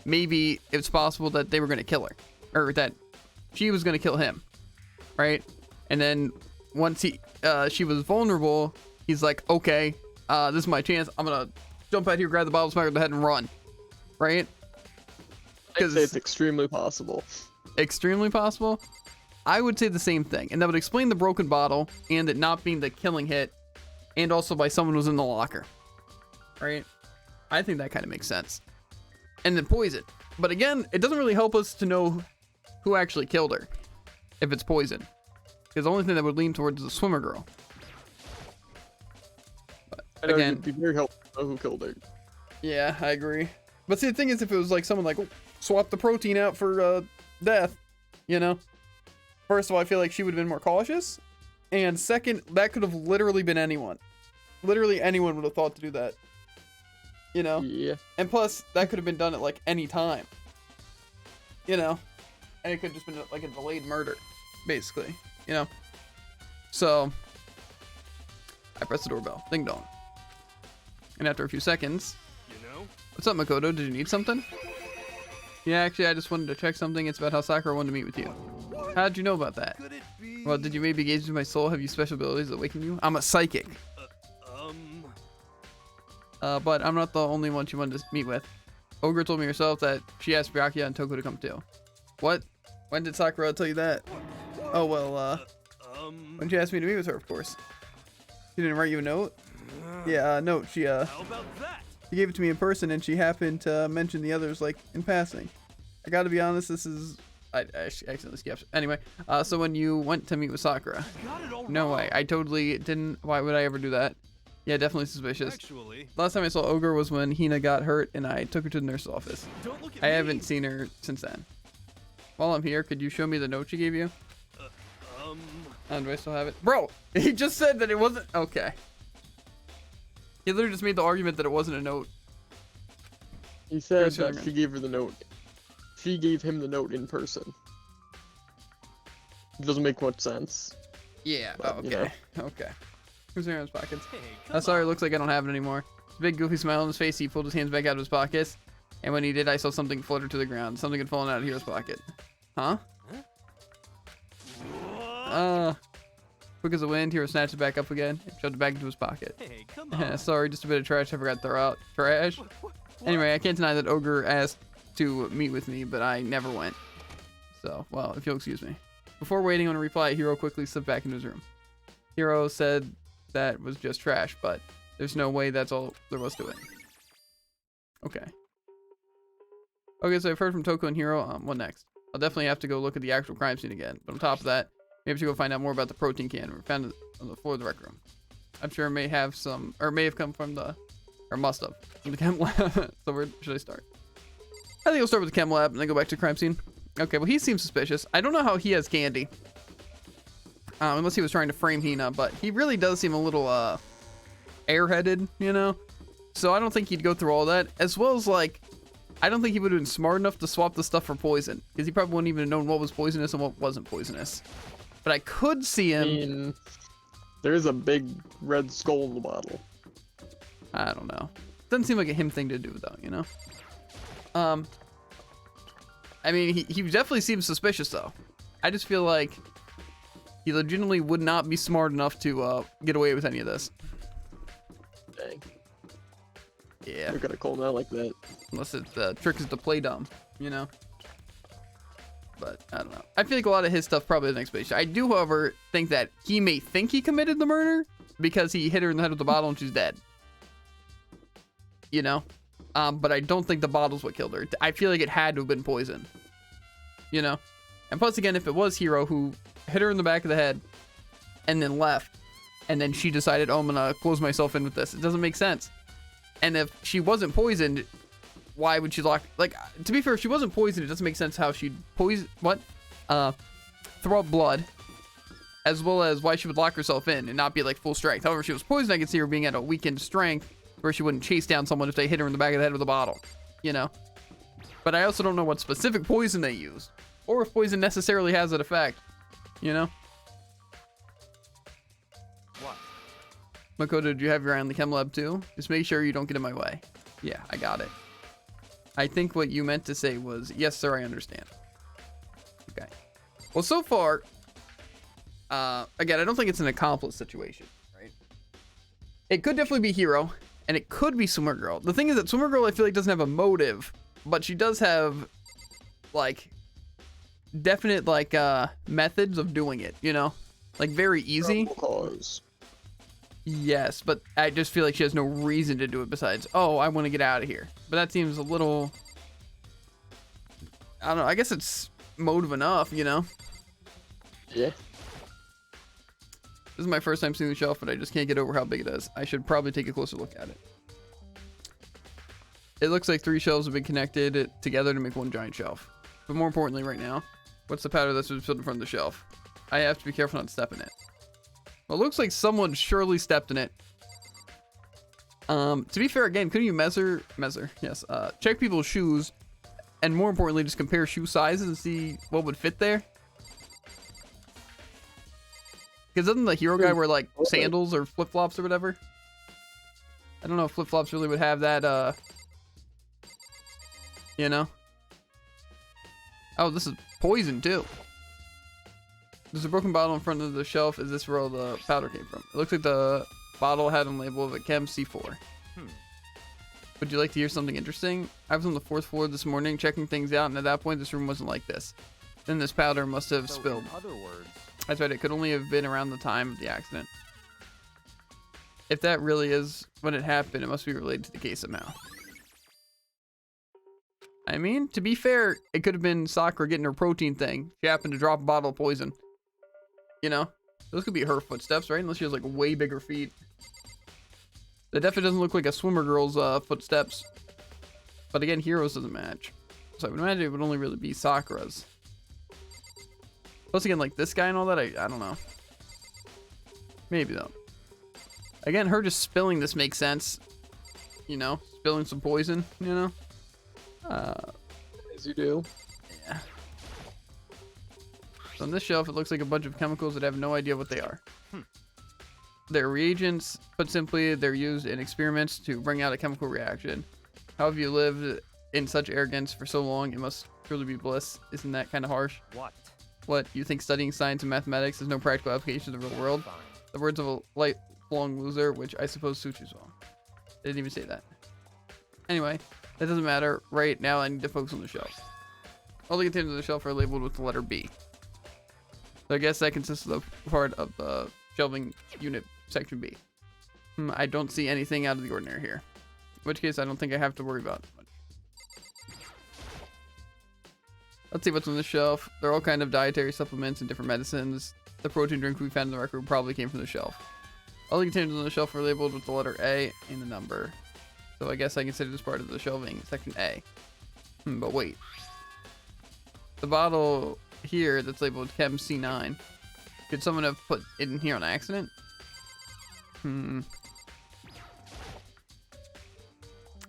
maybe it's possible that they were going to kill her. Or that she was going to kill him. Right? And then once she was vulnerable, he's like, okay, this is my chance. I'm going to jump out here, grab the bottle, smack her in the head, and run. Right? I'd say it's extremely possible. Extremely possible? I would say the same thing. And that would explain the broken bottle and it not being the killing hit. And also by someone who was in the locker. Right? I think that kind of makes sense. And then poison. But again, it doesn't really help us to know who actually killed her. If it's poison. Because the only thing that would lean towards is the swimmer girl. I know Again. it'd be very helpful to know who killed her. Yeah, I agree. But see, the thing is, if it was like someone like, oh, swap the protein out for death, you know? First of all, I feel like she would have been more cautious. And second, that could have literally been anyone. Literally anyone would have thought to do that. You know? Yeah. And plus, that could have been done at like any time. You know? And it could have just been like a delayed murder, basically. You know? So, I pressed the doorbell. Ding dong. And after a few seconds, You know? what's up, Makoto? Did you need something? Yeah, actually, I just wanted to check something. It's about how Sakura wanted to meet with you. How'd you know about that? Could it be? Well, did you maybe gaze into my soul? Have you special abilities that awaken you? I'm a psychic. But I'm not the only one she wanted to meet with. Ogre told me herself that she asked Byakuya and Toko to come too. What? When did Sakura tell you that? Oh, well, when she asked me to meet with her, of course. She didn't write you a note? Yeah, note. She How about that? She gave it to me in person, and she happened to mention the others, like, in passing. I gotta be honest, this is... I accidentally skipped. Anyway, so when you went to meet with Sakura... Got it all No wrong. way. I totally didn't... Why would I ever do that? Yeah, definitely suspicious. Actually, Last time I saw Ogre was when Hina got hurt, and I took her to the nurse's office. don't look at I me. haven't seen her since then. While I'm here, could you show me the note she gave you? Do I still have it? Bro! He just said that it wasn't... Okay. He literally just made the argument that it wasn't a note. He said Here's that Sherman. she gave her the note. She gave him the note in person. It doesn't make much sense. Yeah, But, oh, you okay. Okay. Who's in his pockets? Hey, I'm sorry, it looks like I don't have it anymore. With a big goofy smile on his face, he pulled his hands back out of his pockets. And when he did, I saw something flutter to the ground. Something had fallen out of Hero's pocket. Huh? Quick as a wind, Hero snatched it back up again and shoved it back into his pocket. Hey, come on. Sorry, just a bit of trash I forgot to throw out. Trash? Anyway, I can't deny that Ogre asked to meet with me, but I never went. So, well, if you'll excuse me. Before waiting on a reply, Hero quickly slipped back into his room. Hero said that was just trash, but there's no way that's all there was to it. Okay. Okay, so I've heard from Toko and Hero. What next? I'll definitely have to go look at the actual crime scene again. But on top of that, maybe I should go find out more about the protein can we found it on the floor of the rec room. I'm sure it may have some, or may have come from the, or must have, from the chem lab. So where should I start? I think I'll start with the chem lab and then go back to the crime scene. Okay, well, he seems suspicious. I don't know how he has candy. Unless he was trying to frame Hina, but he really does seem a little, airheaded, you know? So I don't think he'd go through all that. As well as, like, I don't think he would have been smart enough to swap the stuff for poison. Because he probably wouldn't even have known what was poisonous and what wasn't poisonous. But I could see I him... mean, there's a big red skull in the bottle. I don't know. Doesn't seem like a him thing to do, though, you know? I mean, he definitely seems suspicious, though. I just feel like he legitimately would not be smart enough to get away with any of this. Dang. Yeah. You're gonna call him out like that. Unless the trick is to play dumb, you know? But, I don't know. I feel like a lot of his stuff probably doesn't explain. I do, however, think that he may think he committed the murder because he hit her in the head with the bottle and she's dead. You know? But I don't think the bottle's what killed her. I feel like it had to have been poison. You know? And plus, again, if it was Hero who hit her in the back of the head and then left, and then she decided, oh, I'm gonna close myself in with this, it doesn't make sense. And if she wasn't poisoned, why would she lock... Like, to be fair, if she wasn't poisoned, it doesn't make sense how she'd poison... What? Throw up blood. As well as why she would lock herself in and not be, like, full strength. However, if she was poisoned, I could see her being at a weakened strength where she wouldn't chase down someone if they hit her in the back of the head with a bottle. You know? But I also don't know what specific poison they used. Or if poison necessarily has that effect. You know? What? Makoto, did you have your eye on the chem lab too? Just make sure you don't get in my way. Yeah, I got it. I think what you meant to say was, yes, sir, I understand. Okay. Well, so far, again, I don't think it's an accomplice situation, right? It could definitely be Hero, and it could be Swimmer Girl. The thing is that Swimmer Girl, I feel like, doesn't have a motive, but she does have, like, definite, like, methods of doing it, you know? Like, very easy. Probable cause. Yes, but I just feel like she has no reason to do it besides, oh, I want to get out of here. But that seems a little... I don't know, I guess it's motive enough, you know? Yeah. This is my first time seeing the shelf, but I just can't get over how big it is. I should probably take a closer look at it. It looks like 3 shelves have been connected together to make one giant shelf. But more importantly right now, what's the pattern that's been filled in front of the shelf? I have to be careful not to step in it. Well, it looks like someone surely stepped in it. To be fair, again, couldn't you measure, yes, check people's shoes, and more importantly, just compare shoe sizes and see what would fit there? Because doesn't the hero guy wear, like, sandals or flip-flops or whatever? I don't know if flip-flops really would have that, you know? Oh, this is poison, too. There's a broken bottle in front of the shelf. Is this where all the powder came from? It looks like the bottle had on the label of a Chem C4. Would you like to hear something interesting? I was on the 4th floor this morning checking things out, and at that point, this room wasn't like this. Then this powder must have spilled. In other words, That's right, it could only have been around the time of the accident. If that really is when it happened, it must be related to the case somehow. I mean, to be fair, it could have been Sakura getting her protein thing. She happened to drop a bottle of poison. You know? Those could be her footsteps, right? Unless she has, like, way bigger feet. That definitely doesn't look like a swimmer girl's footsteps. But again, Hero's doesn't match. So I would imagine it would only really be Sakura's. Plus again, like this guy and all that, I don't know. Maybe though. Again, her just spilling this makes sense. You know, spilling some poison, you know? As you do. Yeah. So on this shelf, it looks like a bunch of chemicals that I have no idea what they are. They're reagents. Put simply, they're used in experiments to bring out a chemical reaction. How have you lived in such arrogance for so long? It must truly be bliss. Isn't that kind of harsh? what? What, you think studying science and mathematics has no practical application to the real world? Fine. The words of a lifelong loser, which I suppose suits you well. They didn't even say that. Anyway, that doesn't matter. Right now, I need to focus on the shelf. All the containers on the shelf are labeled with the letter B. So I guess that consists of the part of the shelving unit section B. I don't see anything out of the ordinary here. In which case, I don't think I have to worry about it much. Let's see what's on the shelf. They're all kind of dietary supplements and different medicines. The protein drink we found in the record probably came from the shelf. All the containers on the shelf are labeled with the letter A and the number. So I guess I consider this part of the shelving section A. But wait. The bottle here that's labeled Chem C9. Could someone have put it in here on accident? On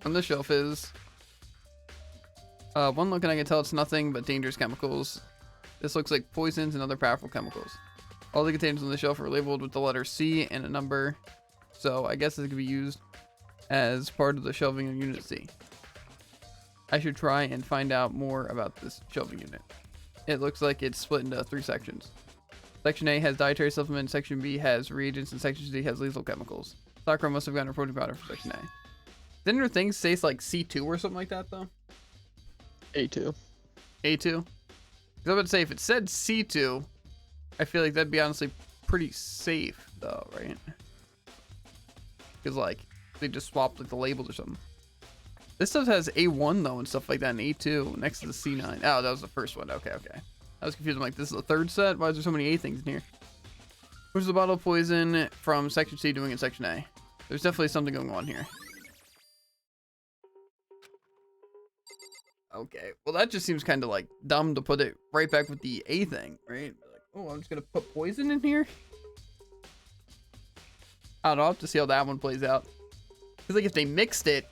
this shelf is... one look and I can tell it's nothing but dangerous chemicals. This looks like poisons and other powerful chemicals. All the containers on the shelf are labeled with the letter C and a number. So I guess this could be used as part of the shelving of Unit C. I should try and find out more about this shelving unit. It looks like it's split into 3 sections. Section A has dietary supplements, Section B has reagents, and Section C has lethal chemicals. Sakura must have gotten a protein powder for Section A. Didn't her things say like C2 or something like that though? A2. A2? I was about to say, if it said C2, I feel like that'd be honestly pretty safe though, right? Because like, they just swapped like the labels or something. This stuff has A1 though and stuff like that, and A2 next to the C9. Oh, that was the first one. Okay. I was confused. I'm like, this is the 3rd set? Why is there so many A things in here? Where's the bottle of poison from Section C doing in Section A? There's definitely something going on here. Okay, well that just seems kind of like dumb to put it right back with the A thing, right? Like, oh, I'm just gonna put poison in here? I don't know, I'll have to see how that one plays out. Because like if they mixed it,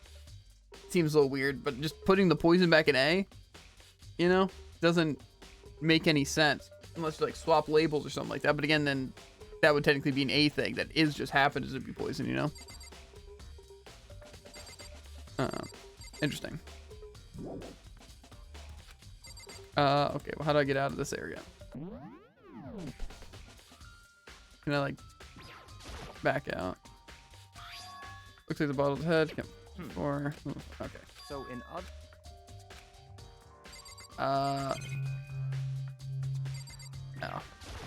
seems a little weird, but just putting the poison back in A, you know, doesn't make any sense. Unless you like swap labels or something like that. But again, then that would technically be an A thing that is just happens to be poison, you know? Interesting. Okay, well how do I get out of this area? Can I like back out? Looks like the bottle's head. Or okay. So in other... No.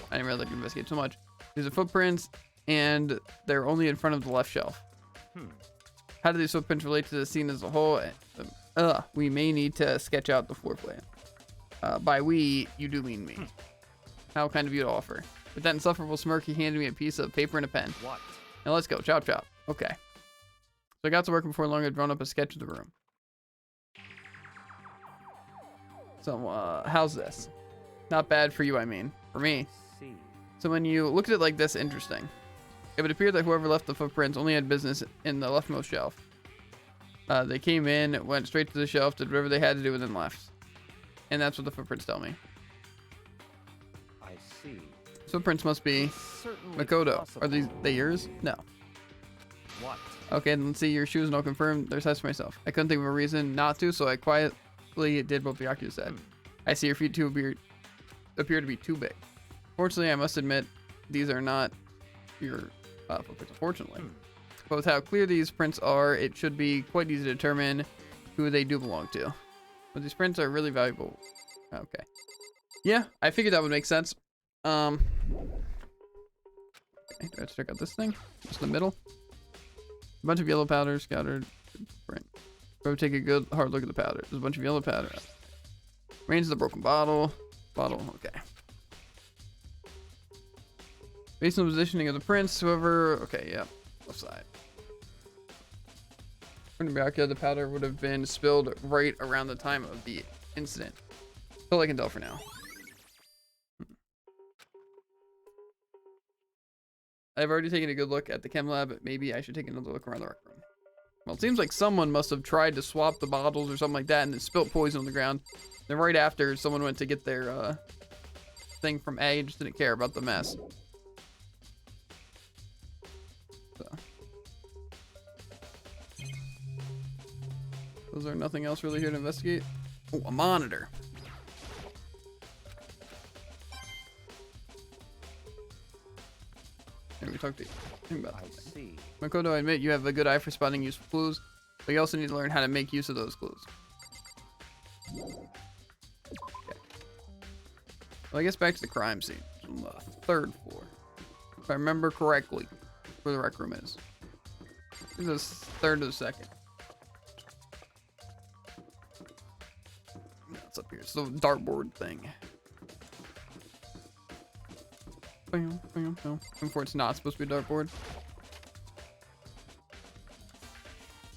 I didn't really like to investigate so much. These are footprints, and they're only in front of the left shelf. How do these footprints relate to the scene as a whole? We may need to sketch out the floor plan. By we, you do mean me. How kind of you to offer. With that insufferable smirk, he handed me a piece of paper and a pen. What? Now let's go. Chop chop. Okay. So I got to work before long. I'd drawn up a sketch of the room. So, how's this? Not bad for you, I mean. For me. See. So when you look at it like this, interesting. It would appear that whoever left the footprints only had business in the leftmost shelf. They came in, went straight to the shelf, did whatever they had to do, and then left. And that's what the footprints tell me. I see. Footprints must be Certainly Makoto. possible. Are these they yours? No. What? Okay, then let's see your shoes and I'll confirm their size for myself. I couldn't think of a reason not to, so I quietly did what Byakuya said. I see your feet too appear to be too big. Fortunately, I must admit, these are not your footprints, unfortunately. But with how clear these prints are, it should be quite easy to determine who they do belong to. But these prints are really valuable. Okay. Yeah, I figured that would make sense. Okay, let's check out this thing. Just the middle. A bunch of yellow powder scattered. Print. Go take a good hard look at the powder. There's a bunch of yellow powder. Remains of the broken bottle. Bottle, okay. Based on the positioning of the prints, whoever... Okay, yeah. Left side. From Byakuya, the powder would have been spilled right around the time of the incident. That's all I can tell for now. I've already taken a good look at the chem lab, but maybe I should take another look around the rec room. Well, it seems like someone must have tried to swap the bottles or something like that and then spilt poison on the ground. Then right after, someone went to get their thing from A and just didn't care about the mess. So. Was there nothing else really here to investigate? Oh, a monitor. Here, we talked to him about I something. see. Makoto, I admit you have a good eye for spotting useful clues, but you also need to learn how to make use of those clues. Okay. Well, I guess back to the crime scene. It's on the 3rd floor. If I remember correctly, where the rec room is. I think it's the 3rd or the 2nd. No, it's up here. It's the dartboard thing. Before it's not supposed to be a dartboard.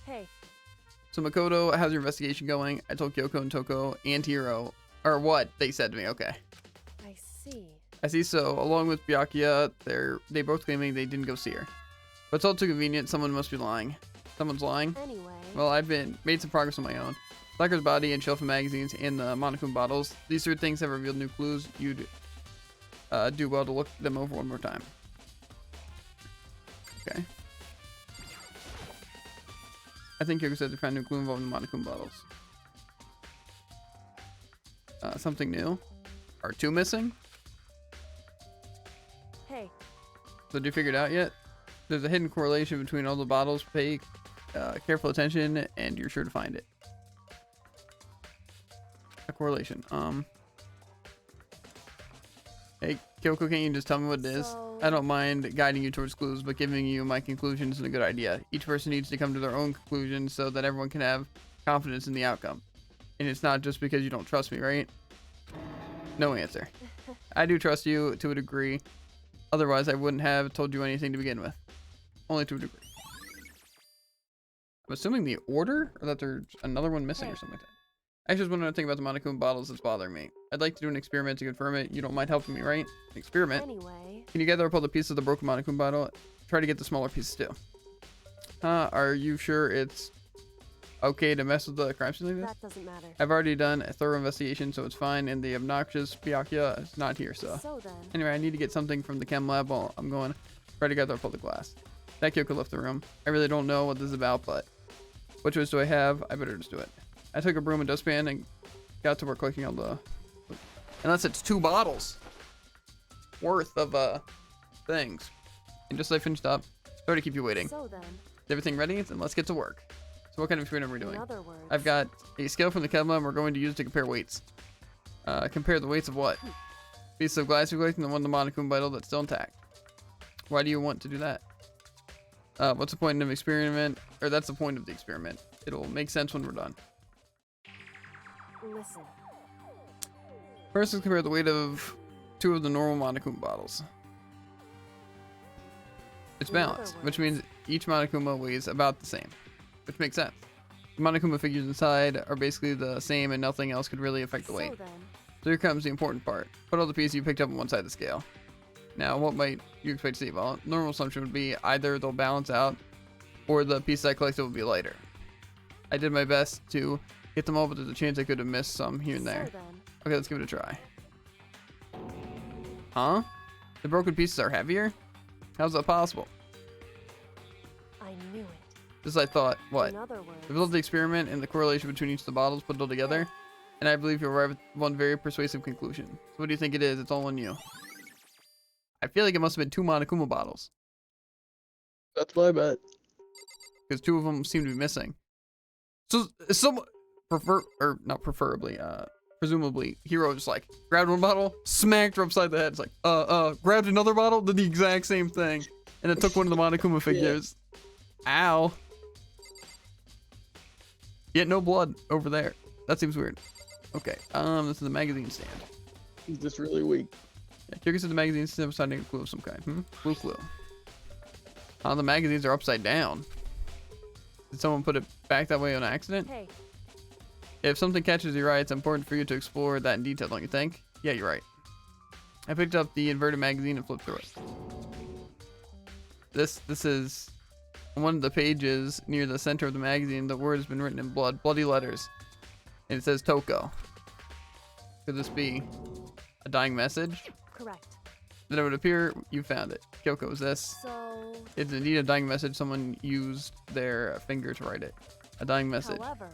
Hey, So Makoto, how's your investigation going? I told Kyoko and Toko and Hiro, or what they said to me. Okay, I see. I see. So along with Byakuya, they both claiming they didn't go see her. But it's all too convenient. Someone must be lying. Someone's lying. Anyway. Well, I've made some progress on my own. Blacker's body and shelf of magazines and the Monokuma bottles. These 3 things have revealed new clues. You'd do well to look them over one more time. Okay. I think Kyoko said they found a new clue involving the Monokuma bottles. Something new. Are 2 missing? Hey, So did you figure it out yet? There's a hidden correlation between all the bottles. Pay careful attention and you're sure to find it. A correlation. Hey, Kyoko, can't you just tell me what it is? So- I don't mind guiding you towards clues, but giving you my conclusions isn't a good idea. Each person needs to come to their own conclusion so that everyone can have confidence in the outcome. And it's not just because you don't trust me, right? No answer. I do trust you to a degree. Otherwise, I wouldn't have told you anything to begin with. Only to a degree. I'm assuming the order? Or that there's another one missing or something like that. I just want to think about the Monokuma bottles that's bothering me. I'd like to do an experiment to confirm it. You don't mind helping me, right? An experiment? anyway. Can you gather up all the pieces of the broken Monokuma bottle? Try to get the smaller pieces too. Are you sure it's okay to mess with the crime scene like this? That doesn't matter. I've already done a thorough investigation, so it's fine, and the obnoxious Byakuya is not here, so... So then. Anyway, I need to get something from the chem lab while I'm going. Try to gather up all the glass. That Kyoko left the room. I really don't know what this is about, but... What choice do I have? I better just do it. I took a broom and dustpan and got to work collecting all the... Unless it's 2 bottles worth of things. And just as I finished up, sorry to keep you waiting. So then. Is everything ready? Then let's get to work. So what kind of experiment are we doing? In other words. I've got a scale from the chem lab we're going to use to compare weights. Compare the weights of what? Piece of glass you're collecting, the one the Monokuma bottle that's still intact. Why do you want to do that? What's the point of experiment? Or that's the point of the experiment. It'll make sense when we're done. Listen. First, let's compare the weight of 2 of the normal Monokuma bottles. It's In other balanced, which words- means each Monokuma weighs about the same, which makes sense. The Monokuma figures inside are basically the same and nothing else could really affect the weight. So then, So here comes the important part. Put all the pieces you picked up on one side of the scale. Now, what might you expect to see? Well, normal assumption would be either they'll balance out or the pieces I collected will be lighter. I did my best to get them all, but there's a chance I could have missed some here and there. So then, Okay, let's give it a try. Huh? The broken pieces are heavier? How's that possible? I knew it. Just as I thought. What? In other words, The result of the experiment and the correlation between each of the bottles put it all together, and I believe you'll arrive at one very persuasive conclusion. So what do you think it is? It's all on you. I feel like it must have been 2 Monokuma bottles, That's my bet. because 2 of them seem to be missing. So some presumably Hero just like grabbed one bottle, smacked her upside the head. It's like, grabbed another bottle, did the exact same thing, and then took one of the Monokuma figures. Ow. Yet no blood over there. That seems weird. Okay, this is the magazine stand. He's just really weak. Yeah, Kyrgyz said the magazine stand was finding a clue of some kind. Blue clue. The magazines are upside down. Did someone put it back that way on accident? hey, If something catches your eye, it's important for you to explore that in detail, don't you think? Yeah, you're right. I picked up the inverted magazine and flipped through it. This is on one of the pages near the center of the magazine. The word has been written in bloody letters, and it says Toko. Could this be a dying message? correct. Then it would appear you found it. Kyoko, is this? So, It's indeed a dying message. Someone used their finger to write it. A dying message. however,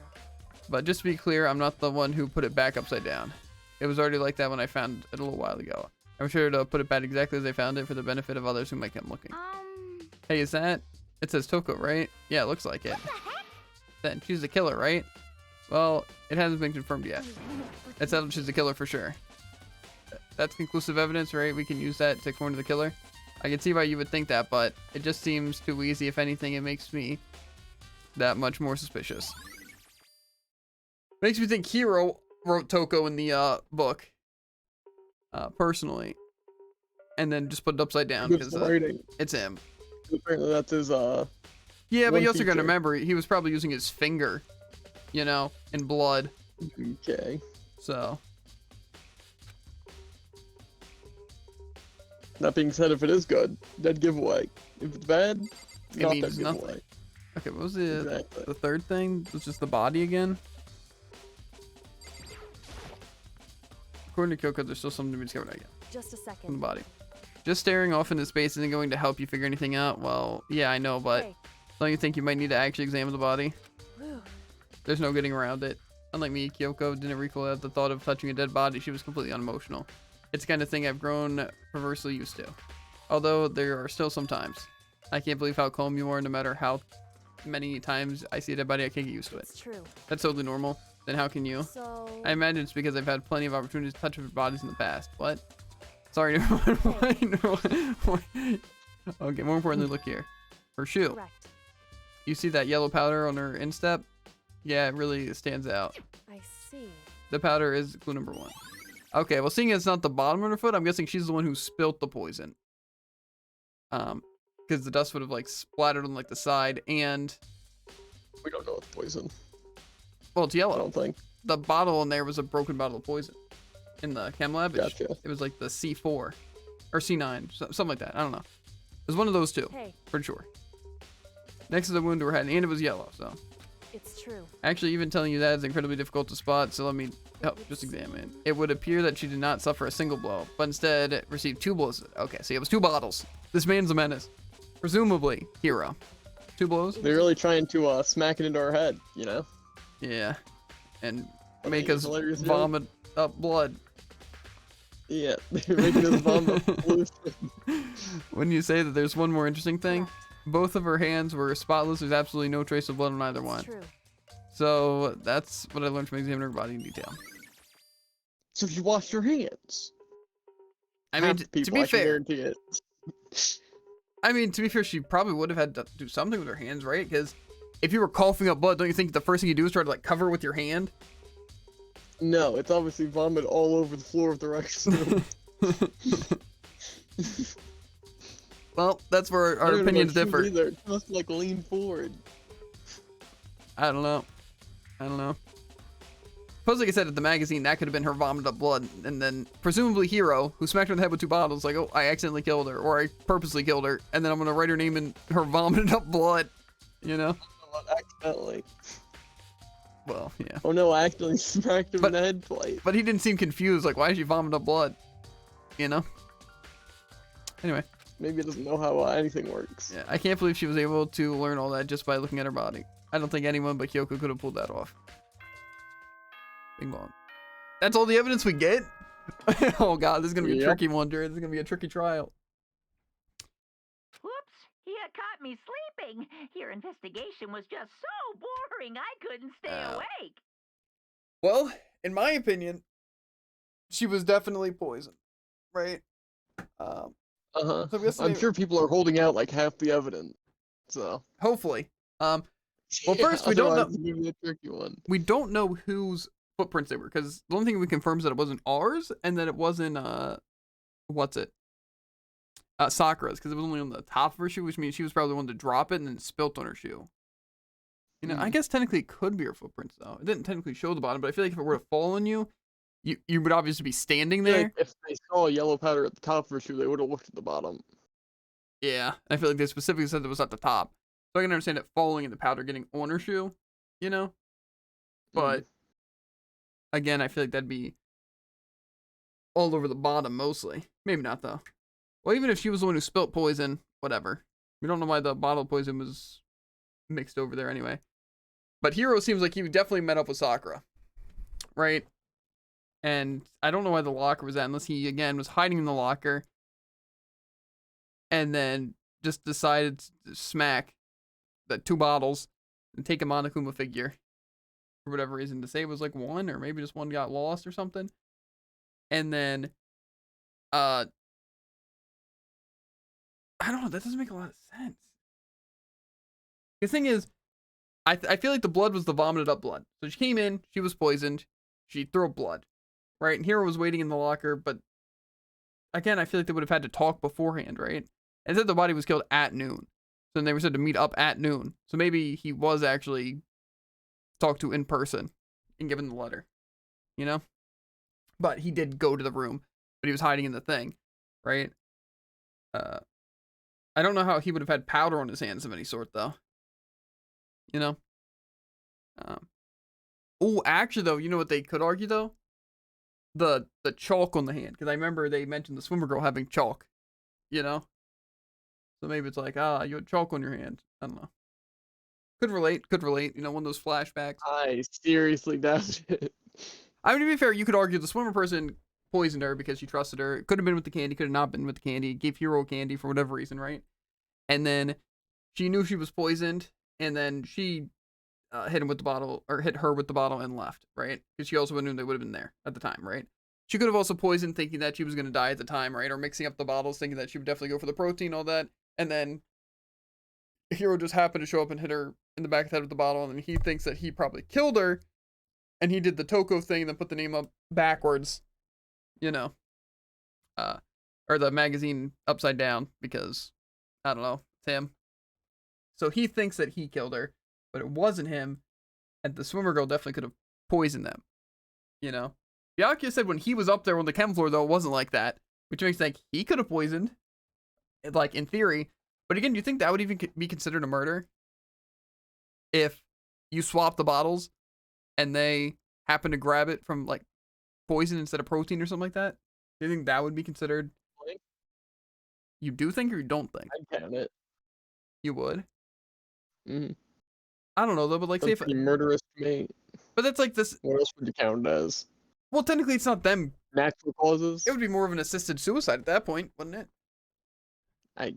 But just to be clear, I'm not the one who put it back upside down. It was already like that when I found it a little while ago. I'm sure to put it back exactly as I found it for the benefit of others who might come looking. Hey, is that? It says Toko, right? Yeah, it looks like it. Then she's the killer, right? Well, it hasn't been confirmed yet. It said she's the killer for sure. That's conclusive evidence, right? We can use that to corner the killer. I can see why you would think that, but it just seems too easy. If anything, it makes me that much more suspicious. Makes me think Hiro wrote Toko in the book, personally, and then just put it upside down Good because writing. it's him. Apparently that's his Yeah, but one you also gotta feature. remember he was probably using his finger, you know, in blood. Okay. So That being said, if it is good, dead giveaway. If it's bad, it not means dead nothing. giveaway. Okay, what was the Exactly. the third thing? It was just the body again. According to Kyoko, there's still something to be discovered again. just a From the second. body. Just staring off into space isn't going to help you figure anything out. Well, yeah, I know, but Hey, don't you think you might need to actually examine the body? whew, There's no getting around it. Unlike me, Kyoko didn't recoil at the thought of touching a dead body. She was completely unemotional. It's the kind of thing I've grown perversely used to. Although there are still some times. I can't believe how calm you are, no matter how many times I see a dead body, I can't get used to it. it's true. That's totally normal. Then how can you? So, I imagine it's because I've had plenty of opportunities to touch bodies in the past. What? Sorry, never mind. Okay, more importantly, look here. Her shoe. correct. You see that yellow powder on her instep? Yeah, it really stands out. I see. The powder is clue number 1. Okay, well, seeing it's not the bottom of her foot, I'm guessing she's the one who spilt the poison. Because the dust would have like splattered on like the side, and We don't know it's poison. well, it's I yellow. don't think. The bottle in there was a broken bottle of poison. In the chem lab, Gotcha. it was like the C4 or C9, something like that. I don't know. It was one of those two, Hey, for sure. Next to the wound to her head, and it was yellow. So it's true. actually, even telling you that is incredibly difficult to spot. So let me help just examine. It would appear that she did not suffer a single blow, but instead received 2 blows. Okay, so it was 2 bottles. This man's a menace. Presumably, Hero. 2 blows? They're really trying to smack it into our head, you know? Yeah. And I make mean, us hilarious joke. vomit up blood. Yeah, they're making us vomit. When you say that there's one more interesting thing, both of her hands were spotless. There's absolutely no trace of blood on either It's one. true. So that's what I learned from examining her body in detail. So she washed her hands. I mean, Half the to people, be I can fair, guarantee it. she probably would have had to do something with her hands, right? Because if you were coughing up blood, don't you think the first thing you do is try to like cover it with your hand? No, it's obviously vomit all over the floor of the restroom. Well, that's where I our don't know opinions about shoes differ. Either. It must like lean forward. I don't know. Suppose, like I said, at the magazine, that could have been her vomited up blood, and then presumably Hero, who smacked her in the head with 2 bottles, like, oh, I accidentally killed her, or I purposely killed her, and then I'm gonna write her name in her vomited up blood, you know? Accidentally. Well, yeah. Oh no, I accidentally smacked him in the head twice. But he didn't seem confused, like, why is she vomiting up blood? You know? Anyway. Maybe he doesn't know how anything works. Yeah, I can't believe she was able to learn all that just by looking at her body. I don't think anyone but Kyoko could have pulled that off. Bing bong. That's all the evidence we get? Oh god, this is gonna be a tricky one, Jared. This is gonna be a tricky trial. Whoops, you caught me sleeping. Your investigation was just so boring, I couldn't stay awake. Well, in my opinion, she was definitely poisoned, right? So I'm sure people are holding out like half the evidence. So hopefully. Well, first we don't know. It's gonna be a tricky one. We don't know whose footprints they were, because the only thing we confirmed is that it wasn't ours, and that it wasn't Sakura's, because it was only on the top of her shoe, which means she was probably the one to drop it and then spilt on her shoe. You know, I guess technically it could be her footprints though. It didn't technically show the bottom, but I feel like if it were to fall on you, you would obviously be standing there. Like if they saw yellow powder at the top of her shoe, they would have looked at the bottom. Yeah, I feel like they specifically said it was at the top. So I can understand it falling and the powder getting on her shoe, you know? But, again, I feel like that'd be all over the bottom mostly. Maybe not, though. Well, even if she was the one who spilt poison, whatever. We don't know why the bottle of poison was mixed over there anyway. But Hiro seems like he definitely met up with Sakura, right? And I don't know why the locker was at, unless he, again, was hiding in the locker and then just decided to smack the 2 bottles and take a Monokuma figure for whatever reason, to say it was like 1, or maybe just 1 got lost or something. And then I don't know, that doesn't make a lot of sense. The thing is, I feel like the blood was the vomited up blood. So she came in, she was poisoned, she threw up blood, right? And Hiro was waiting in the locker, but again, I feel like they would have had to talk beforehand, right? And said the body was killed at noon. So then they were said to meet up at noon. So maybe he was actually talked to in person and given the letter, you know? But he did go to the room, but he was hiding in the thing, right? I don't know how he would have had powder on his hands of any sort, though. You know? Oh, actually, though, you know what they could argue, though? The chalk on the hand. Because I remember they mentioned the swimmer girl having chalk, you know? So maybe it's like, you had chalk on your hand. I don't know. Could relate. You know, one of those flashbacks. I seriously doubt it. I mean, to be fair, you could argue the swimmer person poisoned her because she trusted her. It could have been with the candy, could have not been with the candy. Gave Hiro candy for whatever reason, right? And then she knew she was poisoned, and then she hit him with the bottle, or hit her with the bottle and left, right? Because she also knew they would have been there at the time, right? She could have also poisoned thinking that she was going to die at the time, right? Or mixing up the bottles thinking that she would definitely go for the protein, all that. And then Hiro just happened to show up and hit her in the back of the head with the bottle, and then he thinks that he probably killed her, and he did the Toko thing and then put the name up backwards, you know, or the magazine upside down, because, I don't know, it's him. So he thinks that he killed her, but it wasn't him, and the swimmer girl definitely could have poisoned them, you know. Byakuya said when he was up there on the chem floor, though, it wasn't like that, which makes me think he could have poisoned, like, in theory. But again, do you think that would even be considered a murder? If you swap the bottles and they happen to grab it from, like, poison instead of protein or something like that? Do you think that would be considered? You do think, or you don't think? I'd count it. You would? Mm-hmm. I don't know, though, but, like, say if... murderous to me. But that's like this... What else would you count it as? Well, technically, it's not them. Natural causes? It would be more of an assisted suicide at that point, wouldn't it? I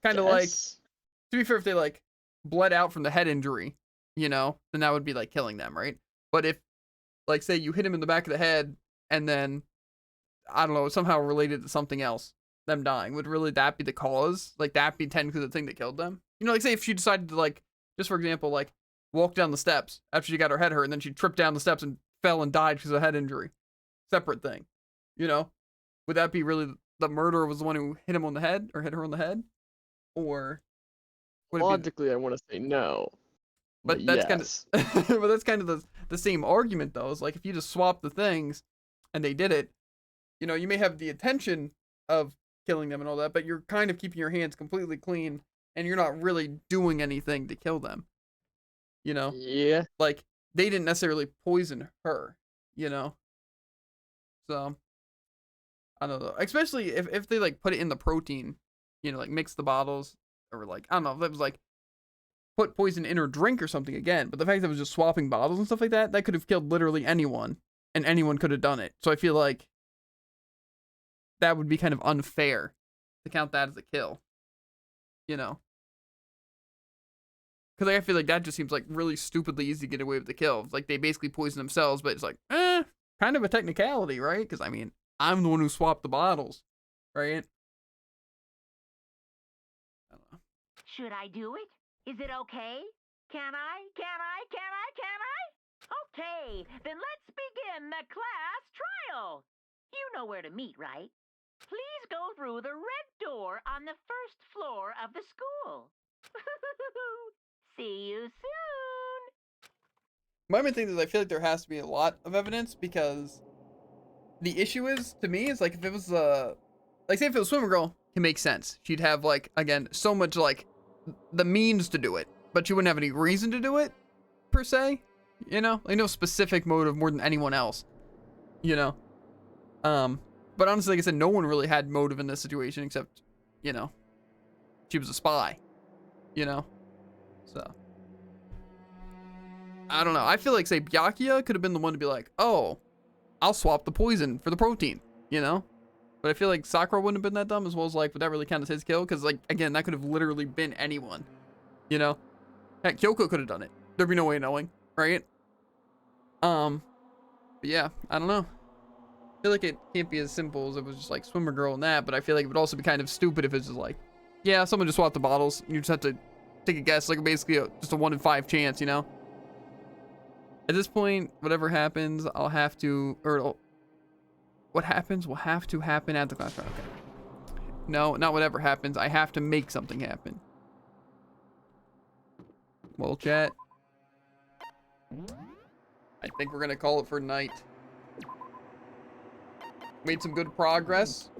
kind of like, to be fair, if they, like, bled out from the head injury, you know, then that would be, like, killing them, right? But if, like, say you hit him in the back of the head and then, I don't know, somehow related to something else, them dying, would really that be the cause? Like, that be technically the thing that killed them? You know, like, say if she decided to, like, just for example, like, walk down the steps after she got her head hurt, and then she tripped down the steps and fell and died because of a head injury. Separate thing. You know? Would that be really the murderer was the one who hit him on the head, or hit her on the head? Or would it be, Logically, I want to say no. but that's yes. kind of but that's kind of the same argument though. Is like if you just swap the things and they did it, you know, you may have the intention of killing them and all that, but you're kind of keeping your hands completely clean and you're not really doing anything to kill them. You know? Yeah. Like they didn't necessarily poison her, you know? So I don't know. Especially if they like put it in the protein, you know, like mix the bottles or like I don't know, if it was like put poison in her drink or something again, but the fact that it was just swapping bottles and stuff like that, that could have killed literally anyone and anyone could have done it. So I feel like that would be kind of unfair to count that as a kill, you know? Because I feel like that just seems like really stupidly easy to get away with the kill. Like they basically poison themselves, but it's like, kind of a technicality, right? Because I mean, I'm the one who swapped the bottles, right? I don't know. Should I do it? Is it okay? Can I? Okay, then let's begin the class trial. You know where to meet, right? Please go through the red door on the first floor of the school. See you soon. My main thing is I feel like there has to be a lot of evidence because the issue is, to me, is like if it was like say if it was Swimmer Girl, it makes sense. She'd have like, again, so much like the means to do it, but she wouldn't have any reason to do it, per se. You know? Like no specific motive more than anyone else. You know? But honestly, like I said, no one really had motive in this situation except, you know, she was a spy. You know? So. I don't know. I feel like, say, Byakuya could have been the one to be like, oh, I'll swap the poison for the protein, you know? But I feel like Sakura wouldn't have been that dumb, as well as, like, would that really count as his kill? Because, like, again, that could have literally been anyone, you know? Heck, Kyoko could have done it. There'd be no way of knowing, right? But yeah, I don't know. I feel like it can't be as simple as it was just, like, Swimmer Girl and that, but I feel like it would also be kind of stupid if it's just like, yeah, someone just swapped the bottles, and you just have to take a guess, like, basically just a 1 in 5 chance, you know? At this point, whatever happens, I'll have to, or what happens will have to happen at the class trial. Okay. No, not whatever happens. I have to make something happen. Well, chat. I think we're going to call it for night. Made some good progress.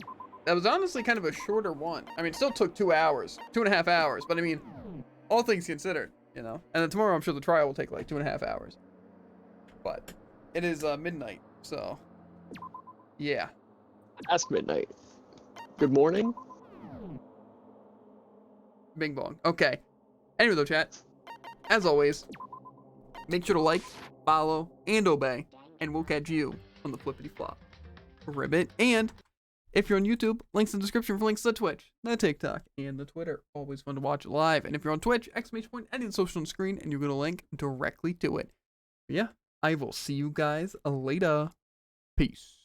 That was honestly kind of a shorter one. I mean, it still took 2 hours, 2.5 hours, but I mean, all things considered, you know? And then tomorrow, I'm sure the trial will take like 2.5 hours. But it is midnight, so yeah. Past midnight. Good morning. Bing bong. Okay. Anyway, though, chat, as always, make sure to like, follow, and obey, and we'll catch you on the flippity flop ribbit. And if you're on YouTube, links in the description for links to the Twitch, the TikTok, and the Twitter. Always fun to watch it live. And if you're on Twitch, exclamation point, any social on the screen, and you'll get a link directly to it. But yeah. I will see you guys later. Peace.